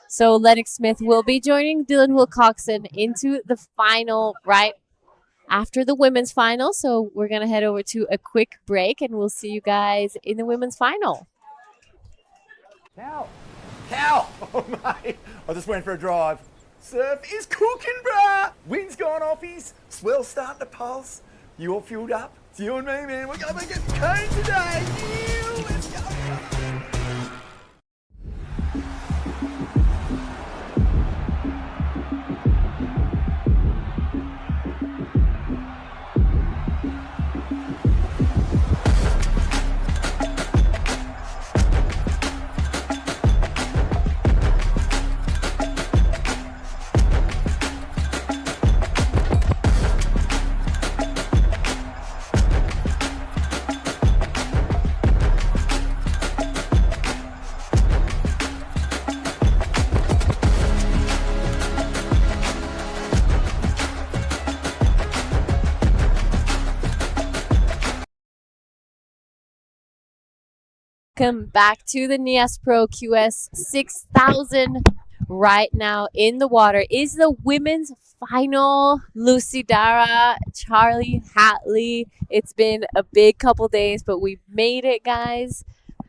So Lennox Smith will be joining Dylan Wilcoxon into the final right after the women's final. So we're going to head over to a quick break, and we'll see you guys in the women's final. Cow! Oh, mate. I just went for a drive. Surf is cooking, bruh! Wind's gone off his, swell's starting to pulse. You all fueled up? It's you and me, man. We're going to get cone today. Yeah, let's go. Welcome back to the Nias Pro QS 6000. Right now in the water is the women's final. Lucy Dara, Charlie Hatley. It's been a big couple days, but we made it, guys.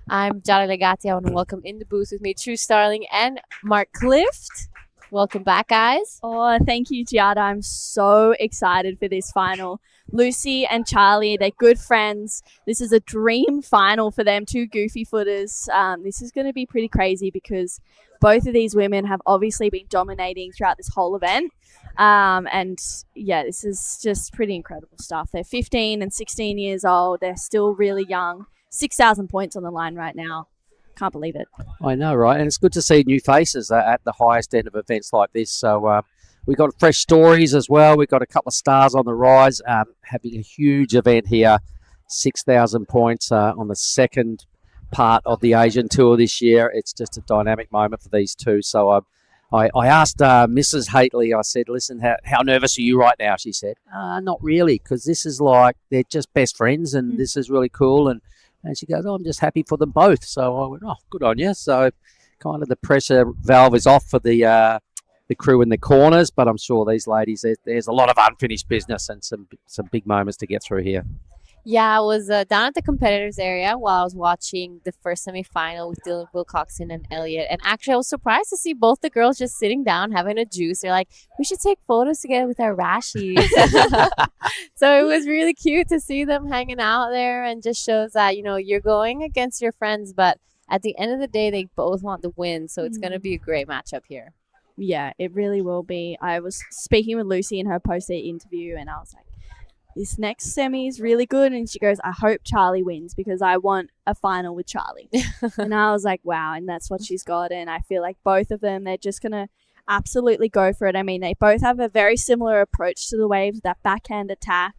I'm Jara Legati. I want to welcome in the booth with me True Starling and Mark Clift. Welcome back, guys. Oh, thank you, Giada. I'm so excited for this final. Lucy and Charlie, they're good friends. This is a dream final for them, 2 goofy footers. This is going to be pretty crazy because both of these women have obviously been dominating throughout this whole event. And yeah, this is just pretty incredible stuff. They're 15 and 16 years old. They're still really young. 6,000 points on the line right now. Can't believe it. I know, right? And it's good to see new faces at the highest end of events like this. So we've got fresh stories as well. We've got a couple of stars on the rise, having a huge event here. 6,000 points on the second part of the Asian Tour this year. It's just a dynamic moment for these two. So I asked Mrs. Haitley, I said, listen, how nervous are you right now? She said, not really, because this is like, they're just best friends and this is really cool. And she goes, I'm just happy for them both. So I went, good on you. So kind of the pressure valve is off for the crew in the corners, but I'm sure these ladies, there's a lot of unfinished business and some big moments to get through here. Yeah, I was down at the competitors area while I was watching the first semifinal with Dylan Wilcoxon and Elliot. And actually, I was surprised to see both the girls just sitting down having a juice. They're like, we should take photos together with our rashies. So it was really cute to see them hanging out there, and just shows that, you're going against your friends, but at the end of the day, they both want the win. So it's going to be a great matchup here. Yeah, it really will be. I was speaking with Lucy in her post-day interview, and I was like, this next semi is really good. And she goes, I hope Charlie wins because I want a final with Charlie. And I was like, wow. And that's what she's got. And I feel like both of them, they're just going to absolutely go for it. I mean, they both have a very similar approach to the waves, that backhand attack.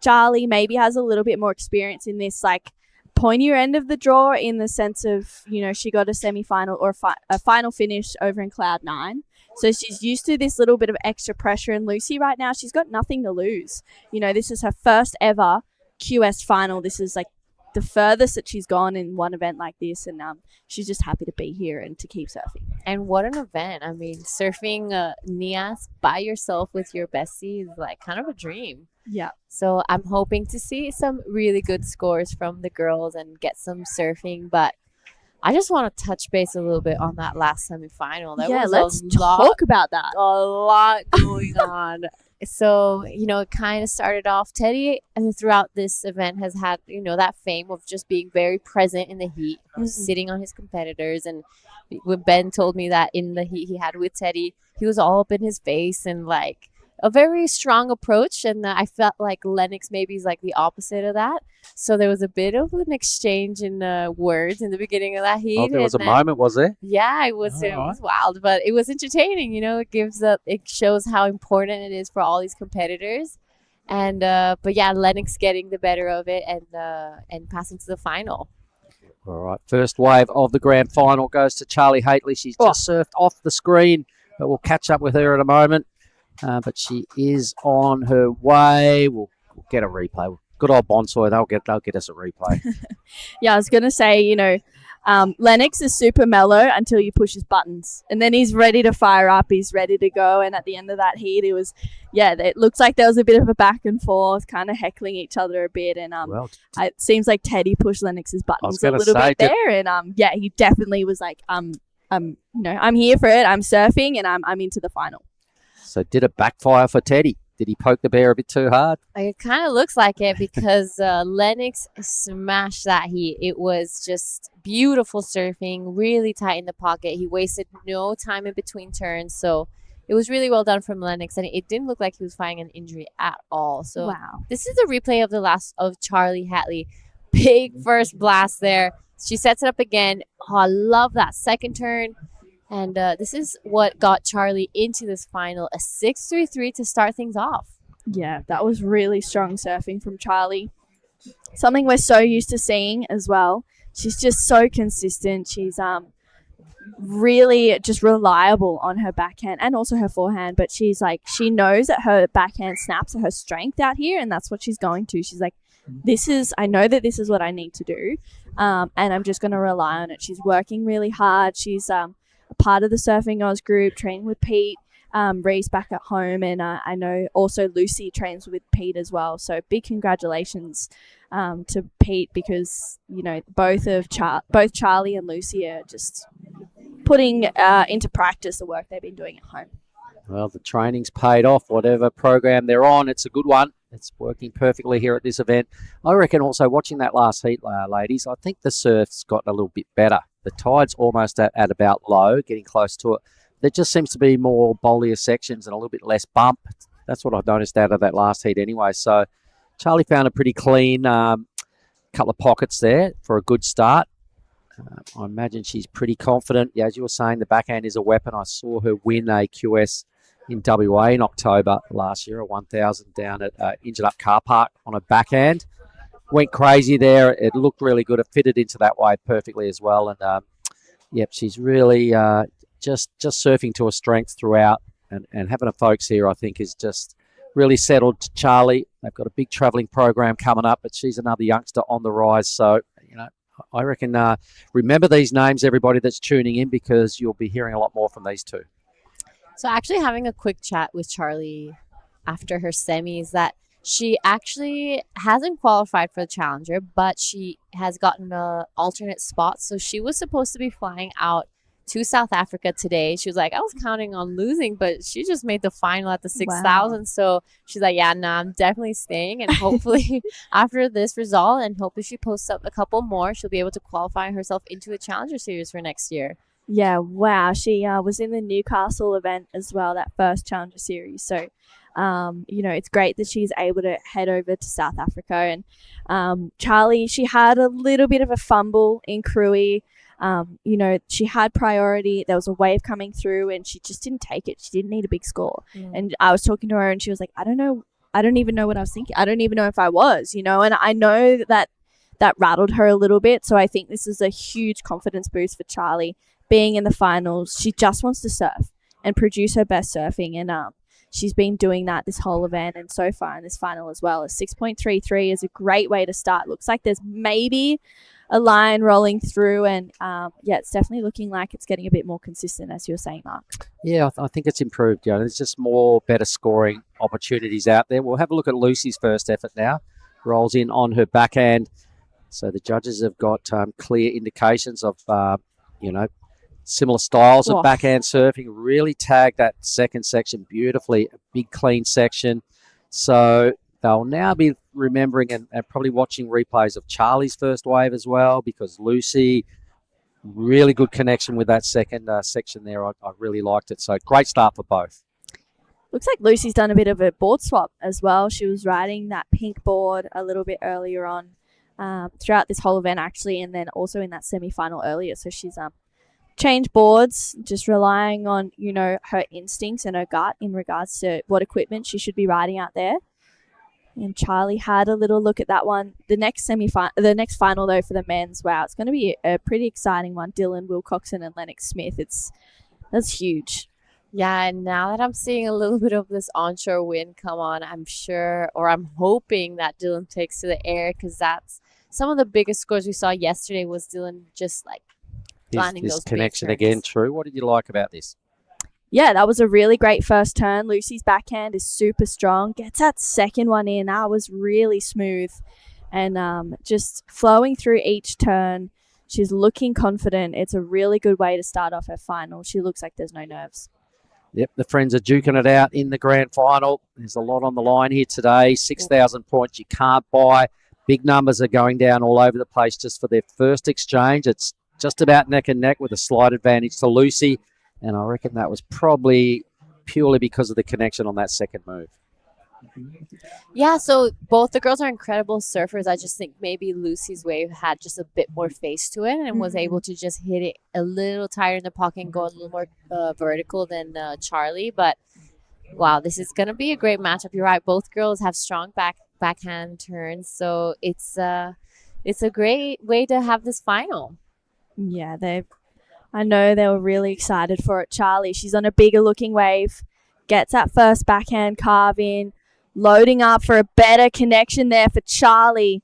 Charlie maybe has a little bit more experience in this, like, pointier end of the draw in the sense of, you know, she got a semi-final or a final finish over in Cloud 9. So she's used to this little bit of extra pressure. And Lucy right now, she's got nothing to lose. You know, this is her first ever QS final. This is like the furthest that she's gone in one event like this. And she's just happy to be here and to keep surfing. And what an event. I mean, surfing Nias by yourself with your bestie is like kind of a dream. Yeah. So I'm hoping to see some really good scores from the girls and get some surfing. But I just want to touch base a little bit on that last semifinal. Let's talk about that. A lot going on. So, you know, it kind of started off. Teddy, and throughout this event, has had, you know, that fame of just being very present in the heat, sitting on his competitors. And when Ben told me that in the heat he had with Teddy, he was all up in his face and like a very strong approach. And I felt like Lennox maybe is like the opposite of that. So there was a bit of an exchange in words in the beginning of that heat. Oh, there was a moment, was there? Yeah, it was wild, but it was entertaining. You know, it shows how important it is for all these competitors. And but yeah, Lennox getting the better of it and passing to the final. All right, first wave of the grand final goes to Charlie Haitley. She's just surfed off the screen, but we'll catch up with her in a moment. But she is on her way. We'll get a replay. Good old Bonsoy, they'll get us a replay. Yeah, I was going to say, you know, Lennox is super mellow until you push his buttons. And then he's ready to fire up. He's ready to go. And at the end of that heat, it was, it looks like there was a bit of a back and forth, kind of heckling each other a bit. And it seems like Teddy pushed Lennox's buttons a little bit there. And he definitely was like, you know, I'm here for it. I'm surfing and I'm into the final. So did it backfire for Teddy? Did he poke the bear a bit too hard? It kind of looks like it because Lennox smashed that heat. It was just beautiful surfing, really tight in the pocket. He wasted no time in between turns. So it was really well done from Lennox. And it didn't look like he was fighting an injury at all. So wow. This is a replay of the last of Charlie Haitley. Big first blast there. She sets it up again. Oh, I love that second turn. And this is what got Charlie into this final, a 6.33 to start things off. Yeah, that was really strong surfing from Charlie. Something we're so used to seeing as well. She's just so consistent. She's really just reliable on her backhand and also her forehand. But she's like, she knows that her backhand snaps are her strength out here, and that's what she's going to. She's like, I know that this is what I need to do, and I'm just going to rely on it. She's working really hard. She's a part of the Surfing Oz group, training with Pete. Reese back at home, and I know also Lucy trains with Pete as well. So big congratulations to Pete, because you know both Charlie and Lucy are just putting into practice the work they've been doing at home. Well, the training's paid off. Whatever program they're on, it's a good one. It's working perfectly here at this event. I reckon also watching that last heat, ladies, I think the surf's gotten a little bit better. The tide's almost at about low, getting close to it. There just seems to be more bowlier sections and a little bit less bump. That's what I've noticed out of that last heat anyway. So Charlie found a pretty clean couple of pockets there for a good start. I imagine she's pretty confident. Yeah, as you were saying, the backhand is a weapon. I saw her win a QS in WA in October last year, a 1,000 down at Injured Up Car Park on a backhand. Went crazy there. It looked really good. It fitted into that wave perfectly as well. And, she's really just surfing to her strength throughout. And having a folks here, I think, is just really settled to Charlie. They've got a big travelling program coming up, but she's another youngster on the rise. So, you know, I reckon remember these names, everybody that's tuning in, because you'll be hearing a lot more from these two. So actually having a quick chat with Charlie after her semis, that she actually hasn't qualified for the Challenger, but she has gotten an alternate spot. So she was supposed to be flying out to South Africa today. She was like, I was counting on losing, but she just made the final at the 6,000. Wow. So she's like, yeah, nah, I'm definitely staying. And hopefully after this result, and hopefully she posts up a couple more, she'll be able to qualify herself into a Challenger series for next year. Yeah, wow. She was in the Newcastle event as well, that first Challenger Series. So, it's great that she's able to head over to South Africa. And Charlie, she had a little bit of a fumble in Cruy. She had priority. There was a wave coming through and she just didn't take it. She didn't need a big score. And I was talking to her and she was like, I don't know. I don't even know what I was thinking. I don't even know if I was, and I know that rattled her a little bit. So I think this is a huge confidence boost for Charlie being in the finals. She just wants to surf and produce her best surfing. And she's been doing that this whole event and so far in this final as well. A 6.33 is a great way to start. Looks like there's maybe a line rolling through, and it's definitely looking like it's getting a bit more consistent, as you were saying, Mark. Yeah, I think it's improved. There's just more better scoring opportunities out there. We'll have a look at Lucy's first effort now. Rolls in on her backhand. So the judges have got clear indications of, similar styles of backhand surfing. Really tagged that second section beautifully, a big clean section. So they'll now be remembering and probably watching replays of Charlie's first wave as well, because Lucy, really good connection with that second section there. I really liked it. So great start for both. Looks like Lucy's done a bit of a board swap as well. She was riding that pink board a little bit earlier on throughout this whole event, actually, and then also in that semi-final earlier. So she's changed boards, just relying on, her instincts and her gut in regards to what equipment she should be riding out there. And Charlie had a little look at that one. The next final, though, for the men's, wow, it's going to be a pretty exciting one. Dylan Wilcoxon and Lennox Smith. That's huge. Yeah, and now that I'm seeing a little bit of this onshore wind come on, I'm hoping that Dylan takes to the air, because that's some of the biggest scores we saw yesterday was Dylan just landing his those connection big again. turns. True. What did you like about this? Yeah, that was a really great first turn. Lucy's backhand is super strong. Gets that second one in. That was really smooth. And just flowing through each turn. She's looking confident. It's a really good way to start off her final. She looks like there's no nerves. Yep, the friends are duking it out in the grand final. There's a lot on the line here today. 6,000 points you can't buy. Big numbers are going down all over the place just for their first exchange. It's just about neck and neck with a slight advantage to Lucy. And I reckon that was probably purely because of the connection on that second move. Yeah, so both the girls are incredible surfers. I just think maybe Lucy's wave had just a bit more face to it and was able to just hit it a little tighter in the pocket and go a little more vertical than Charlie. But, wow, this is going to be a great matchup. You're right. Both girls have strong backhand turns. So it's a great way to have this final. Yeah, I know they were really excited for it. Charlie, she's on a bigger looking wave, gets that first backhand carve in, loading up for a better connection there for Charlie.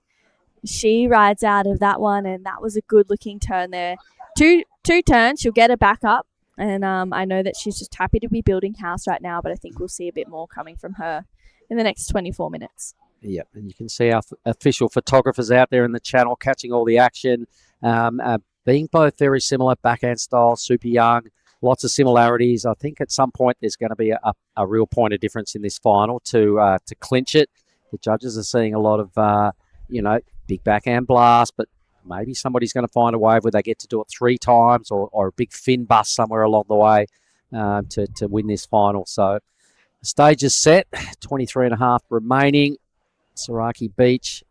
She rides out of that one, and that was a good looking turn there. Two turns, she'll get her back up, and I know that she's just happy to be building house right now, but I think we'll see a bit more coming from her in the next 24 minutes. Yep, and you can see our official photographers out there in the channel catching all the action. Being both very similar, backhand style, super young, lots of similarities. I think at some point there's going to be a real point of difference in this final to clinch it. The judges are seeing a lot of, big backhand blast, but maybe somebody's going to find a wave where they get to do it 3 times or a big fin bust somewhere along the way to win this final. So the stage is set, 23.5 remaining. Sorake Beach,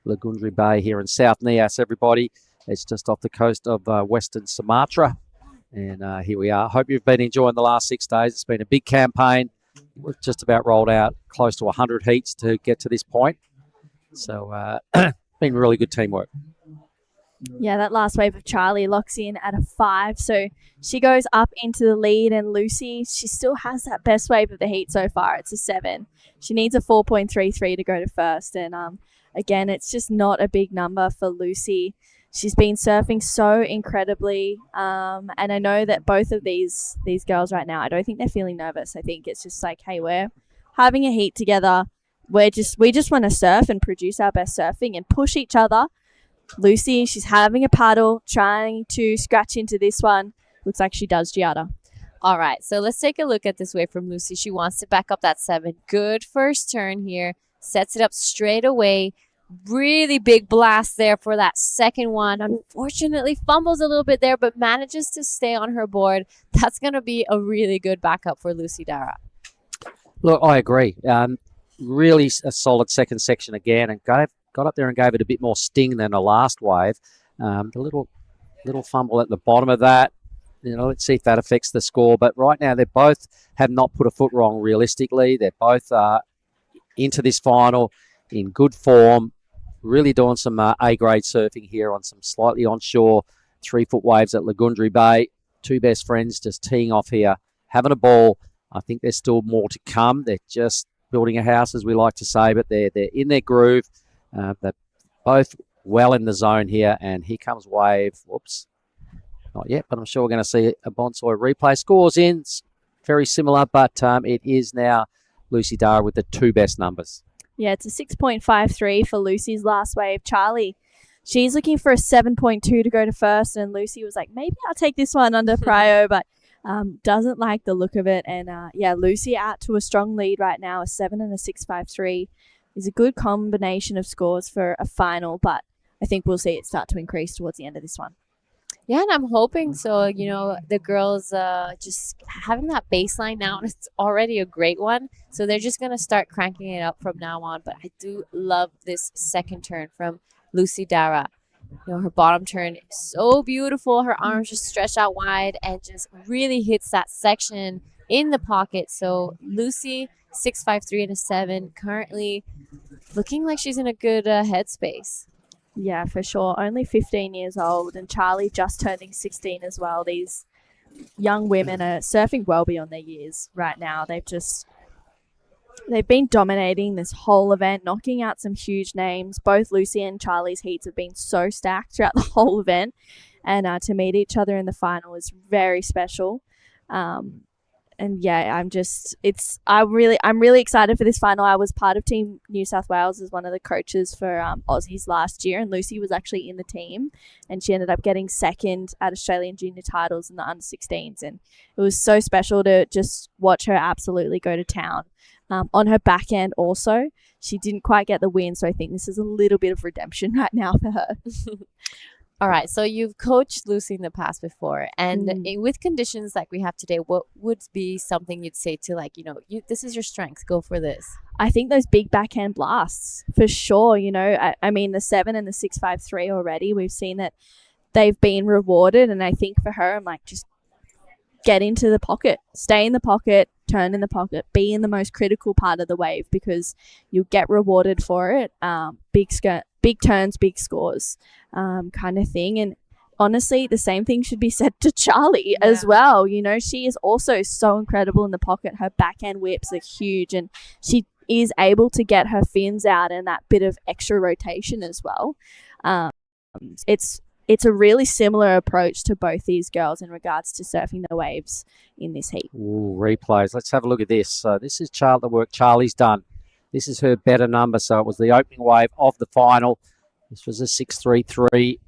Lagundri Bay here in South Nias, everybody. It's just off the coast of Western Sumatra. And here we are. Hope you've been enjoying the last 6 days. It's been a big campaign. We've just about rolled out close to 100 heats to get to this point. So been really good teamwork. Yeah, that last wave of Charlie locks in at a 5. So she goes up into the lead, and Lucy, she still has that best wave of the heat so far. It's a 7. She needs a 4.33 to go to first. And again, it's just not a big number for Lucy. She's been surfing so incredibly, and I know that both of these girls right now, I don't think they're feeling nervous. I think it's just like, hey, we're having a heat together. We just want to surf and produce our best surfing and push each other. Lucy, she's having a paddle, trying to scratch into this one. Looks like she does, Giada. All right, so let's take a look at this wave from Lucy. She wants to back up that 7. Good first turn here. Sets it up straight away. Really big blast there for that second one. Unfortunately, fumbles a little bit there, but manages to stay on her board. That's going to be a really good backup for Lucy Dara. Look, I agree. Really a solid second section again, and got up there and gave it a bit more sting than the last wave. The little fumble at the bottom of that. Let's see if that affects the score. But right now, they both have not put a foot wrong realistically. They're both into this final in good form, really doing some A-grade surfing here on some slightly onshore 3-foot waves at Lagundri Bay. Two best friends just teeing off here, having a ball. I think there's still more to come. They're just building a house, as we like to say, but they're in their groove. They're both well in the zone here, and here comes wave. Whoops. Not yet, but I'm sure we're going to see a Bonsai replay. Scores in, it's very similar, but it is now Lucy Dara with the two best numbers. Yeah, it's a 6.53 for Lucy's last wave. Charlie, she's looking for a 7.2 to go to first, and Lucy was like, maybe I'll take this one under prio, but doesn't like the look of it. And Lucy out to a strong lead right now. A 7 and a 6.53 is a good combination of scores for a final, but I think we'll see it start to increase towards the end of this one. Yeah, and I'm hoping so. The girls just having that baseline now, and it's already a great one. So they're just going to start cranking it up from now on. But I do love this second turn from Lucy Dara. Her bottom turn is so beautiful. Her arms just stretch out wide and just really hits that section in the pocket. So Lucy, 6.53 and a 7, currently looking like she's in a good headspace. Yeah, for sure. Only 15 years old, and Charlie just turning 16 as well. These young women are surfing well beyond their years right now. They've been dominating this whole event, knocking out some huge names. Both Lucy and Charlie's heats have been so stacked throughout the whole event, and to meet each other in the final is very special. I'm really excited for this final. I was part of Team New South Wales as one of the coaches for Aussies last year, and Lucy was actually in the team, and she ended up getting second at Australian junior titles in the under 16s, and it was so special to just watch her absolutely go to town. On her back end also, she didn't quite get the win, so I think this is a little bit of redemption right now for her. All right, so you've coached Lucy in the past before, and with conditions like we have today, what would be something you'd say to this is your strength, go for this? I think those big backhand blasts, for sure. I mean, the 7 and the 6.53 already, we've seen that they've been rewarded, and I think for her, I'm like, just get into the pocket, stay in the pocket, turn in the pocket, be in the most critical part of the wave, because you'll get rewarded for it. Big turns, big scores, kind of thing. And honestly, the same thing should be said to Charlie as well. She is also so incredible in the pocket. Her backhand whips are huge, and she is able to get her fins out and that bit of extra rotation as well. It's a really similar approach to both these girls in regards to surfing the waves in this heat. Ooh, replays. Let's have a look at this. So this is the work Charlie's done. This is her better number. So it was the opening wave of the final. This was a 6.33.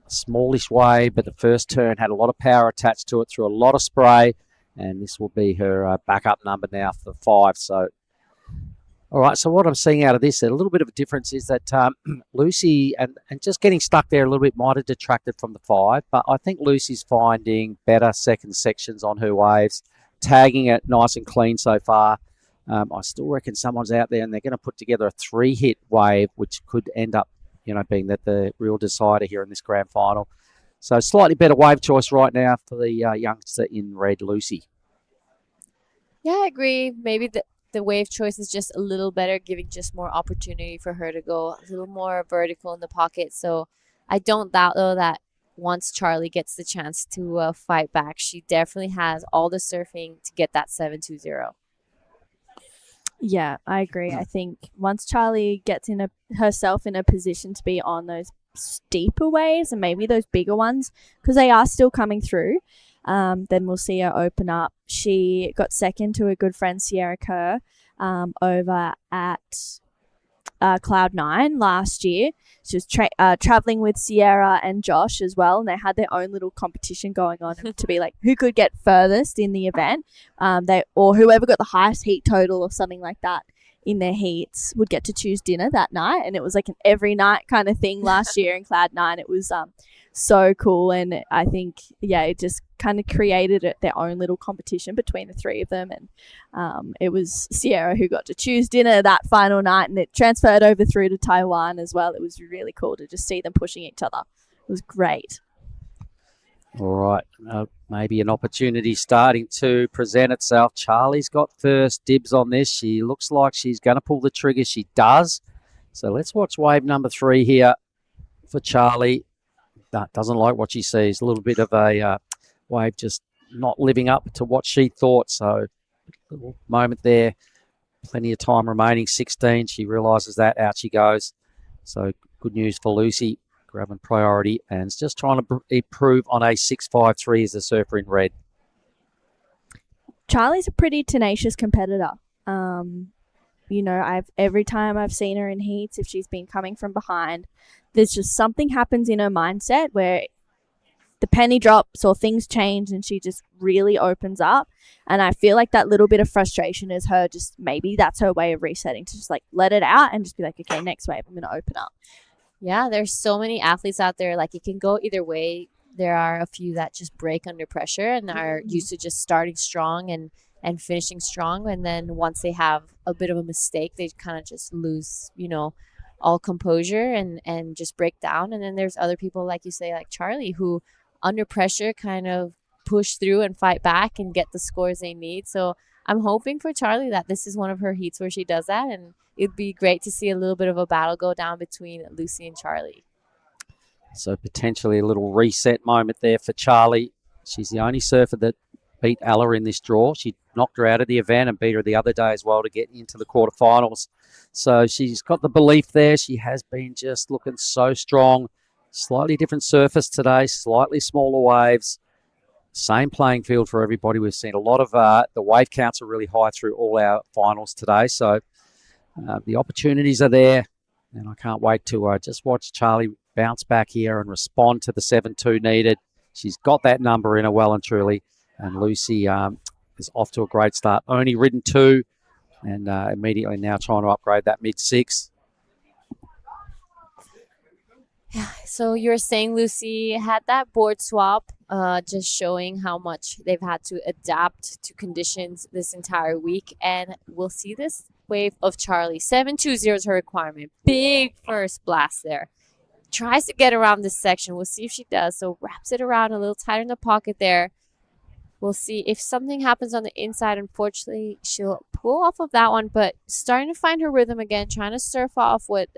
Smallish wave, but the first turn had a lot of power attached to it through a lot of spray. And this will be her backup number now for the 5. So, all right, so what I'm seeing out of this, a little bit of a difference is that Lucy, and just getting stuck there a little bit might have detracted from the 5, but I think Lucy's finding better second sections on her waves, tagging it nice and clean so far. I still reckon someone's out there and they're going to put together a 3-hit wave, which could end up, being the real decider here in this grand final. So slightly better wave choice right now for the youngster in red, Lucy. Yeah, I agree. Maybe the wave choice is just a little better, giving just more opportunity for her to go a little more vertical in the pocket. So I don't doubt, though, that once Charlie gets the chance to fight back, she definitely has all the surfing to get that 7.20. Yeah, I agree. I think once Charlie gets herself in a position to be on those steeper waves and maybe those bigger ones, because they are still coming through, then we'll see her open up. She got second to a good friend, Sierra Kerr, over at Cloud9 last year. She was traveling with Sierra and Josh as well, and they had their own little competition going on to be like who could get furthest in the event, or whoever got the highest heat total or something like that in their heats would get to choose dinner that night, and it was like an every night kind of thing last year in Cloud 9. It was so cool, and I think it just kind of created their own little competition between the three of them, and it was Sierra who got to choose dinner that final night, and it transferred over through to Taiwan as well. It was really cool to just see them pushing each other. It was great. All right, maybe an opportunity starting to present itself. Charlie's got first dibs on this. She looks like she's going to pull the trigger. She does. So let's watch wave number 3 here for Charlie. Doesn't like what she sees. A little bit of a wave just not living up to what she thought. So little moment there. Plenty of time remaining, 16. She realises that. Out she goes. So good news for Lucy. Grabbing priority and is just trying to improve on a 6.53 as the surfer in red. Charlie's a pretty tenacious competitor. Every time I've seen her in heats, if she's been coming from behind, there's just something happens in her mindset where the penny drops or things change and she just really opens up. And I feel like that little bit of frustration is her just, maybe that's her way of resetting, to just like let it out and just be like, okay, next wave, I'm going to open up. Yeah, there's so many athletes out there. Like, it can go either way. There are a few that just break under pressure and are used to just starting strong and finishing strong. And then once they have a bit of a mistake, they kind of just lose, all composure and just break down. And then there's other people, like you say, like Charlie, who under pressure kind of push through and fight back and get the scores they need. So I'm hoping for Charlie that this is one of her heats where she does that, and it'd be great to see a little bit of a battle go down between Lucy and Charlie. So potentially a little reset moment there for Charlie. She's the only surfer that beat Ella in this draw. She knocked her out of the event and beat her the other day as well to get into the quarterfinals. So she's got the belief there. She has been just looking so strong. Slightly different surface today, slightly smaller waves. Same playing field for everybody. We've seen a lot of the wave counts are really high through all our finals today. So the opportunities are there, and I can't wait to just watch Charlie bounce back here and respond to the 7.2 needed. She's got that number in her well and truly, and Lucy is off to a great start. Only ridden 2, and immediately now trying to upgrade that mid-6. Yeah, so you were saying Lucy had that board swap, just showing how much they've had to adapt to conditions this entire week, and we'll see this wave of Charlie. 7.20 is her requirement. Big first blast there. Tries to get around this section. We'll see if she does. So wraps it around a little tighter in the pocket there. We'll see if something happens on the inside. Unfortunately, she'll pull off of that one, but starting to find her rhythm again, trying to surf off what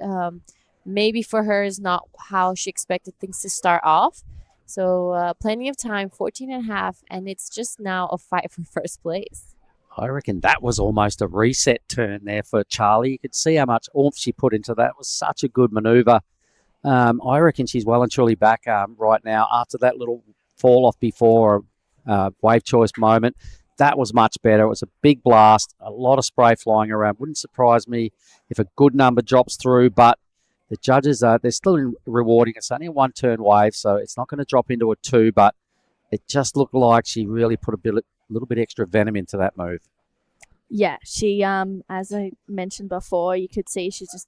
maybe for her is not how she expected things to start off. So plenty of time, 14.5, and it's just now a fight for first place. I reckon that was almost a reset turn there for Charlie. You could see how much oomph she put into that. It was such a good manoeuvre. I reckon she's well and truly back right now after that little fall off before wave choice moment. That was much better. It was a big blast, a lot of spray flying around. Wouldn't surprise me if a good number drops through, but the judges, they're still rewarding. It's only a 1-turn wave, so it's not going to drop into a 2, but it just looked like she really put a little bit extra venom into that move. Yeah, she, as I mentioned before, you could see she's just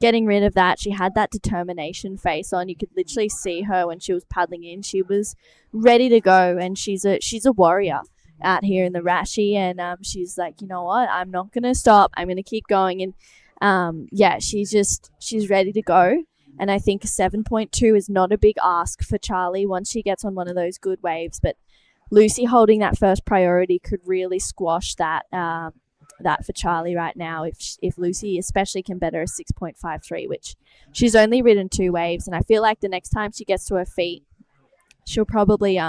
getting rid of that. She had that determination face on. You could literally see her when she was paddling in. She was ready to go, and she's a warrior out here in the Rashi, and she's like, you know what? I'm not going to stop. I'm going to keep going, and she's ready to go. And I think 7.2 is not a big ask for Charlie once she gets on one of those good waves, but Lucy holding that first priority could really squash that for Charlie right now. If Lucy especially can better a 6.53, which she's only ridden 2 waves, and I feel like the next time she gets to her feet, she'll probably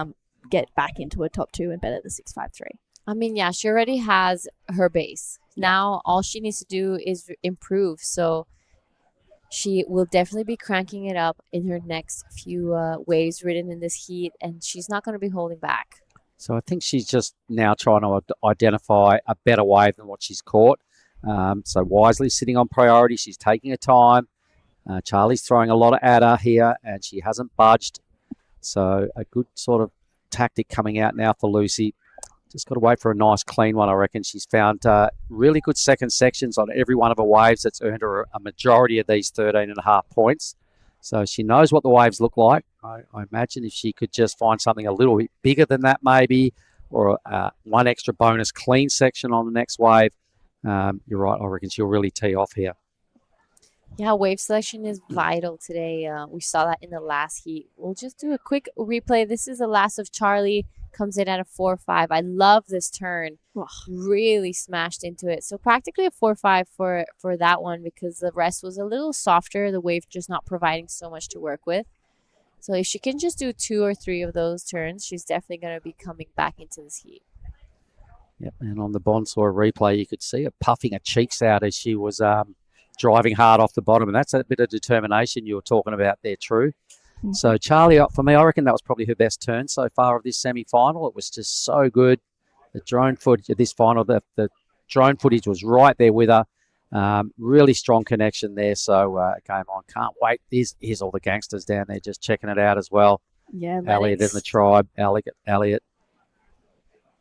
get back into a top 2 and better the 6.53. I mean, yeah, she already has her base. Now all she needs to do is improve. So she will definitely be cranking it up in her next few waves ridden in this heat, and she's not going to be holding back. So I think she's just now trying to identify a better wave than what she's caught. So wisely sitting on priority. She's taking her time. Charlie's throwing a lot at her here, and she hasn't budged. So a good sort of tactic coming out now for Lucy. Just got to wait for a nice clean one, I reckon. She's found really good second sections on every one of her waves. That's earned her a majority of these 13.5 points. So she knows what the waves look like. I imagine if she could just find something a little bit bigger than that maybe, or one extra bonus clean section on the next wave, you're right, I reckon she'll really tee off here. Yeah, wave selection is vital today. We saw that in the last heat. We'll just do a quick replay. This is the last of Charlie. Comes in at a 4-5. I love this turn. Really smashed into it. So practically a 4-5 for that one, because the rest was a little softer. The wave just not providing so much to work with. So if she can just do 2 or 3 of those turns, she's definitely going to be coming back into this heat. Yep, and on the Bonsoir replay, you could see her puffing her cheeks out as she was driving hard off the bottom, and that's a bit of determination you were talking about there, True. So Charlie, for me, I reckon that was probably her best turn so far of this semi-final. It was just so good. The drone footage of this final, the drone footage was right there with her. Really strong connection there. So game on. Can't wait. Here's all the gangsters down there just checking it out as well. Yeah, Elliot in the tribe. Elliot.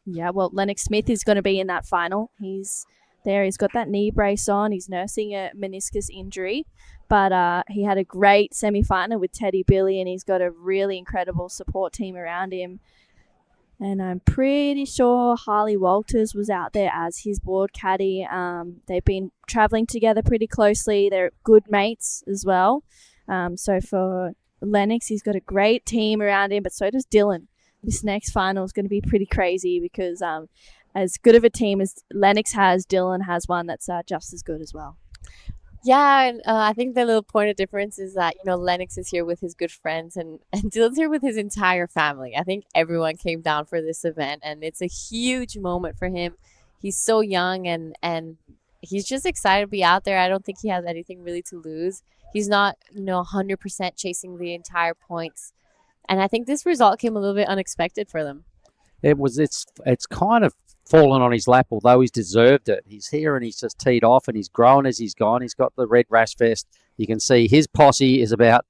Yeah, well, Lennox Smith is going to be in that final. He's there. He's got that knee brace on. He's nursing a meniscus injury. But he had a great semi-final with Teddy Billy, and he's got a really incredible support team around him. And I'm pretty sure Harley Walters was out there as his board caddy. They've been traveling together pretty closely. They're good mates as well. So for Lennox, he's got a great team around him, but so does Dylan. This next final is going to be pretty crazy because as good of a team as Lennox has, Dylan has one that's just as good as well. Yeah, and I think the little point of difference is that, Lennox is here with his good friends and Dylan's here with his entire family. I think everyone came down for this event, and it's a huge moment for him. He's so young, and he's just excited to be out there. I don't think he has anything really to lose. He's not, 100% chasing the entire points. And I think this result came a little bit unexpected for them. It's kind of fallen on his lap, although he's deserved it. He's here and he's just teed off, and he's grown as he's gone. He's got the red rash vest. You can see his posse is about,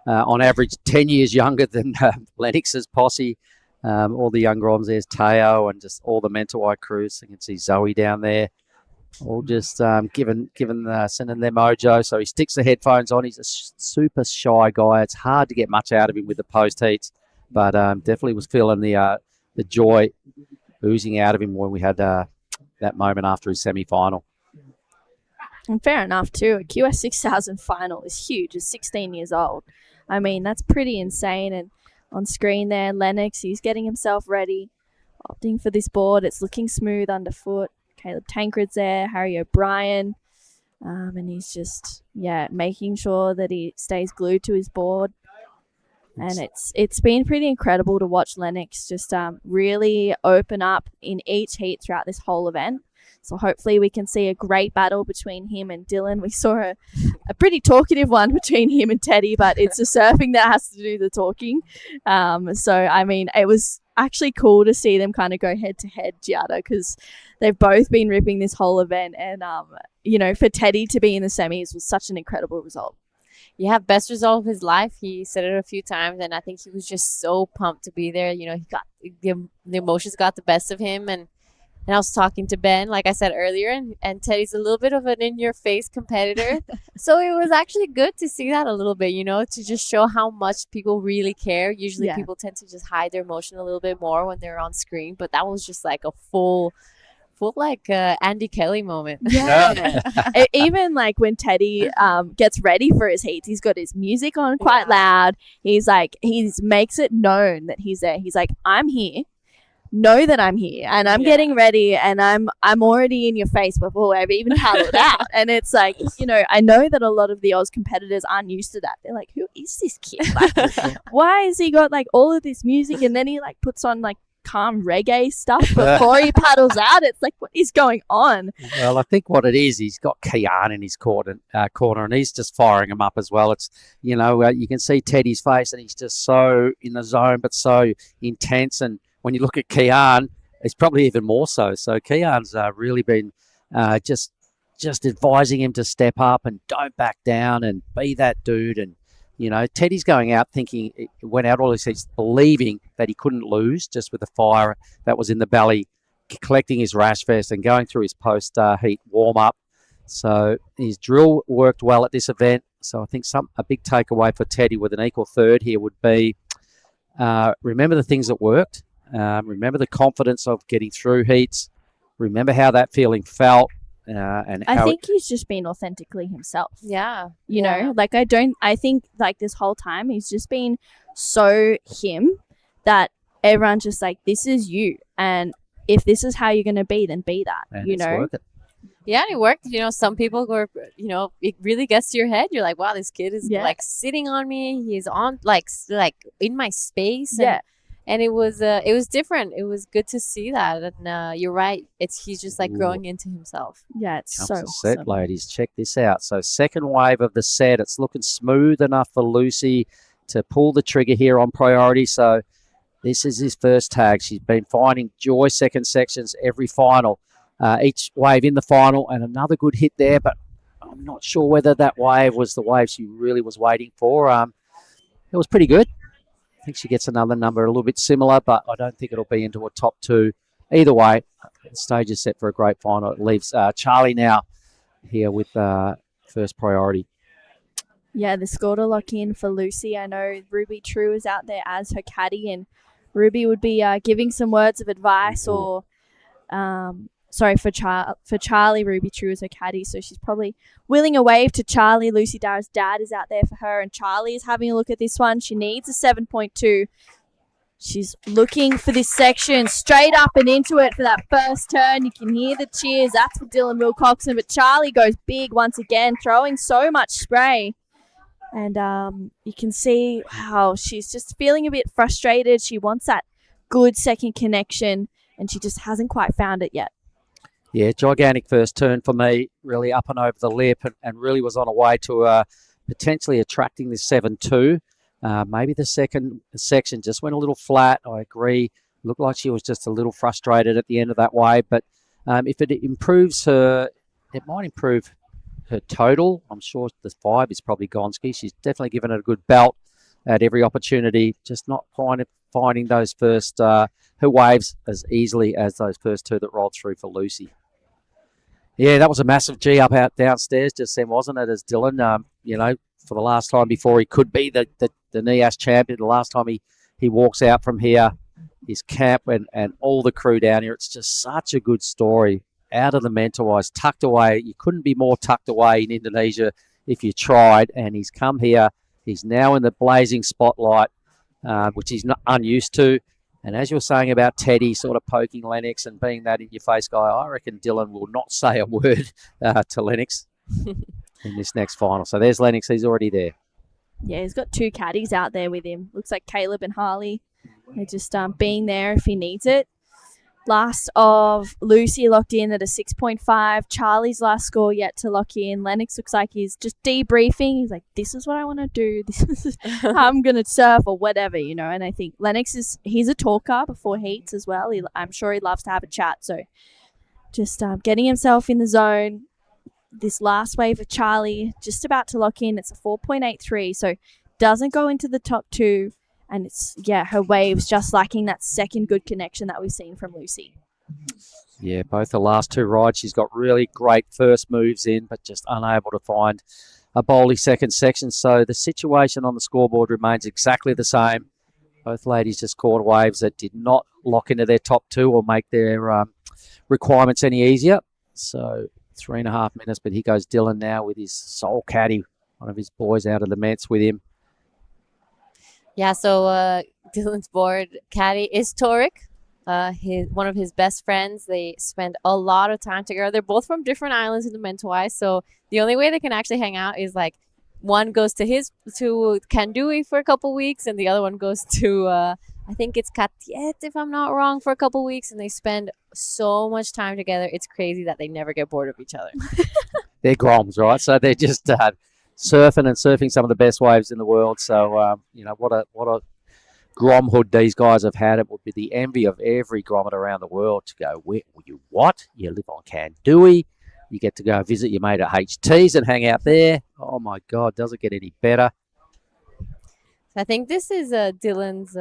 on average, 10 years younger than Lennox's posse. All the young Groms, there's Teo and just all the Mentawai crews. You can see Zoe down there, all just sending their mojo. So he sticks the headphones on. He's a super shy guy. It's hard to get much out of him with the post heats, but definitely was feeling the joy oozing out of him when we had that moment after his semi-final. And fair enough too. A QS 6000 final is huge. He's 16 years old. I mean, that's pretty insane. And on screen there, Lennox, he's getting himself ready, opting for this board. It's looking smooth underfoot. Caleb Tancred's there, Harry O'Brien. And he's just, making sure that he stays glued to his board. And it's been pretty incredible to watch Lennox just really open up in each heat throughout this whole event. So hopefully we can see a great battle between him and Dylan. We saw a pretty talkative one between him and Teddy, but it's the surfing that has to do the talking. So, I mean, it was actually cool to see them kind of go head-to-head, Giada, because they've both been ripping this whole event. And, for Teddy to be in the semis was such an incredible result. Yeah, best result of his life. He said it a few times, and I think he was just so pumped to be there. He got the emotions got the best of him, and I was talking to Ben, like I said earlier, and Teddy's a little bit of an in-your-face competitor. So it was actually good to see that a little bit, to just show how much people really care. Usually people tend to just hide their emotion a little bit more when they're on screen, but that was just like a full Andy Kelly moment. Yeah. Even like when Teddy gets ready for his heats, he's got his music on quite loud. He makes it known that he's there. He's like, I'm here. Know that I'm here and I'm getting ready and I'm already in your face before I've even paddled out. And it's like, I know that a lot of the Oz competitors aren't used to that. They're like, who is this kid? Like, why has he got like all of this music and then he like puts on like calm reggae stuff before he paddles out? It's like, what is going on? Well, I think what it is, he's got Kian in his corner and he's just firing him up as well. It's, you can see Teddy's face and he's just so in the zone but so intense. And when you look at Kian, it's probably even more so. So Kian's really been just advising him to step up and don't back down and be that dude. And Teddy's going out thinking, went out all his heats believing that he couldn't lose just with the fire that was in the belly collecting his rash vest and going through his post-heat warm-up. So his drill worked well at this event. So I think a big takeaway for Teddy with an equal third here would be remember the things that worked. Remember the confidence of getting through heats. Remember how that feeling felt. And I think he's just been authentically himself. Yeah. You know, like I think like this whole time he's just been so him that everyone's just like, this is you. And if this is how you're going to be, then be that, and you it's know? working. Yeah, and it worked. You know, some people were, you know, it really gets to your head. You're like, wow, this kid is like sitting on me. He's on like in my space. And, and it was different. It was good to see that. And you're right. He's just like growing into himself. Yeah, it's Comes so the set, awesome. ladies. Check this out. So second wave of the set. It's looking smooth enough for Lucy to pull the trigger here on priority. So this is his first tag. She's been finding joy second sections every final. Each wave in the final, and another good hit there, but I'm not sure whether that wave was the wave she really was waiting for. It was pretty good. I think she gets another number a little bit similar, but I don't think it'll be into a top two. Either way, the stage is set for a great final. It leaves Charlie now here with first priority. Yeah, the score to lock in for Lucy. I know Ruby True is out there as her caddy, and Ruby would be giving some words of advice or... for Charlie, Ruby True is her caddy, so she's probably willing a wave to Charlie. Lucy Dara's dad is out there for her, and Charlie is having a look at this one. She needs a 7.2. She's looking for this section, straight up and into it for that first turn. You can hear the cheers. That's for Dylan Wilcoxon, but Charlie goes big once again, throwing so much spray. And you can see, wow, she's just feeling a bit frustrated. She wants that good second connection, and she just hasn't quite found it yet. Yeah, gigantic first turn for me, really up and over the lip, and really was on a way to potentially attracting this 7-2. Maybe the second section just went a little flat. I agree. Looked like she was just a little frustrated at the end of that wave. But if it improves her, it might improve her total. I'm sure the 5 is probably Gonski. She's definitely given it a good belt at every opportunity, just not finding those first her waves as easily as those first 2 that rolled through for Lucy. Yeah, that was a massive G up out downstairs just then, wasn't it, as Dylan, you know, for the last time before he could be the Nias champion, the last time he walks out from here, his camp and all the crew down here. It's just such a good story. Out of the mental wise, tucked away. You couldn't be more tucked away in Indonesia if you tried, and he's come here. He's now in the blazing spotlight, which he's not unused to. And as you were saying about Teddy sort of poking Lennox and being that in-your-face guy, I reckon Dylan will not say a word to Lennox in this next final. So there's Lennox. He's already there. Yeah, he's got 2 caddies out there with him. Looks like Caleb and Harley. They're just being there if he needs it. Last of Lucy locked in at a 6.5. Charlie's last score yet to lock in. Lennox looks like he's just debriefing. He's like, this is what I want to do. This is I'm going to surf or whatever, you know. And I think Lennox he's a talker before heats as well. I'm sure he loves to have a chat. So just getting himself in the zone. This last wave of Charlie just about to lock in. It's a 4.83. So doesn't go into the top 2. And it's, her waves just lacking that second good connection that we've seen from Lucy. Yeah, both the last 2 rides, she's got really great first moves in, but just unable to find a bowly second section. So the situation on the scoreboard remains exactly the same. Both ladies just caught waves that did not lock into their top 2 or make their requirements any easier. So 3.5 minutes, but here goes Dylan now with his sole caddy, one of his boys out of the Mets with him. Yeah, so Dylan's board caddy is Torek, one of his best friends. They spend a lot of time together. They're both from different islands in the Mentawai, so the only way they can actually hang out is like one goes to Kandui for a couple weeks, and the other one goes to I think it's Katiet, if I'm not wrong, for a couple weeks, and they spend so much time together. It's crazy that they never get bored of each other. They're groms, right? So they're just surfing some of the best waves in the world. So, you know, what a gromhood these guys have had. It would be the envy of every grommet around the world to go, you live on Kandui. You get to go visit your mate at HT's and hang out there. Oh, my God, does it get any better? I think this is Dylan's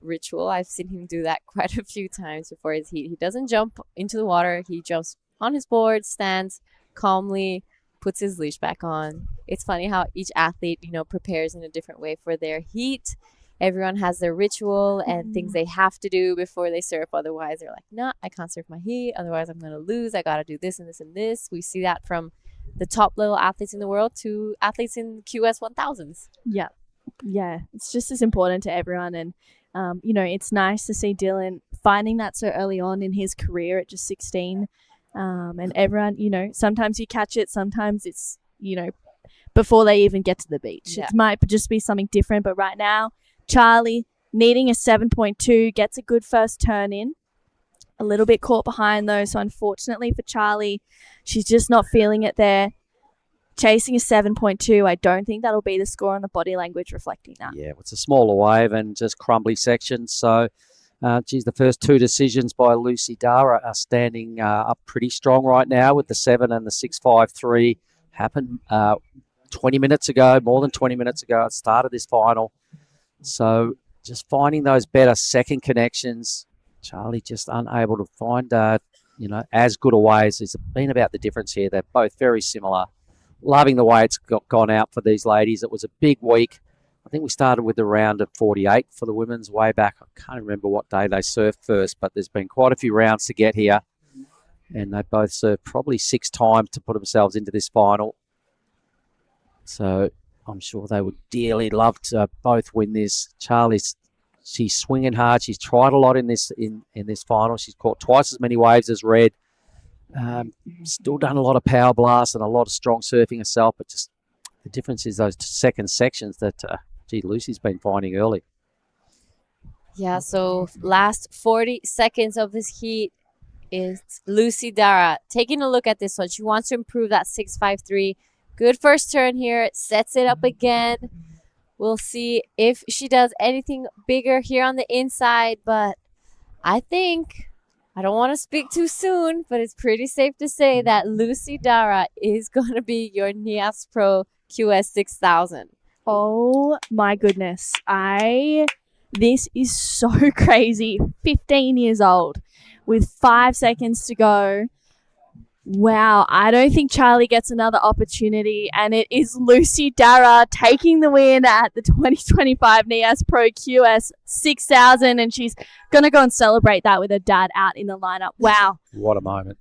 ritual. I've seen him do that quite a few times before his heat. He doesn't jump into the water. He jumps on his board, stands calmly, puts his leash back on. It's funny how each athlete, prepares in a different way for their heat. Everyone has their ritual and things they have to do before they surf. Otherwise, they're like, nah, I can't surf my heat. Otherwise, I'm going to lose. I got to do this and this and this. We see that from the top level athletes in the world to athletes in QS 1000s. Yeah, it's just as important to everyone. And, it's nice to see Dylan finding that so early on in his career at just 16. And everyone, sometimes you catch it, sometimes it's, before they even get to the beach. Yeah. It might just be something different. But right now, Charlie needing a 7.2, gets a good first turn in. A little bit caught behind though. So unfortunately for Charlie, she's just not feeling it there. Chasing a 7.2, I don't think that'll be the score on the body language reflecting that. Yeah, it's a smaller wave and just crumbly sections. So, the first two decisions by Lucy Dara are standing up pretty strong right now with the 7 and the 6.53 happened 20 minutes ago, more than 20 minutes ago at the start of this final. So just finding those better second connections. Charlie just unable to find, as good a waves. It's been about the difference here. They're both very similar. Loving the way it's gone out for these ladies. It was a big week. I think we started with the round of 48 for the women's way back. I can't remember what day they surfed first, but there's been quite a few rounds to get here. And they both served probably 6 times to put themselves into this final. So I'm sure they would dearly love to both win this. She's swinging hard. She's tried a lot in this final. She's caught twice as many waves as Red. Still done a lot of power blasts and a lot of strong surfing herself, but just the difference is those second sections that Lucy's been finding early. Yeah, so last 40 seconds of this heat is Lucy Dara taking a look at this one. She wants to improve that 6.53. Good first turn here. Sets it up again. We'll see if she does anything bigger here on the inside, but I don't want to speak too soon, but it's pretty safe to say that Lucy Dara is going to be your Nias Pro QS 6000. Oh my goodness. This is so crazy. 15 years old with 5 seconds to go. Wow, I don't think Charlie gets another opportunity, and it is Lucy Dara taking the win at the 2025 Nias Pro QS 6000, and she's going to go and celebrate that with her dad out in the lineup. Wow. What a moment.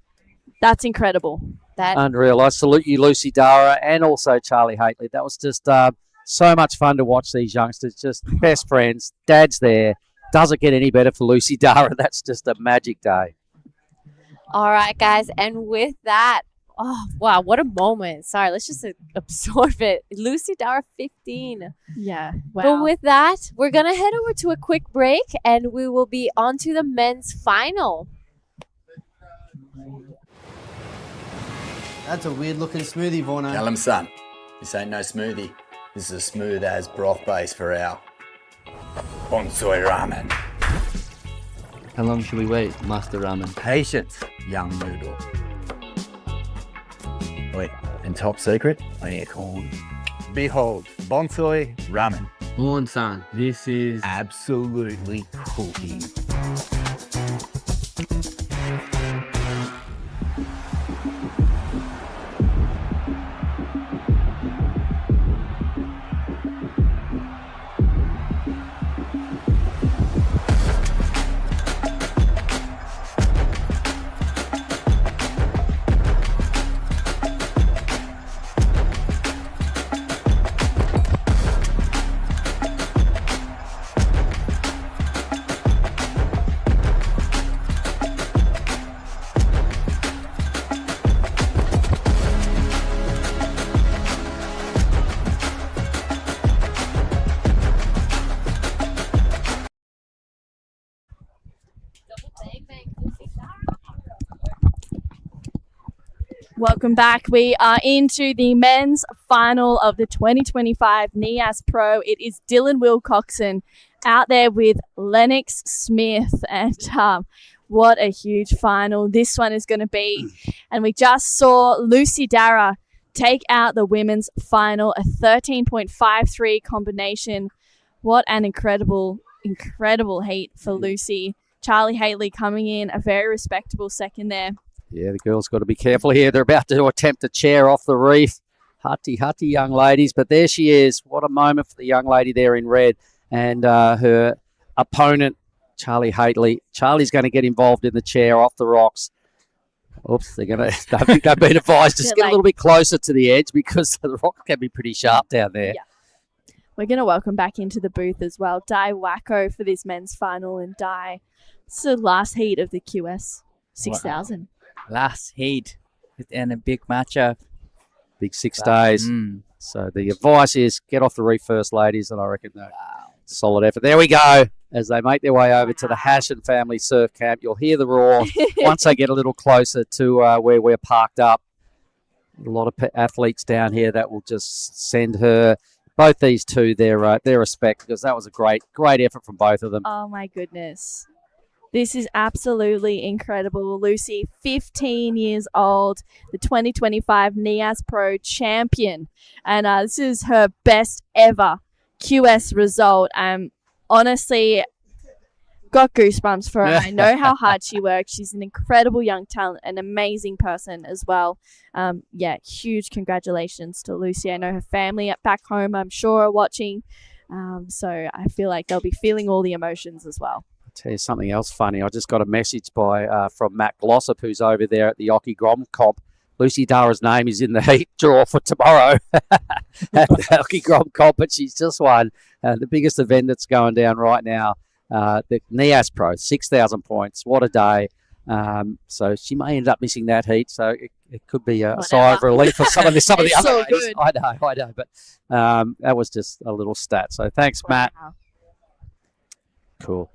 That's incredible. Unreal. I salute you, Lucy Dara, and also Charlie Haitley. That was just so much fun to watch these youngsters, just best friends. Dad's there. Doesn't get any better for Lucy Dara. That's just a magic day. All right, guys, and with that, oh, wow, what a moment. Sorry, let's just absorb it. Lucy Dara, 15. Yeah, wow. But with that, we're going to head over to a quick break, and we will be on to the men's final. That's a weird-looking smoothie, Vorno. Tell him, son, this ain't no smoothie. This is a smooth-as broth base for our bonsai ramen. How long should we wait, Master Ramen? Patience, young noodle. Wait, and top secret, I need a corn. Behold, bonsai ramen. Moon-san, this is... Absolutely cooking. Welcome back. We are into the men's final of the 2025 Nias Pro. It is Dylan Wilcoxon out there with Lennox Smith, and what a huge final this one is going to be. And we just saw Lucy Dara take out the women's final, a 13.53 combination What an incredible heat for Lucy. Charlie Haley coming in a very respectable second there. Yeah, the girls got to be careful here. They're about to attempt a chair off the reef. Hutty, young ladies. But there she is. What a moment for the young lady there in red. And her opponent, Charlie Haley. Charlie's going to get involved in the chair off the rocks. Oops, I think they've been advised to get a little bit closer to the edge because the rock can be pretty sharp down there. Yeah. We're going to welcome back into the booth as well Di Wacko for this men's final. And Di, it's the last heat of the QS 6000. Wow. Last heat and a big matchup. Big 6 days. So the advice is get off the reef first, ladies, and I reckon solid effort. There we go. As they make their way over to the Hashen family surf camp, you'll hear the roar once they get a little closer to where we're parked up. A lot of athletes down here that will just send her, both these two, their respect, because that was a great effort from both of them. Oh, my goodness. This is absolutely incredible. Lucy, 15 years old, the 2025 Nias Pro champion. And this is her best ever QS result. Honestly, got goosebumps for her. I know how hard she works. She's an incredible young talent, an amazing person as well. Huge congratulations to Lucy. I know her family back home, I'm sure, are watching. So I feel like they'll be feeling all the emotions as well. Tell you something else funny. I just got a message from Matt Glossop, who's over there at the Oki Grom comp. Lucy Dara's name is in the heat draw for tomorrow at the Oki Grom comp, but she's just won the biggest event that's going down right now, the Nias Pro, 6,000 points. What a day. So she may end up missing that heat, so it could be a sigh of relief for some of the other so ladies. Good. I know, but that was just a little stat. So thanks, Matt. Cool.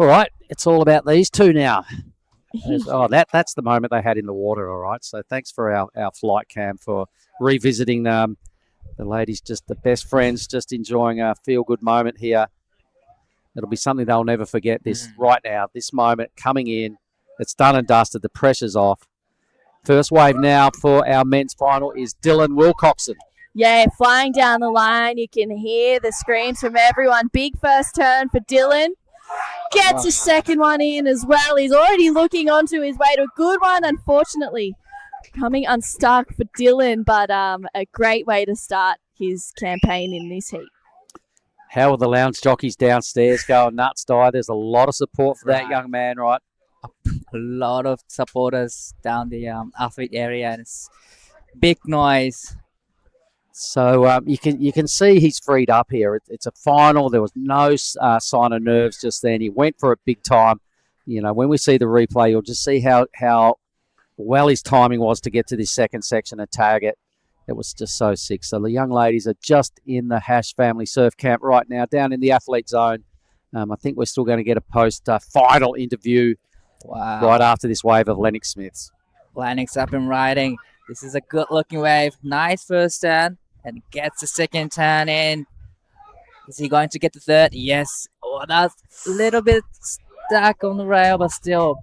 All right, it's all about these two now. That's the moment they had in the water, all right. So thanks for our flight cam for revisiting the ladies, just the best friends, just enjoying a feel-good moment here. It'll be something they'll never forget right now, this moment coming in. It's done and dusted. The pressure's off. First wave now for our men's final is Dylan Wilcoxon. Yeah, flying down the line. You can hear the screams from everyone. Big first turn for Dylan. Gets a second one in as well. He's already looking onto his way to a good one, unfortunately. Coming unstuck for Dylan, but a great way to start his campaign in this heat. How are the lounge jockeys downstairs going nuts, Di? There's a lot of support for that young man, right? A lot of supporters down the athlete area, and it's big noise. So you can see he's freed up here. It's a final. There was no sign of nerves just then. He went for it big time. You know, when we see the replay, you'll just see how well his timing was to get to this second section and tag it. It was just so sick. So the young ladies are just in the Hash Family Surf Camp right now, down in the athlete zone. I think we're still going to get a post-final interview right after this wave of Lennox Smiths. Lennox up and riding. This is a good-looking wave. Nice first turn. And gets the second turn in. Is he going to get the third? Yes. Oh, that's a little bit stuck on the rail, but still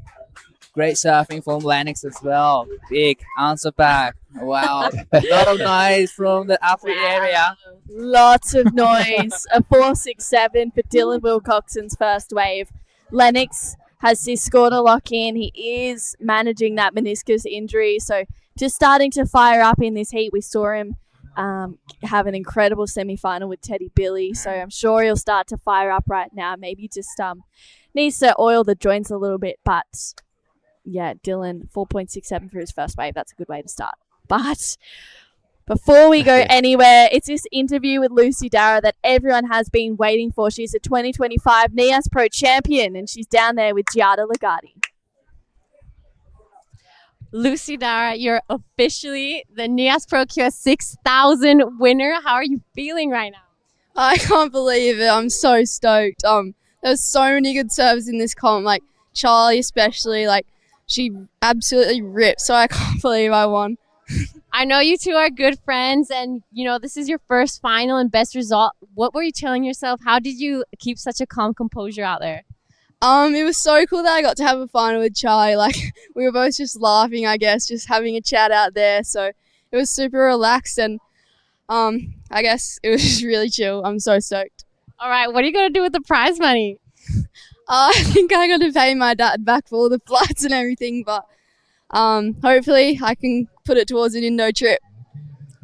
great surfing from Lennox as well. Big answer back. Wow. A lot of noise from the athlete area. Lots of noise. A 4.67 for Dylan Wilcoxon's first wave. Lennox has this score to lock in. He is managing that meniscus injury, so just starting to fire up in this heat. We saw him have an incredible semi-final with Teddy Billy, so I'm sure he'll start to fire up right now. Maybe just needs to oil the joints a little bit, but yeah, Dylan, 4.67 for his first wave. That's a good way to start. But before we go anywhere, it's this interview with Lucy Dara that everyone has been waiting for. She's a 2025 Nias Pro champion, and she's down there with Giada Lagardi. Lucy Dara, you're officially the Nias Pro QS 6000 winner. How are you feeling right now? I can't believe it. I'm so stoked. There's so many good servers in this comp, like Charlie especially. Like, she absolutely ripped, so I can't believe I won. I know you two are good friends, and this is your first final and best result. What were you telling yourself? How did you keep such a calm composure out there? It was so cool that I got to have a final with Charlie. Like, we were both just laughing, I guess, just having a chat out there. So it was super relaxed, and I guess it was just really chill. I'm so stoked. All right, what are you going to do with the prize money? I think I got to pay my dad back for all the flights and everything, but hopefully I can put it towards an Indo trip.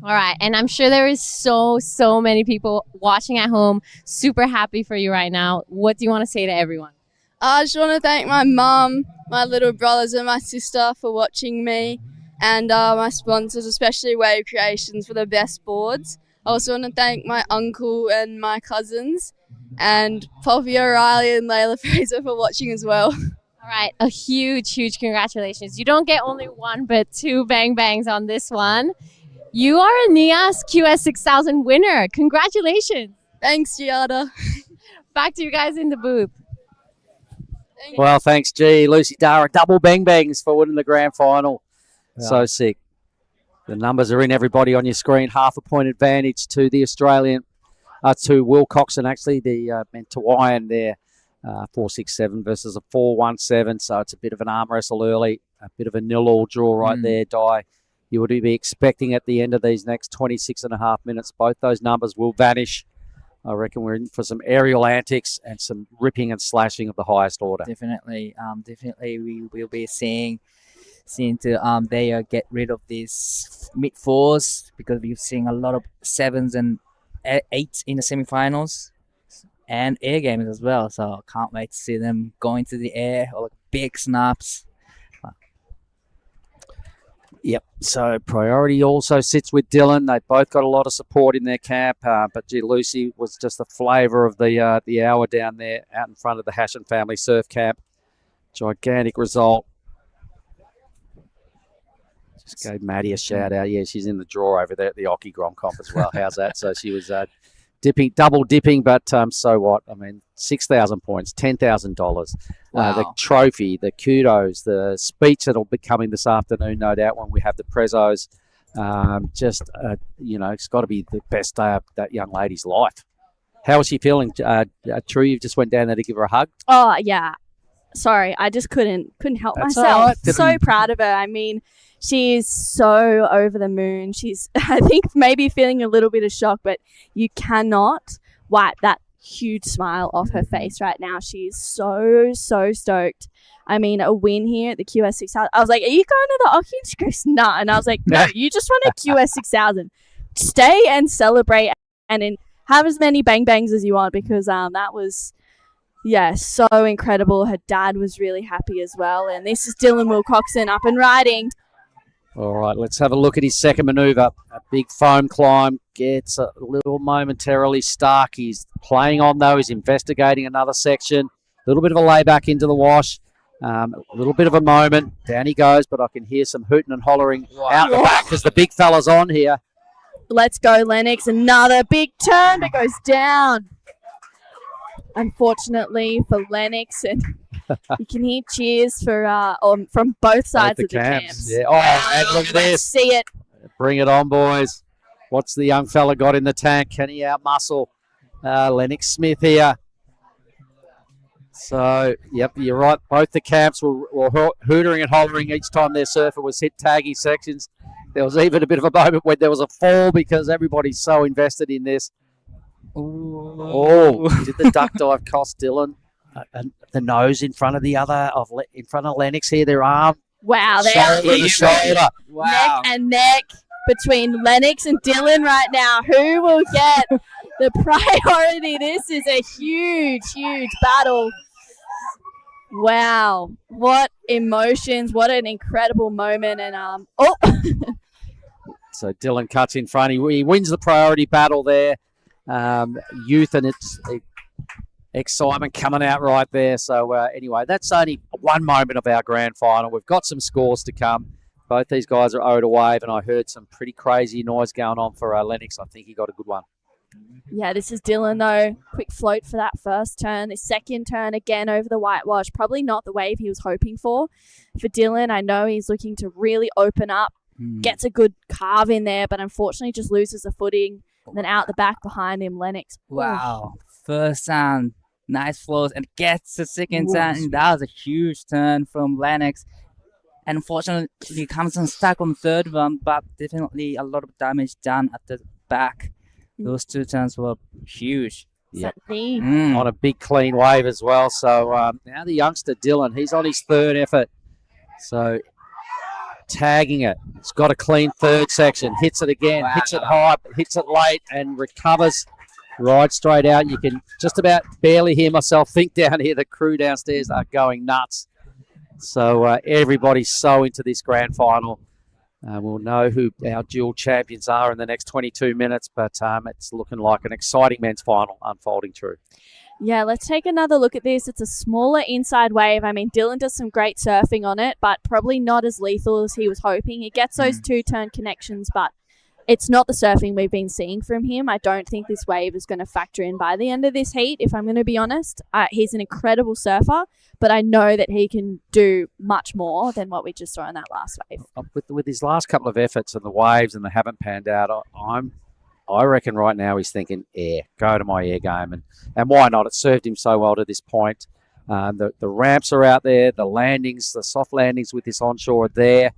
All right, and I'm sure there is so many people watching at home super happy for you right now. What do you want to say to everyone? I just want to thank my mum, my little brothers and my sister for watching me, and my sponsors, especially Wave Creations, for the best boards. I also want to thank my uncle and my cousins, and Poppy O'Reilly and Layla Fraser for watching as well. All right, a huge congratulations. You don't get only one, but 2 bang bangs on this one. You are a Nias QS 6000 winner. Congratulations. Thanks, Giada. Back to you guys in the booth. Well, thanks, G. Lucy Dara, double bang bangs for winning the grand final. Yeah. So sick. The numbers are in, everybody, on your screen. Half a point advantage to the Australian, to Will Coxon, actually, the Mentawaian there. 4-6-7 versus a 4-1-7. So it's a bit of an arm wrestle early, a bit of a 0-0 draw right there, Di. You would be expecting at the end of these next 26.5 minutes, both those numbers will vanish. I reckon we're in for some aerial antics and some ripping and slashing of the highest order. Definitely, we will be seeing to they get rid of these mid 4s, because we've seen a lot of 7s and 8s in the semifinals and air games as well. So can't wait to see them going to the air or big snaps. Yep. So priority also sits with Dylan. They both got a lot of support in their camp, but gee, Lucy was just the flavour of the hour down there out in front of the Hashan family surf camp. Gigantic result. Just gave Maddie a shout out. Yeah, she's in the draw over there at the Oki Grom Comp as well. How's that? So she was double dipping, but so what? I mean, 6,000 points, $10,000. Wow. The trophy, the kudos, the speech that'll be coming this afternoon, no doubt, when we have the prezos. It's got to be the best day of that young lady's life. How was she feeling? True, you just went down there to give her a hug? Oh, yeah. Sorry, I just couldn't help That's myself. all right. So proud of her. I mean, she's so over the moon. She's, I think, maybe feeling a little bit of shock, but you cannot wipe that huge smile off her face right now. She's so stoked. I mean, a win here at the QS 6000. I was like, are you going to the Oki? She goes, nah. And I was like, no, you just won a QS 6000. Stay and celebrate and then have as many bang bangs as you want, because that was... yeah, so incredible. Her dad was really happy as well. And this is Dylan Wilcoxon up and riding. All right, let's have a look at his second manoeuvre. A big foam climb, gets a little momentarily stuck. He's playing on, though. He's investigating another section. A little bit of a layback into the wash. A little bit of a moment. Down he goes, but I can hear some hooting and hollering out the back because the big fella's on here. Let's go, Lennox. Another big turn that goes down. Unfortunately for Lennox, and you can hear cheers for from both sides of the camps. Yeah. Oh, and look at Let's this. see it. Bring it on, boys. What's the young fella got in the tank? Can he outmuscle Lennox Smith here? So, yep, you're right. Both the camps were hootering and hollering each time their surfer was hit taggy sections. There was even a bit of a moment when there was a fall because everybody's so invested in this. Oh, did the duck dive cost Dylan the nose in front of in front of Lennox here? Their arm. Wow, they shoulder are to shoulder. neck and neck between Lennox and Dylan right now. Who will get the priority? This is a huge battle. Wow, what emotions! What an incredible moment! And So Dylan cuts in front. He wins the priority battle there. Youth and its excitement coming out right there. So anyway, that's only one moment of our grand final. We've got some scores to come. Both these guys are owed a wave, and I heard some pretty crazy noise going on for Lennox. I think he got a good one. yeah, this is Dylan though. Quick float for that first turn. The second turn again over the whitewash. Probably not the wave he was hoping for Dylan. I know he's looking to really open up. Gets a good carve in there, but unfortunately just loses the footing. And then out the back behind him, Lennox. Wow. First turn, nice flows, and gets the second turn. And that was a huge turn from Lennox. And unfortunately, he comes unstuck on the third one, but definitely a lot of damage done at the back. Those two turns were huge. Yep. Certainly. On a big clean wave as well. So now the youngster Dylan, he's on his third effort. So tagging it. He's got a clean third section. Hits it again. Wow. Hits it high. Hits it late and recovers right straight out. You can just about barely hear myself think down here. The crew downstairs are going nuts. So everybody's so into this grand final. We'll know who our dual champions are in the next 22 minutes, but it's looking like an exciting men's final unfolding true. Yeah, let's take another look at this. It's a smaller inside wave. I mean, Dylan does some great surfing on it, but probably not as lethal as he was hoping. He gets those two-turn connections, but it's not the surfing we've been seeing from him. I don't think this wave is going to factor in by the end of this heat, if I'm going to be honest. He's an incredible surfer, but I know that he can do much more than what we just saw in that last wave. With his last couple of efforts and the waves and they haven't panned out, I reckon right now he's thinking air, go to my air game. And why not? It served him so well to this point. The ramps are out there, the landings, the soft landings with this onshore are there.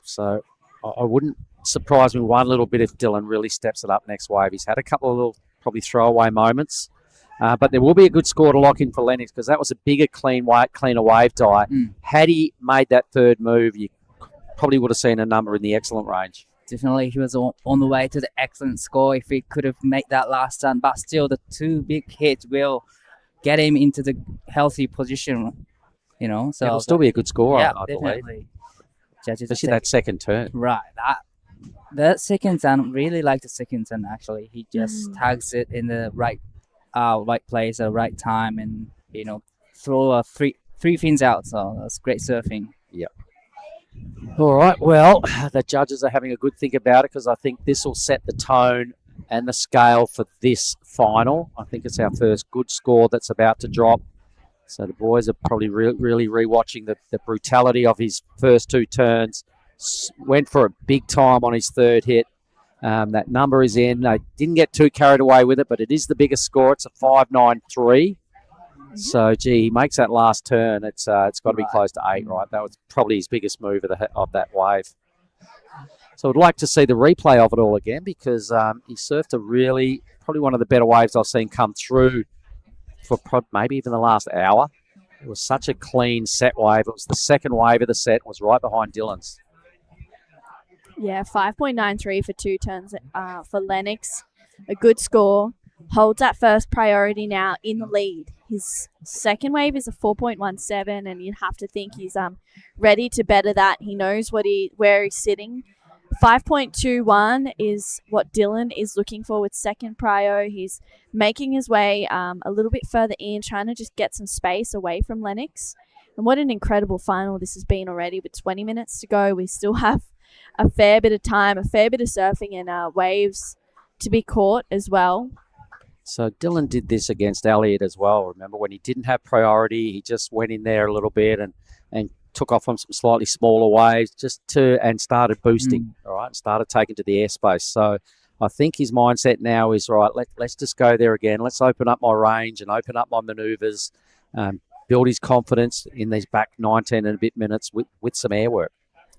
So I wouldn't surprise me one little bit if Dylan really steps it up next wave. He's had a couple of little probably throwaway moments. But there will be a good score to lock in for Lennox because that was a bigger, cleaner wave die. Had he made that third move, you probably would have seen a number in the excellent range. Definitely, he was on the way to the excellent score if he could have made that last turn. But still, the two big hits will get him into the healthy position, you know. So it'll still be a good score, yeah, I definitely. believe. Judges Especially that second turn. Right. That second turn, really like the second turn, actually. He just tags it in the right place at the right time and, you know, throw three fins out. So that's great surfing. Yep. All right, well, the judges are having a good think about it because I think this will set the tone and the scale for this final. I think it's our first good score that's about to drop. So the boys are probably really rewatching the brutality of his first two turns. Went for a big time on his third hit. That number is in. I didn't get too carried away with it, but it is the biggest score. It's a 5.93. So, gee, he makes that last turn. It's got to be close to 8, right? That was probably his biggest move of that wave. So I'd like to see the replay of it all again because he surfed probably one of the better waves I've seen come through for maybe even the last hour. It was such a clean set wave. It was the second wave of the set. It was right behind Dylan's. Yeah, 5.93 for two turns for Lennox. A good score. Holds that first priority now in the lead. His second wave is a 4.17, and you'd have to think he's ready to better that. He knows where he's sitting. 5.21 is what Dylan is looking for with second prio. He's making his way a little bit further in, trying to just get some space away from Lennox. And what an incredible final this has been already. With 20 minutes to go, we still have a fair bit of time, a fair bit of surfing and waves to be caught as well. So Dylan did this against Elliott as well. Remember when he didn't have priority, he just went in there a little bit and took off on some slightly smaller waves and started boosting, all right, and started taking to the airspace. So I think his mindset now is, right, let's just go there again. Let's open up my range and open up my manoeuvres, build his confidence in these back 19 and a bit minutes with some air work.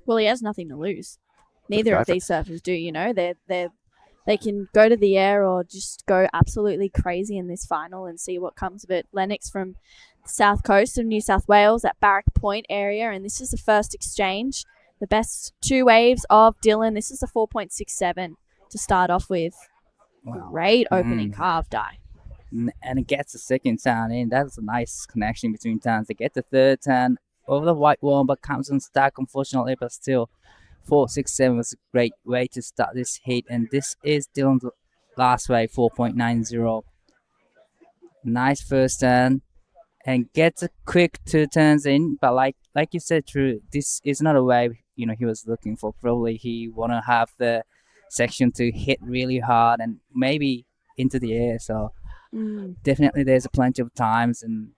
Well, he has nothing to lose. Neither of these surfers do, you know. They can go to the air or just go absolutely crazy in this final and see what comes of it. Lennox from the south coast of New South Wales at Barrack Point area, and this is the first exchange. The best two waves of Dylan. This is a 4.67 to start off with. Wow. Great opening carve die. And it gets the second turn in. That's a nice connection between turns. They get the third turn over the white wall, but comes unstuck, unfortunately, but still. 4.67 was a great way to start this heat, and this is Dylan's last wave, 4.90. Nice first turn, and gets a quick two turns in. But like you said, Drew, this is not a wave he was looking for. Probably he wanna have the section to hit really hard and maybe into the air. So definitely, there's plenty of times, and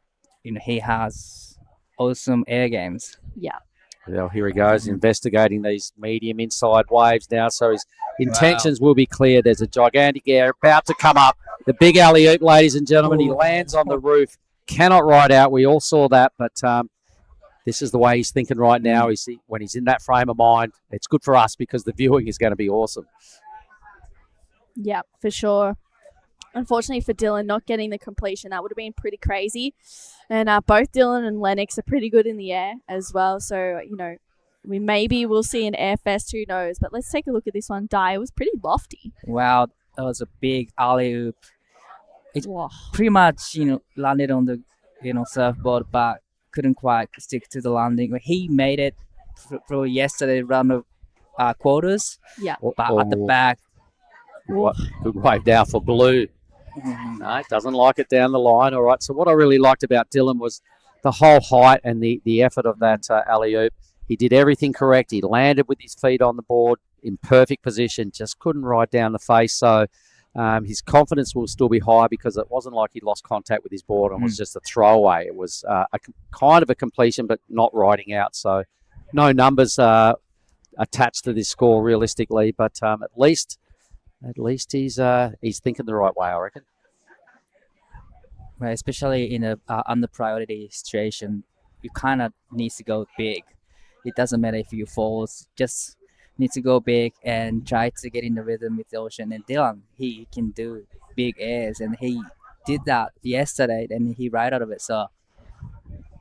he has awesome air games. Yeah. Well, here he goes, investigating these medium inside waves now. So his intentions will be clear. There's a gigantic air about to come up. The big alley-oop, ladies and gentlemen. He lands on the roof. Cannot ride out. We all saw that. But this is the way he's thinking right now. When he's in that frame of mind, it's good for us because the viewing is going to be awesome. Yeah, for sure. unfortunately for Dylan, not getting the completion, that would have been pretty crazy. And both Dylan and Lennox are pretty good in the air as well. So, we maybe will see an air fest, who knows. But let's take a look at this one. It was pretty lofty. Wow, that was a big alley-oop. It pretty much, landed on the, surfboard, but couldn't quite stick to the landing. He made it through yesterday round of quarters. Yeah. But at the back. Good wave down for Blue. No, doesn't like it down the line. All right. So what I really liked about Dylan was the whole height and the effort of that alley-oop. He did everything correct. He landed with his feet on the board in perfect position, just couldn't ride down the face. So his confidence will still be high because it wasn't like he lost contact with his board and was just a throwaway. It was kind of a completion, but not riding out. So no numbers attached to this score realistically, but at least he's thinking the right way, I reckon. Right, especially in a under priority situation, you kind of need to go big. It doesn't matter if you fall, just need to go big and try to get in the rhythm with the ocean. And Dylan, he can do big airs, and he did that yesterday, and he ride out of it. So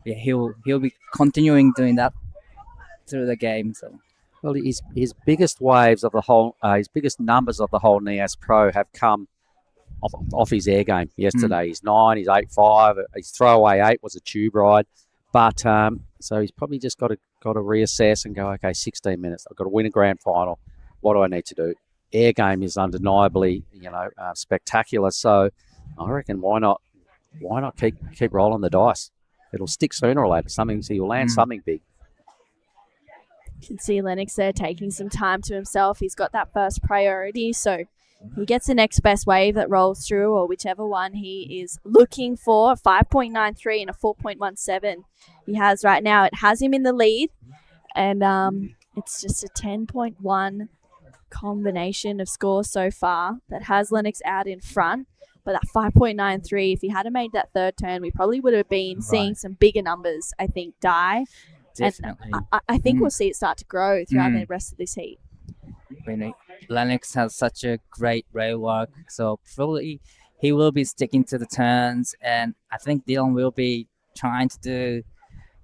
yeah, he'll be continuing doing that through the game. So. Well, his biggest waves of the whole, his biggest numbers of the whole Nias Pro have come off his air game yesterday. He's 9, he's 8.5. His throwaway 8 was a tube ride, but so he's probably just got to reassess and go, okay, 16 minutes. I've got to win a grand final. What do I need to do? Air game is undeniably, spectacular. So I reckon why not keep rolling the dice? It'll stick sooner or later. So you'll land something big. You can see Lennox there taking some time to himself. He's got that first priority, so he gets the next best wave that rolls through, or whichever one he is looking for. 5.93 and a 4.17 he has right now. It has him in the lead, and it's just a 10.1 combination of scores so far that has Lennox out in front. But that 5.93, if he hadn't made that third turn, we probably would have been seeing some bigger numbers, I think, die. Definitely. And I think we'll see it start to grow throughout the rest of this heat. Lennox has such a great rail work, so probably he will be sticking to the turns, and I think Dylan will be trying to do,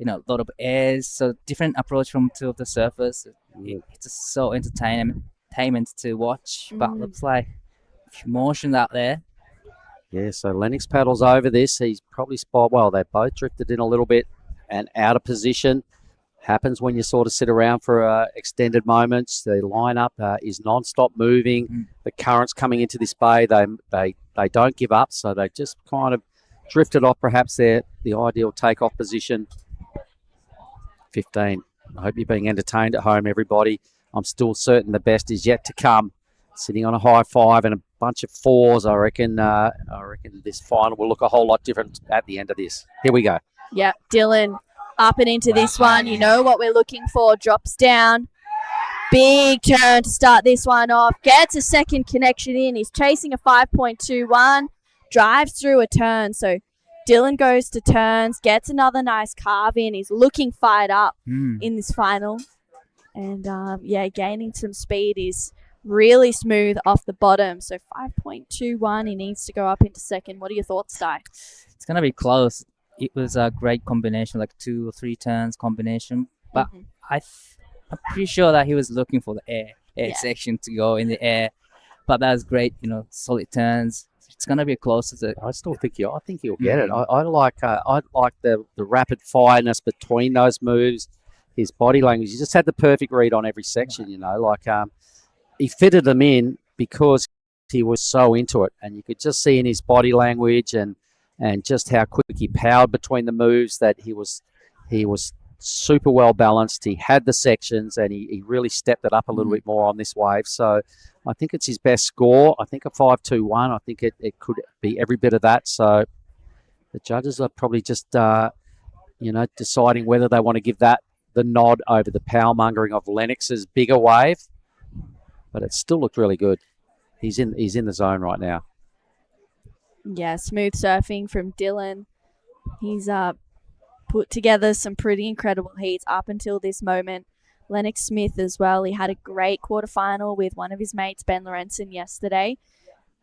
a lot of airs, so different approach from two of the surfers. It's just so entertainment to watch, but looks like motion out there. Yeah, so Lennox paddles over this. He's probably they both drifted in a little bit and out of position. Happens when you sort of sit around for extended moments. The lineup is non-stop moving. The currents coming into this bay, they don't give up, so they just kind of drifted off perhaps the ideal takeoff position. 15. I hope you're being entertained at home, everybody. I'm still certain the best is yet to come. Sitting on a high 5 and a bunch of 4s, I reckon this final will look a whole lot different at the end of this. Here we go. Yep, Dylan up and into this one. You know what we're looking for. Drops down. Big turn to start this one off. Gets a second connection in. He's chasing a 5.21. Drives through a turn. So Dylan goes to turns. Gets another nice carve in. He's looking fired up in this final. And gaining some speed. Is really smooth off the bottom. So 5.21. He needs to go up into second. What are your thoughts, Di? It's going to be close. It was a great combination, like 2 or 3 turns combination. But I'm pretty sure that he was looking for the air section to go in the air. But that was great, solid turns. It's gonna be close. I still think I think he'll get it. I like the rapid fireness between those moves. His body language. He just had the perfect read on every section. He fitted them in because he was so into it, and you could just see in his body language and just how quick he powered between the moves that he was super well balanced. He had the sections, and he really stepped it up a little bit more on this wave. So I think it's his best score. I think a 5.21. I think it could be every bit of that. So the judges are probably just deciding whether they want to give that the nod over the power mongering of Lennox's bigger wave. But it still looked really good. He's in the zone right now. Yeah, smooth surfing from Dylan. He's put together some pretty incredible heats up until this moment. Lennox Smith as well. He had a great quarterfinal with one of his mates, Ben Lorenzen, yesterday.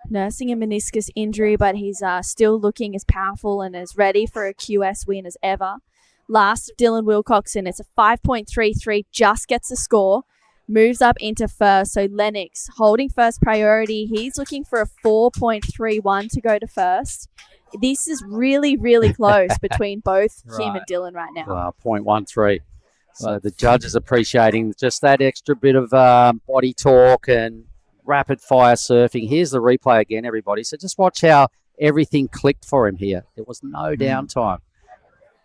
nursing a meniscus injury, but he's still looking as powerful and as ready for a QS win as ever. Last of Dylan Wilcoxon, it's a 5.33, just gets the score, moves up into first. So Lennox holding first priority. He's looking for a 4.31 to go to first. This is really, really close between both him and Dylan right now. 0.13. So the judges appreciating just that extra bit of body talk and rapid fire surfing. Here's the replay again, everybody. So just watch how everything clicked for him here. There was no downtime.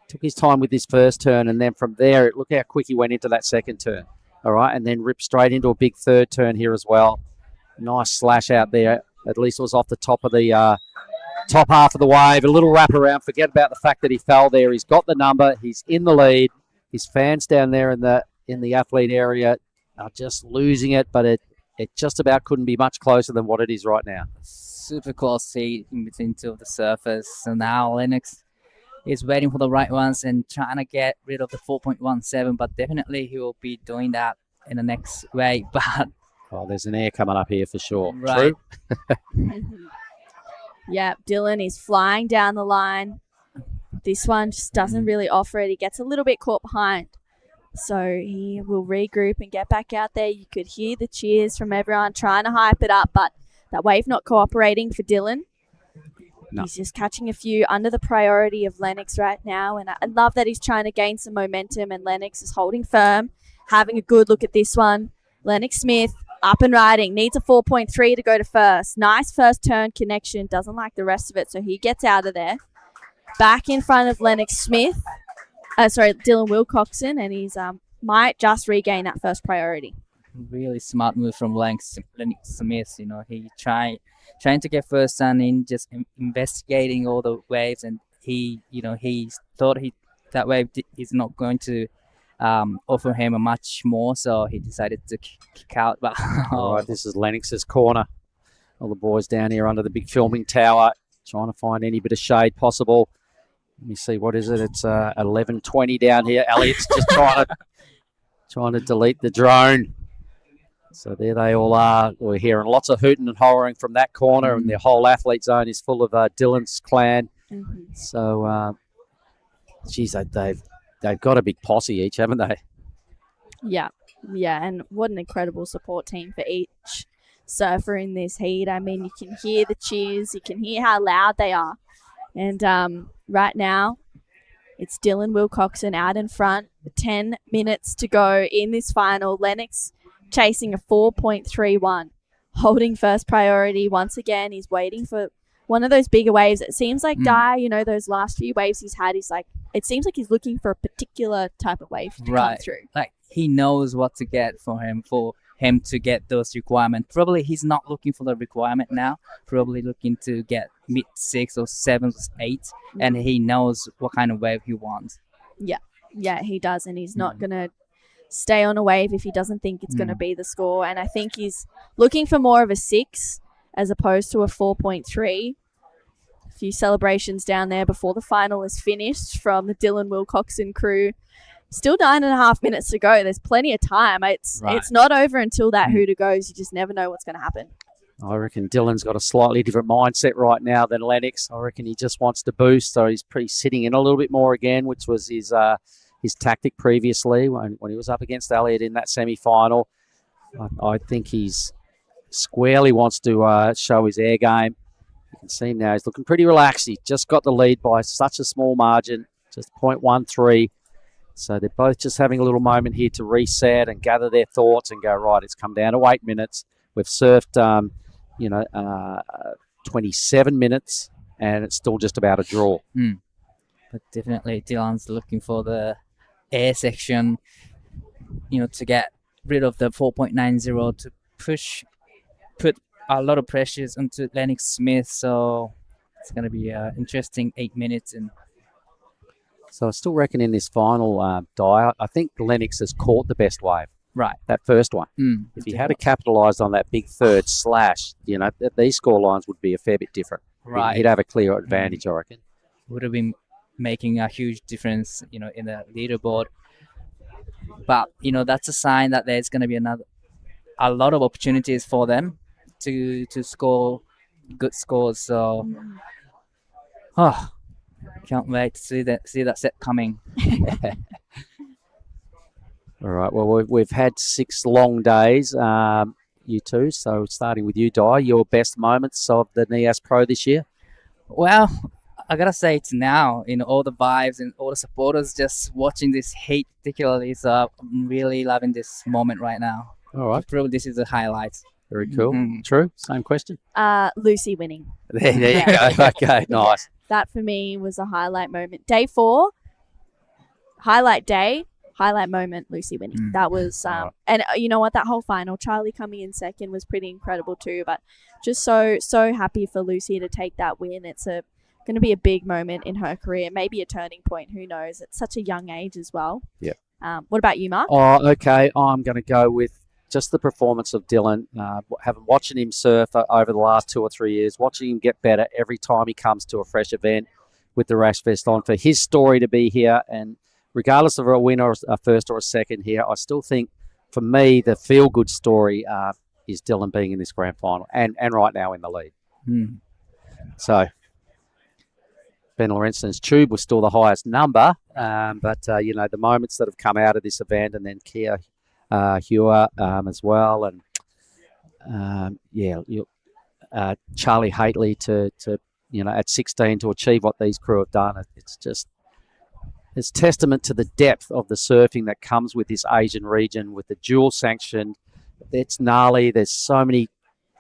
Took his time with his first turn, and then from there, look how quick he went into that second turn. All right, and then ripped straight into a big third turn here as well. Nice slash out there. At least it was off the top of the top half of the wave. A little wrap around. Forget about the fact that he fell there. He's got the number. He's in the lead. His fans down there in the athlete area are just losing it, but it just about couldn't be much closer than what it is right now. Super close seat in between two of the surfers. So now Lennox is waiting for the right ones and trying to get rid of the 4.17, but definitely he will be doing that in the next wave. But there's an air coming up here for sure. Right. True. Yeah, Dylan is flying down the line. This one just doesn't really offer it. He gets a little bit caught behind. So he will regroup and get back out there. You could hear the cheers from everyone trying to hype it up, but that wave not cooperating for Dylan. No. He's just catching a few under the priority of Lennox right now. And I love that he's trying to gain some momentum, and Lennox is holding firm, having a good look at this one. Lennox Smith up and riding, needs a 4.3 to go to first. Nice first turn connection, doesn't like the rest of it, so he gets out of there. Back in front of Lennox Smith, Dylan Wilcoxon, and he's might just regain that first priority. Really smart move from Lennox Smith. You know, he trying to get first turn in, just investigating all the waves, and he thought that wave is not going to offer him a much more, so he decided to kick out. But all right, this is Lennox's corner. All the boys down here under the big filming tower, trying to find any bit of shade possible. Let me see, what is it? It's 11:20 down here. Elliot's just trying to delete the drone. So there they all are. We're hearing lots of hooting and hollering from that corner, and their whole athlete zone is full of Dylan's clan. Mm-hmm. So, geez, they've got a big posse each, haven't they? Yeah, and what an incredible support team for each surfer in this heat. I mean, you can hear the cheers, you can hear how loud they are. And right now, it's Dylan Wilcoxon out in front. 10 minutes to go in this final. Lennox chasing a 4.31, holding first priority. Once again, he's waiting for one of those bigger waves. It seems like those last few waves he's had, it seems like he's looking for a particular type of wave to come through. Like he knows what to get for him to get those requirements. Probably he's not looking for the requirement now. Probably looking to get mid 6 or 7 or 8, and he knows what kind of wave he wants. Yeah, he does, and he's not gonna stay on a wave if he doesn't think it's gonna be the score. And I think he's looking for more of a 6 as opposed to a 4.3. A few celebrations down there before the final is finished from the Dylan Wilcoxon crew. Still 9.5 minutes to go. There's plenty of time. It's not over until that hooter goes. You just never know what's going to happen. I reckon Dylan's got a slightly different mindset right now than Lennox. I reckon he just wants to boost, so he's pretty sitting in a little bit more again, which was his tactic previously when he was up against Elliot in that semi-final. I think he's squarely wants to show his air game. You can see him now. He's looking pretty relaxed. He just got the lead by such a small margin, just 0.13. So they're both just having a little moment here to reset and gather their thoughts and go, right, it's come down to 8 minutes. We've surfed, 27 minutes, and it's still just about a draw. But definitely Dylan's looking for the air section, to get rid of the 4.90 to put a lot of pressures onto Lennox Smith. So it's going to be an interesting 8 minutes. And so I still reckon in this final, I think Lennox has caught the best wave. Right. That first one. If he had capitalised on that big third slash, these score lines would be a fair bit different. Right. He'd have a clear advantage, I reckon. Would have been making a huge difference, in the leaderboard. But, that's a sign that there's going to be a lot of opportunities for them to score, good scores. So, can't wait to see that set coming. All right. Well, we've had 6 long days, you two. So starting with you, Di, your best moments of the Nias Pro this year? Well, I gotta say it's now, all the vibes and all the supporters just watching this heat particularly. So I'm really loving this moment right now. All right. Probably this is the highlights. Very cool. True. Same question. Lucy winning. There you go. Okay, nice. That for me was a highlight moment. Day 4, highlight day, highlight moment, Lucy winning. That was, and you know what? That whole final, Charlie coming in second was pretty incredible too. But just so happy for Lucy to take that win. It's going to be a big moment in her career, maybe a turning point. Who knows? At such a young age as well. Yeah. What about you, Mark? Oh, okay. I'm going to go with just the performance of Dylan. Watching him surf over the last 2 or 3 years, watching him get better every time he comes to a fresh event with the rash vest on. For his story to be here, and regardless of a win or a first or a second here, I still think, for me, the feel-good story is Dylan being in this grand final and right now in the lead. So Ben Lorenzen's tube was still the highest number, but the moments that have come out of this event, and then Kia Hua as well, and Charlie Haitley to at 16 to achieve what these crew have done. It's testament to the depth of the surfing that comes with this Asian region, with the dual sanctioned. It's gnarly. There's so many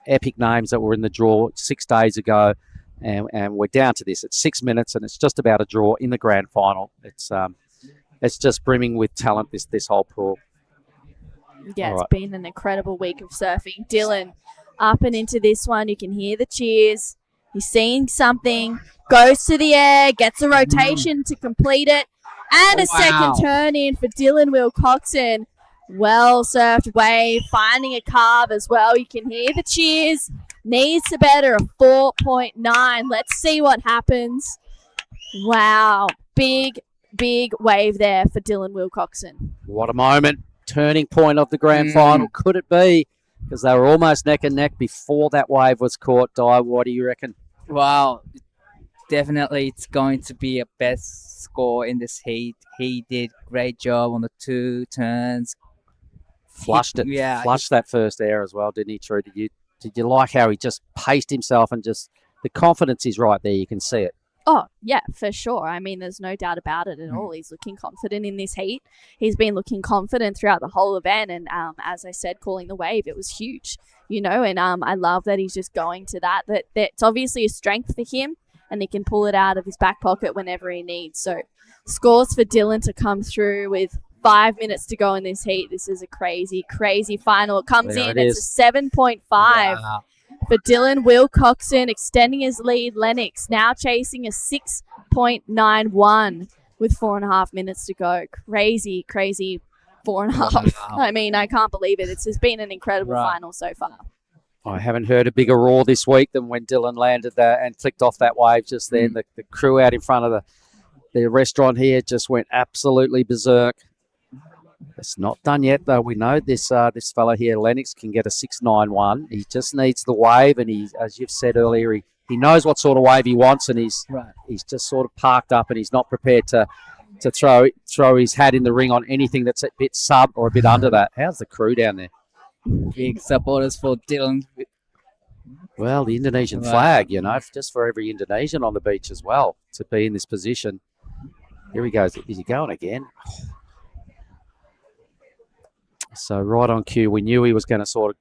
epic names that were in the draw 6 days ago, and we're down to this. It's 6 minutes, and it's just about a draw in the grand final. It's just brimming with talent, this whole pool. Yeah, it's been an incredible week of surfing. Dylan up and into this one. You can hear the cheers. He's seeing something. Goes to the air. Gets a rotation to complete it. And a second turn in for Dylan Wilcoxon. Well surfed wave. Finding a carve as well. You can hear the cheers. Needs to better a 4.9. Let's see what happens. Wow. Big wave there for Dylan Wilcoxon. What a moment. Turning point of the grand final. Could it be? Because they were almost neck and neck before that wave was caught. Di, what do you reckon? Wow. Definitely it's going to be a best score in this heat. He did great job on the 2 turns. Flushed it. Yeah. Flushed that first air as well, didn't he, True? Did you like how he just paced himself and just the confidence is right there. You can see it. Oh, yeah, for sure. I mean, there's no doubt about it at all. He's looking confident in this heat. He's been looking confident throughout the whole event. And as I said, calling the wave, it was huge, and I love that he's just going to that. That's obviously a strength for him, and he can pull it out of his back pocket whenever he needs. So scores for Dylan to come through with 5 minutes to go in this heat. This is a crazy, crazy final. It comes in. It's a 7.5. Wow. For Dylan Wilcoxon, extending his lead. Lennox now chasing a 6.91 with 4.5 minutes to go. Crazy 4.5. I mean, I can't believe it. It's just been an incredible final so far. I haven't heard a bigger roar this week than when Dylan landed and flicked off that wave just then. The crew out in front of the restaurant here just went absolutely berserk. It's not done yet, though. We know this fella here, Lennox, can get a 6.91. He just needs the wave, and he, as you've said earlier, he knows what sort of wave he wants, and he's just sort of parked up, and he's not prepared to throw his hat in the ring on anything that's a bit sub or a bit under that. How's the crew down there? Big supporters for Dylan. Well, the Indonesian flag, just for every Indonesian on the beach as well to be in this position. Here he goes. Is he going again? So right on cue, we knew he was going to sort of,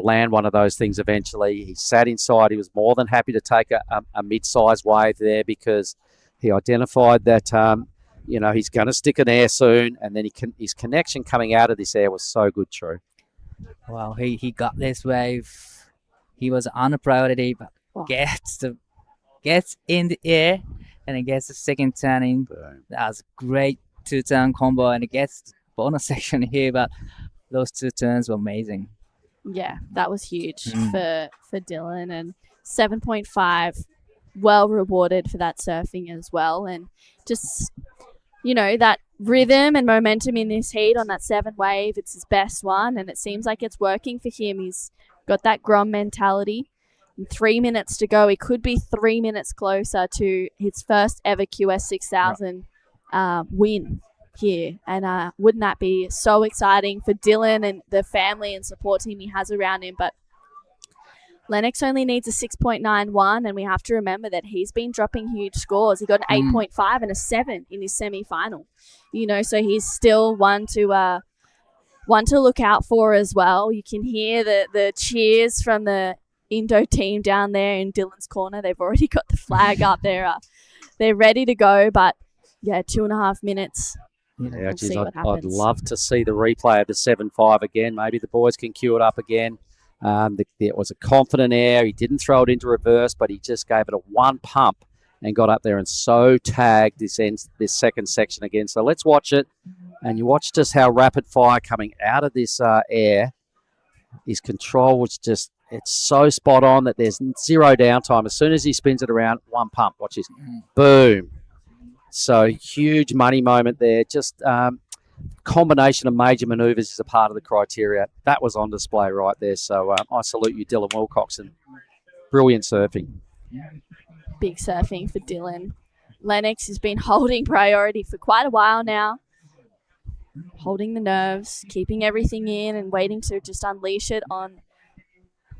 land one of those things eventually. He sat inside. He was more than happy to take a mid-sized wave there because he identified that, he's going to stick an air soon. And then his connection coming out of this air was so good, True. Wow, he got this wave. He was on a priority, but gets in the air and it gets the second turn in. That was a great 2-turn combo, and it gets the bonus section here, but those 2 turns were amazing. Yeah, that was huge for Dylan, and 7.5 well rewarded for that surfing as well. And just, that rhythm and momentum in this heat on that 7 wave, it's his best one, and it seems like it's working for him. He's got that Grom mentality. And 3 minutes to go. He could be 3 minutes closer to his first ever QS 6000 win here. And wouldn't that be so exciting for Dylan and the family and support team he has around him? But Lennox only needs a 6.91, and we have to remember that he's been dropping huge scores. He got an 8.5 and a 7 in his semi-final. You know, so he's still one to look out for as well. You can hear the cheers from the Indo team down there in Dylan's corner. They've already got the flag up there. They're ready to go, but yeah, 2.5 minutes. Yeah, We'll see what I'd happens. love to see the replay of the 7-5 again. Maybe the boys can cue it up again. It was a confident air. He didn't throw it into reverse, but he just gave it a one pump and got up there and so tagged this second section again. So let's watch it. And you watch just how rapid fire coming out of this air. His control was just, it's so spot on that there's zero downtime. As soon as he spins it around, one pump. Watch this. Boom. So huge money moment there. Just combination of major manoeuvres is a part of the criteria. That was on display right there. So I salute you, Dylan Wilcoxon. Brilliant surfing. Big surfing for Dylan. Lennox has been holding priority for quite a while now. Holding the nerves, keeping everything in and waiting to just unleash it on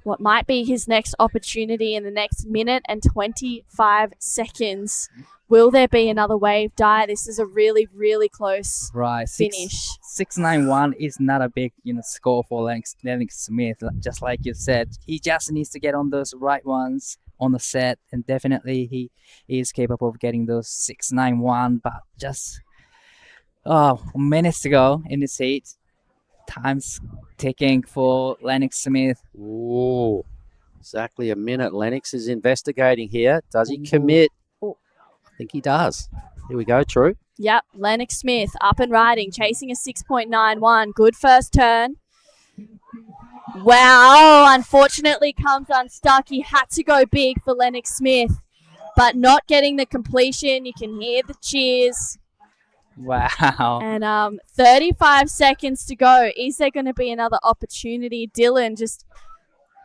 what might be his next opportunity in the next minute and 25 seconds. Will there be another wave die? This is a really, really close finish. 691 is not a big score for Lennox Smith. Just like you said, he just needs to get on those right ones on the set, and definitely he is capable of getting those 691. But just minutes to go in this heat. Time's ticking for Lennox Smith. Ooh, exactly a minute. Lennox is investigating here. Does he commit? I think he does. Here we go, True. Yep, Lennox Smith up and riding, chasing a 6.91. Good first turn. Wow, unfortunately comes unstuck. He had to go big for Lennox Smith, but not getting the completion. You can hear the cheers. Wow. And 35 seconds to go. Is there going to be another opportunity? Dylan just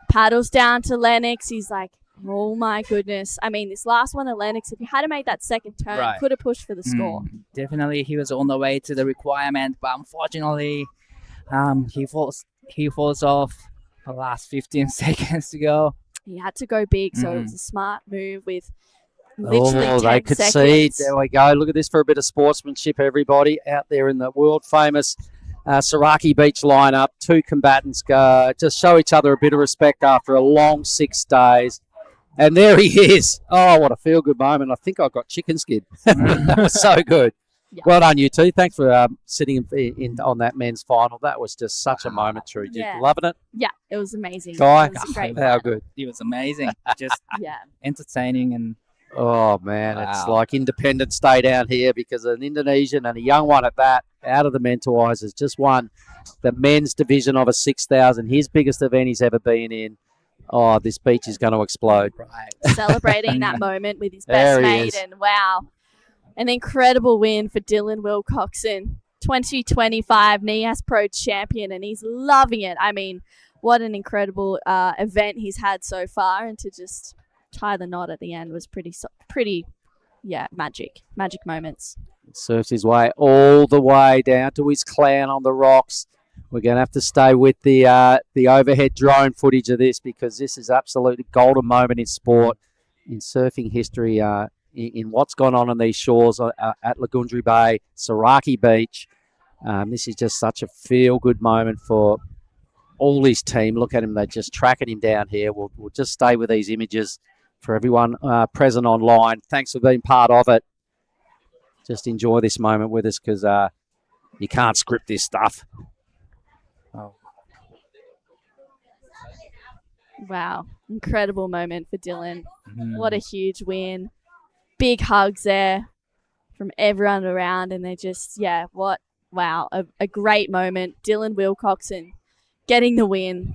paddles down to Lennox. He's like, oh my goodness. I mean, this last one at Lennox, if he had made that second turn, could have pushed for the score. Definitely he was on the way to the requirement, but unfortunately he falls off the last 15 seconds to go. He had to go big, so it was a smart move with literally 10 they could seconds. see. There we go. Look at this for a bit of sportsmanship, everybody. Out there in the world-famous Sorake Beach lineup. Two combatants go. Just show each other a bit of respect after a long 6 days. And there he is. Oh, what a feel-good moment. I think I got chicken skin. That was so good. Yeah. Well done, you two. Thanks for sitting in on that men's final. That was just such a moment, True. You loving it? Yeah, it was amazing. Guy, it was a great how final. good. It was amazing. Just entertaining and... Oh, man, it's like Independence Day down here because an Indonesian and a young one at that, out of the mental eyes, has just won the men's division of a 6,000, his biggest event he's ever been in. Oh, this beach is going to explode. Right. Celebrating that moment with his best mate. And wow, an incredible win for Dylan Wilcoxon, 2025 Nias Pro champion, and he's loving it. I mean, what an incredible event he's had so far, and to just tie the knot at the end was pretty magic moments. Surfs his way all the way down to his clan on the rocks. We're going to have to stay with the overhead drone footage of this because this is absolutely golden moment in sport, in surfing history, in what's gone on these shores at Lagundri Bay, Sorake Beach. This is just such a feel-good moment for all his team. Look at him. They're just tracking him down here. We'll just stay with these images for everyone present online. Thanks for being part of it. Just enjoy this moment with us because you can't script this stuff. Oh. Wow, incredible moment for Dylan. What a huge win. Big hugs there from everyone around, and they just, a great moment. Dylan Wilcoxon getting the win.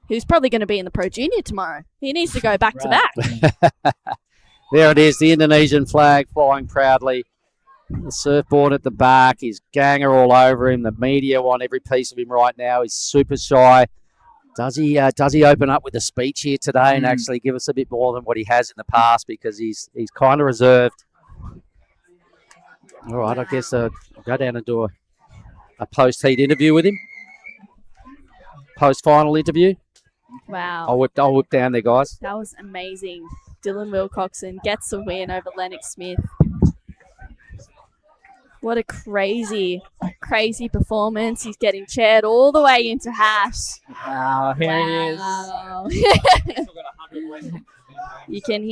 Who's probably going to be in the Pro Junior tomorrow. He needs to go back to back. There it is, the Indonesian flag flying proudly. The surfboard at the back, his gang are all over him. The media want every piece of him right now. He's super shy. Does he open up with a speech here today and actually give us a bit more than what he has in the past, because he's kind of reserved. All right, I guess I'll go down and do a post-heat interview with him. Post-final interview. Wow. I'll whip down there, guys. That was amazing. Dylan Wilcoxon gets the win over Lennox Smith. What a crazy performance. He's getting chaired all the way into hash. Wow, here he is. You can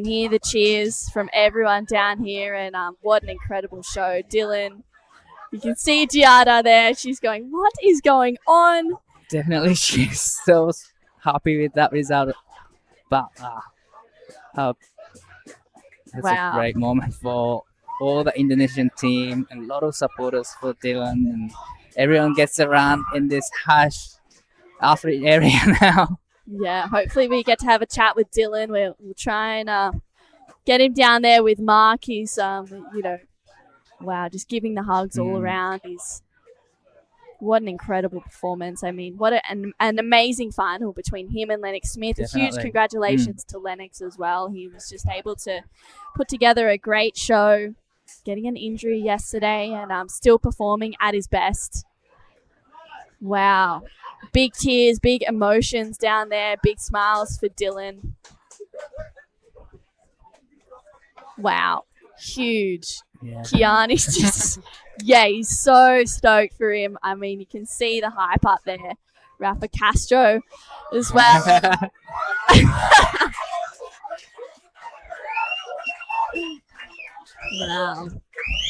hear the cheers from everyone down here, and what an incredible show. Dylan, you can see Giada there. She's going, what is going on? Definitely, she's so happy with that result. But it's a great moment for all the Indonesian team and a lot of supporters for Dylan. And everyone gets around in this hash athlete area now. Yeah, hopefully we get to have a chat with Dylan. We'll try and get him down there with Mark. He's, wow, just giving the hugs all around. What an incredible performance. I mean, what an amazing final between him and Lennox Smith. Definitely. A huge congratulations to Lennox as well. He was just able to put together a great show, getting an injury yesterday and still performing at his best. Wow. Big tears, big emotions down there, big smiles for Dylan. Wow. Huge. Yeah. Kiani's just, he's so stoked for him. I mean, you can see the hype up there. Rafa Castro as well. Wow.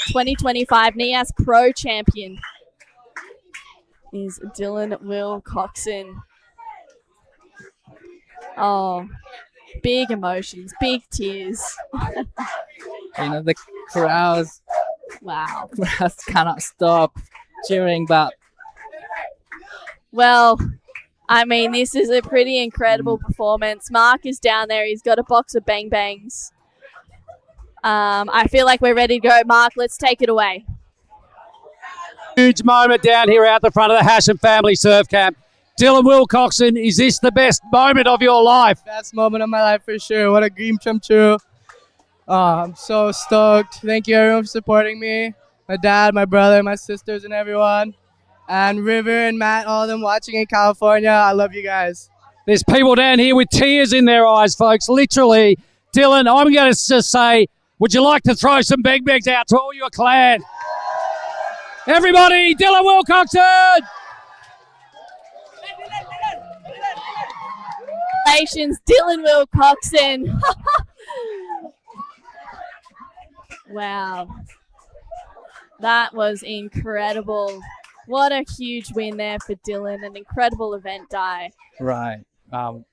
2025 Nias Pro champion is Dylan Wilcoxon. Oh, big emotions, big tears. The crowds cannot stop cheering, but well, I mean, this is a pretty incredible performance. Mark is down there. He's got a box of bang bangs. I feel like we're ready to go. Mark, let's take it away. Huge moment down here out the front of the Hashem family surf camp. Dylan Wilcoxon, is this the best moment of your life? Best moment of my life for sure. What a dream come true. I'm so stoked. Thank you everyone for supporting me. My dad, my brother, my sisters, and everyone. And River and Matt, all of them watching in California. I love you guys. There's people down here with tears in their eyes, folks. Literally. Dylan, I'm going to just say, would you like to throw some big bags out to all your clan? Everybody, Dylan Wilcoxon! Congratulations, Dylan Wilcoxon. Wow. That was incredible. What a huge win there for Dylan. An incredible event, Di. right. What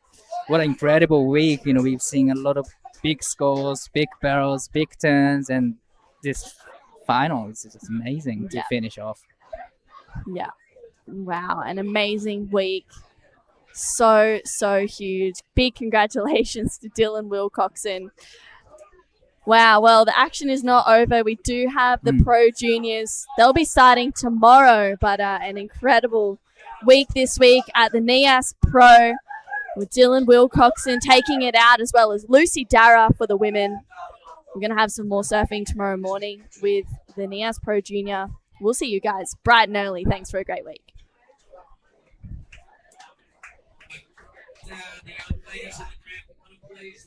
an incredible week. We've seen a lot of big scores, big barrels, big turns, and this final is just amazing to finish off. Yeah. Wow. An amazing week. So huge. Big congratulations to Dylan Wilcoxon. Wow. Well, the action is not over. We do have the Pro Juniors. They'll be starting tomorrow, but an incredible week this week at the Nias Pro with Dylan Wilcoxon taking it out, as well as Lucy Dara for the women. We're going to have some more surfing tomorrow morning with the Nias Pro Junior. We'll see you guys bright and early. Thanks for a great week.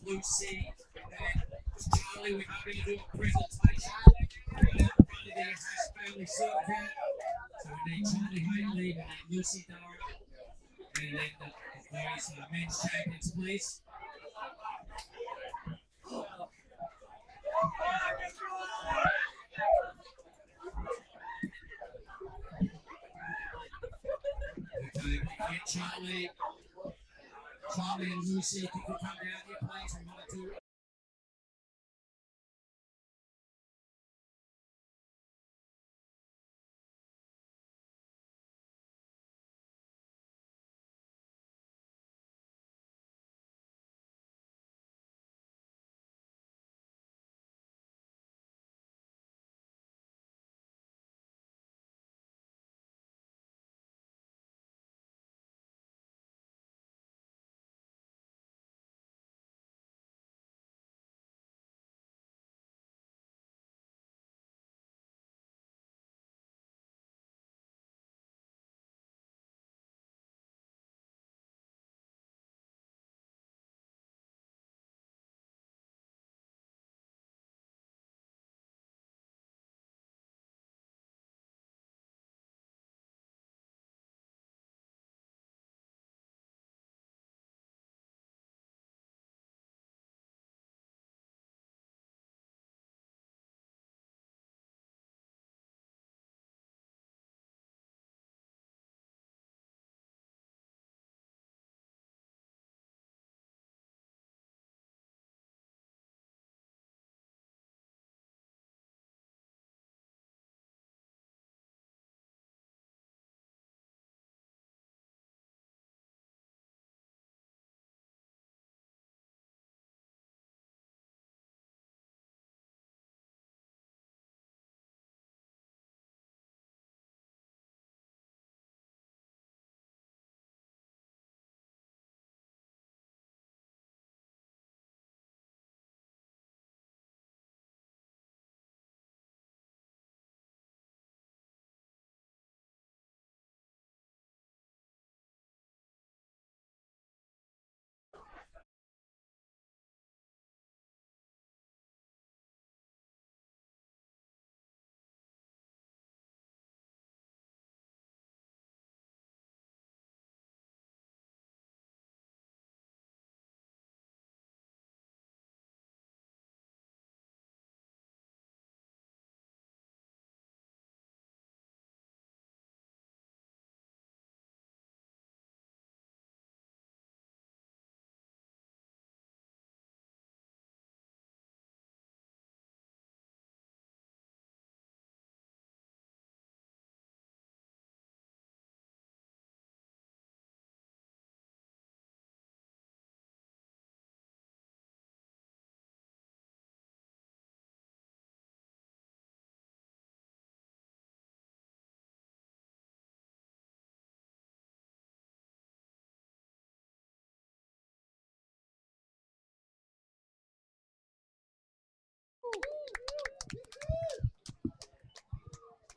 Lucy and Charlie, we're going to do a presentation. Family circuit. So we need Charlie Haley and Lucy Dara. And then those men's champions, please. Okay, Charlie and Lucy, if you could come down here, please. We want to do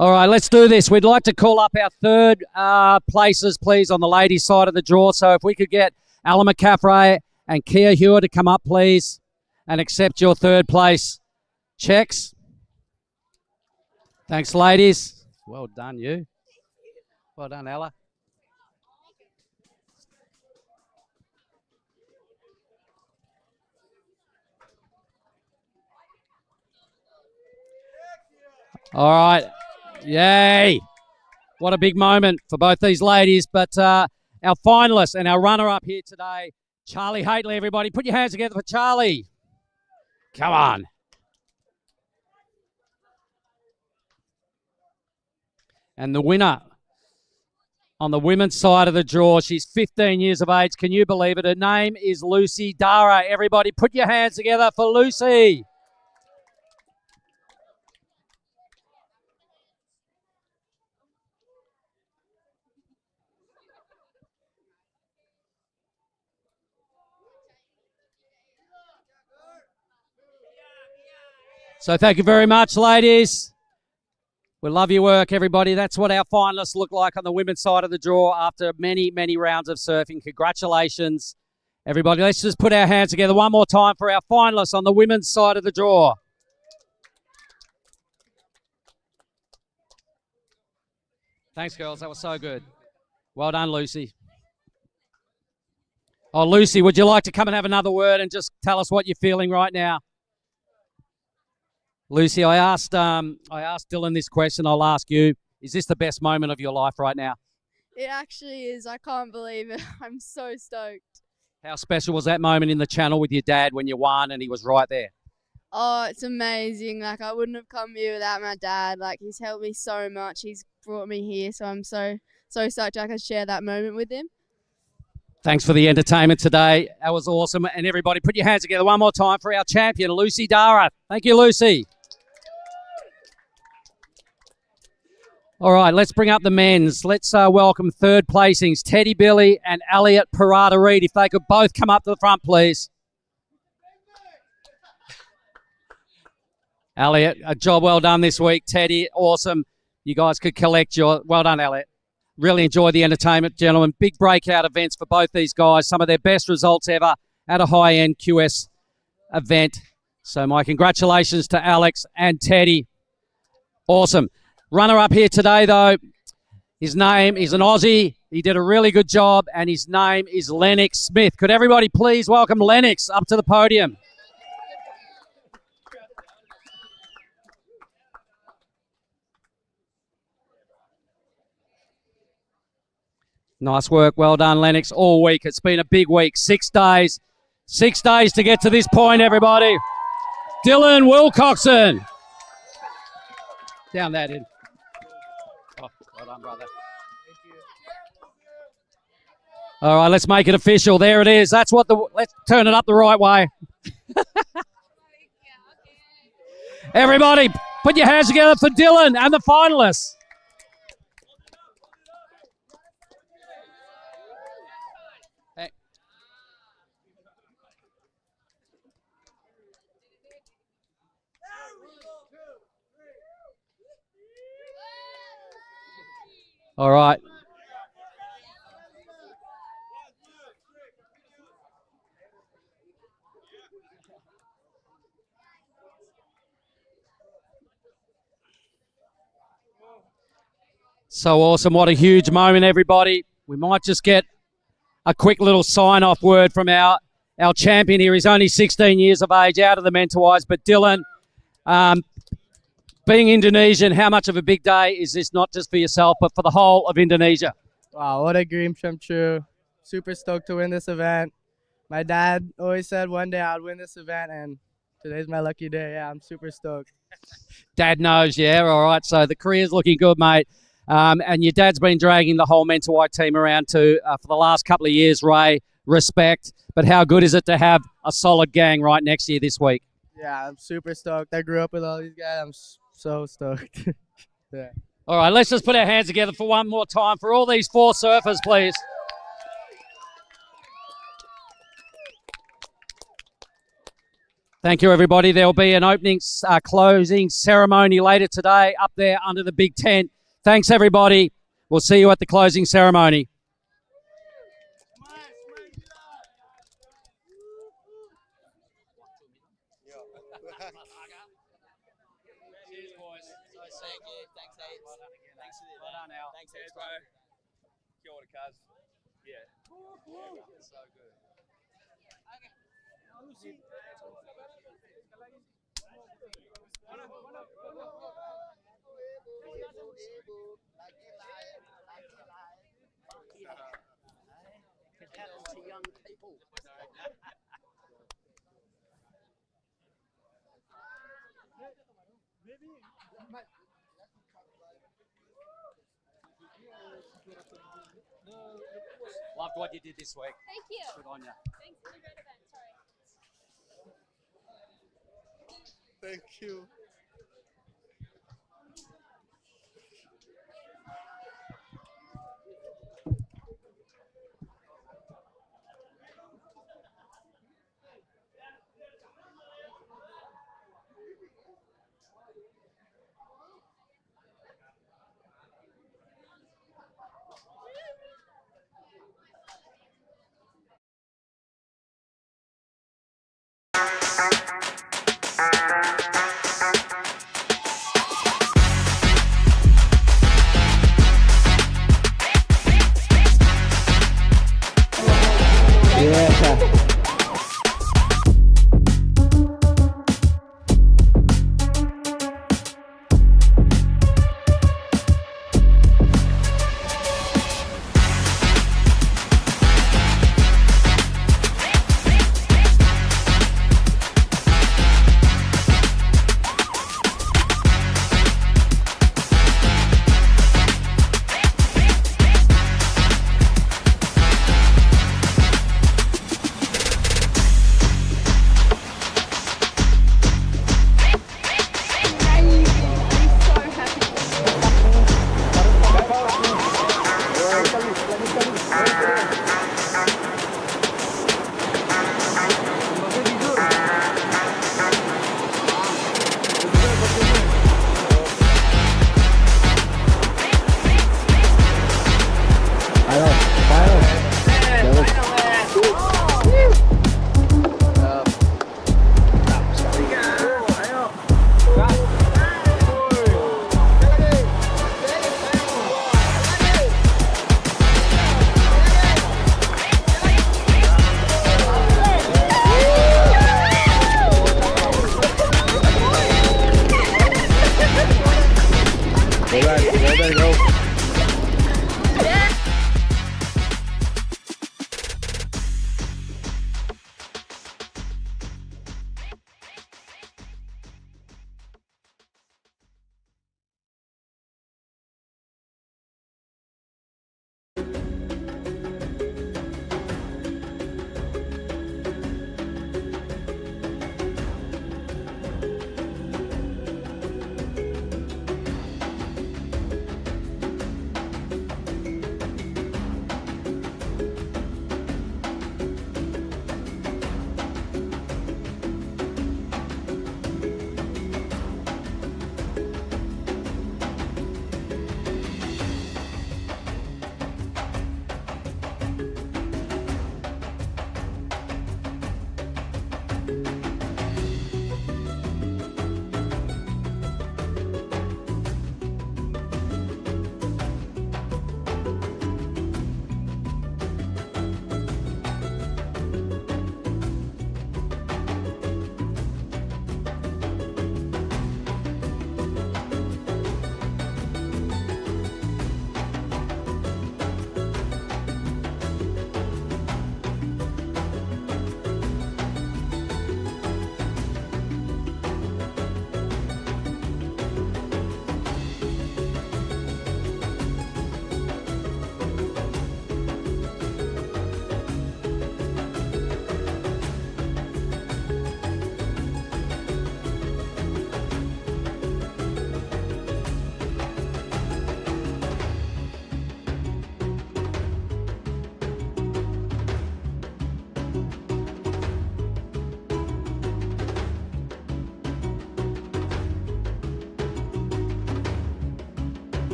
All right, let's do this. We'd like to call up our third places, please, on the ladies' side of the draw. So if we could get Ella McCaffrey and Kia Hewer to come up, please, and accept your third place checks. Thanks, ladies. Well done, you. Well done, Ella. All right. Yay. What a big moment for both these ladies. But our finalists and our runner-up here today, Charlie Haitley, everybody. Put your hands together for Charlie. Come on. And the winner on the women's side of the draw, she's 15 years of age. Can you believe it? Her name is Lucy Dara. Everybody put your hands together for Lucy. So thank you very much, ladies. We love your work, everybody. That's what our finalists look like on the women's side of the draw after many, many rounds of surfing. Congratulations, everybody. Let's just put our hands together one more time for our finalists on the women's side of the draw. Thanks, girls. That was so good. Well done, Lucy. Oh, Lucy, would you like to come and have another word and just tell us what you're feeling right now? Lucy, I asked Dylan this question. I'll ask you, is this the best moment of your life right now? It actually is. I can't believe it. I'm so stoked. How special was that moment in the channel with your dad when you won and he was right there? Oh, it's amazing. Like, I wouldn't have come here without my dad. Like, he's helped me so much. He's brought me here, so I'm so stoked I could share that moment with him. Thanks for the entertainment today. That was awesome. And everybody, put your hands together one more time for our champion, Lucy Dara. Thank you, Lucy. All right, let's bring up the men's. Let's welcome third placings, Teddy Billy and Elliot Parada Reid. If they could both come up to the front, please. Elliot, a job well done this week. Teddy, awesome. You guys could collect your... Well done, Elliot. Really enjoyed the entertainment, gentlemen. Big breakout events for both these guys. Some of their best results ever at a high-end QS event. So my congratulations to Alex and Teddy. Awesome. Runner-up here today, though, his name is an Aussie. He did a really good job, and his name is Lennox Smith. Could everybody please welcome Lennox up to the podium? Nice work. Well done, Lennox, all week. It's been a big week. 6 days. 6 days to get to this point, everybody. Dylan Wilcoxon. Down that in. Oh, well done, brother. All right, let's make it official. There it is. That's what let's turn it up the right way. Everybody, put your hands together for Dylan and the finalists. Hey. All right. So awesome. What a huge moment, everybody. We might just get a quick little sign-off word from our champion here. He's only 16 years of age, out of the mentawise. But Dylan, being Indonesian, how much of a big day is this, not just for yourself, but for the whole of Indonesia? Wow, what a dream come true. Super stoked to win this event. My dad always said one day I'd win this event, and today's my lucky day. Yeah, I'm super stoked. Dad knows, yeah. All right, so the career's looking good, mate. And your dad's been dragging the whole Mentor White team around too for the last couple of years, Ray. Respect. But how good is it to have a solid gang right next to you this week? Yeah, I'm super stoked. I grew up with all these guys. I'm so stoked. Yeah. All right, let's just put our hands together for one more time for all these 4 surfers, please. Thank you, everybody. There will be an closing ceremony later today up there under the big tent. Thanks, everybody. We'll see you at the closing ceremony. Cheers, boys. So sick. Thanks, Abe. Well done again. Thanks, well done, Al. Thanks, bro. Kia ora, cuz. Yeah. So good. Loved what you did this week. Thank you. Good on you. Thanks for the great event. Sorry. Thank you. Yeah,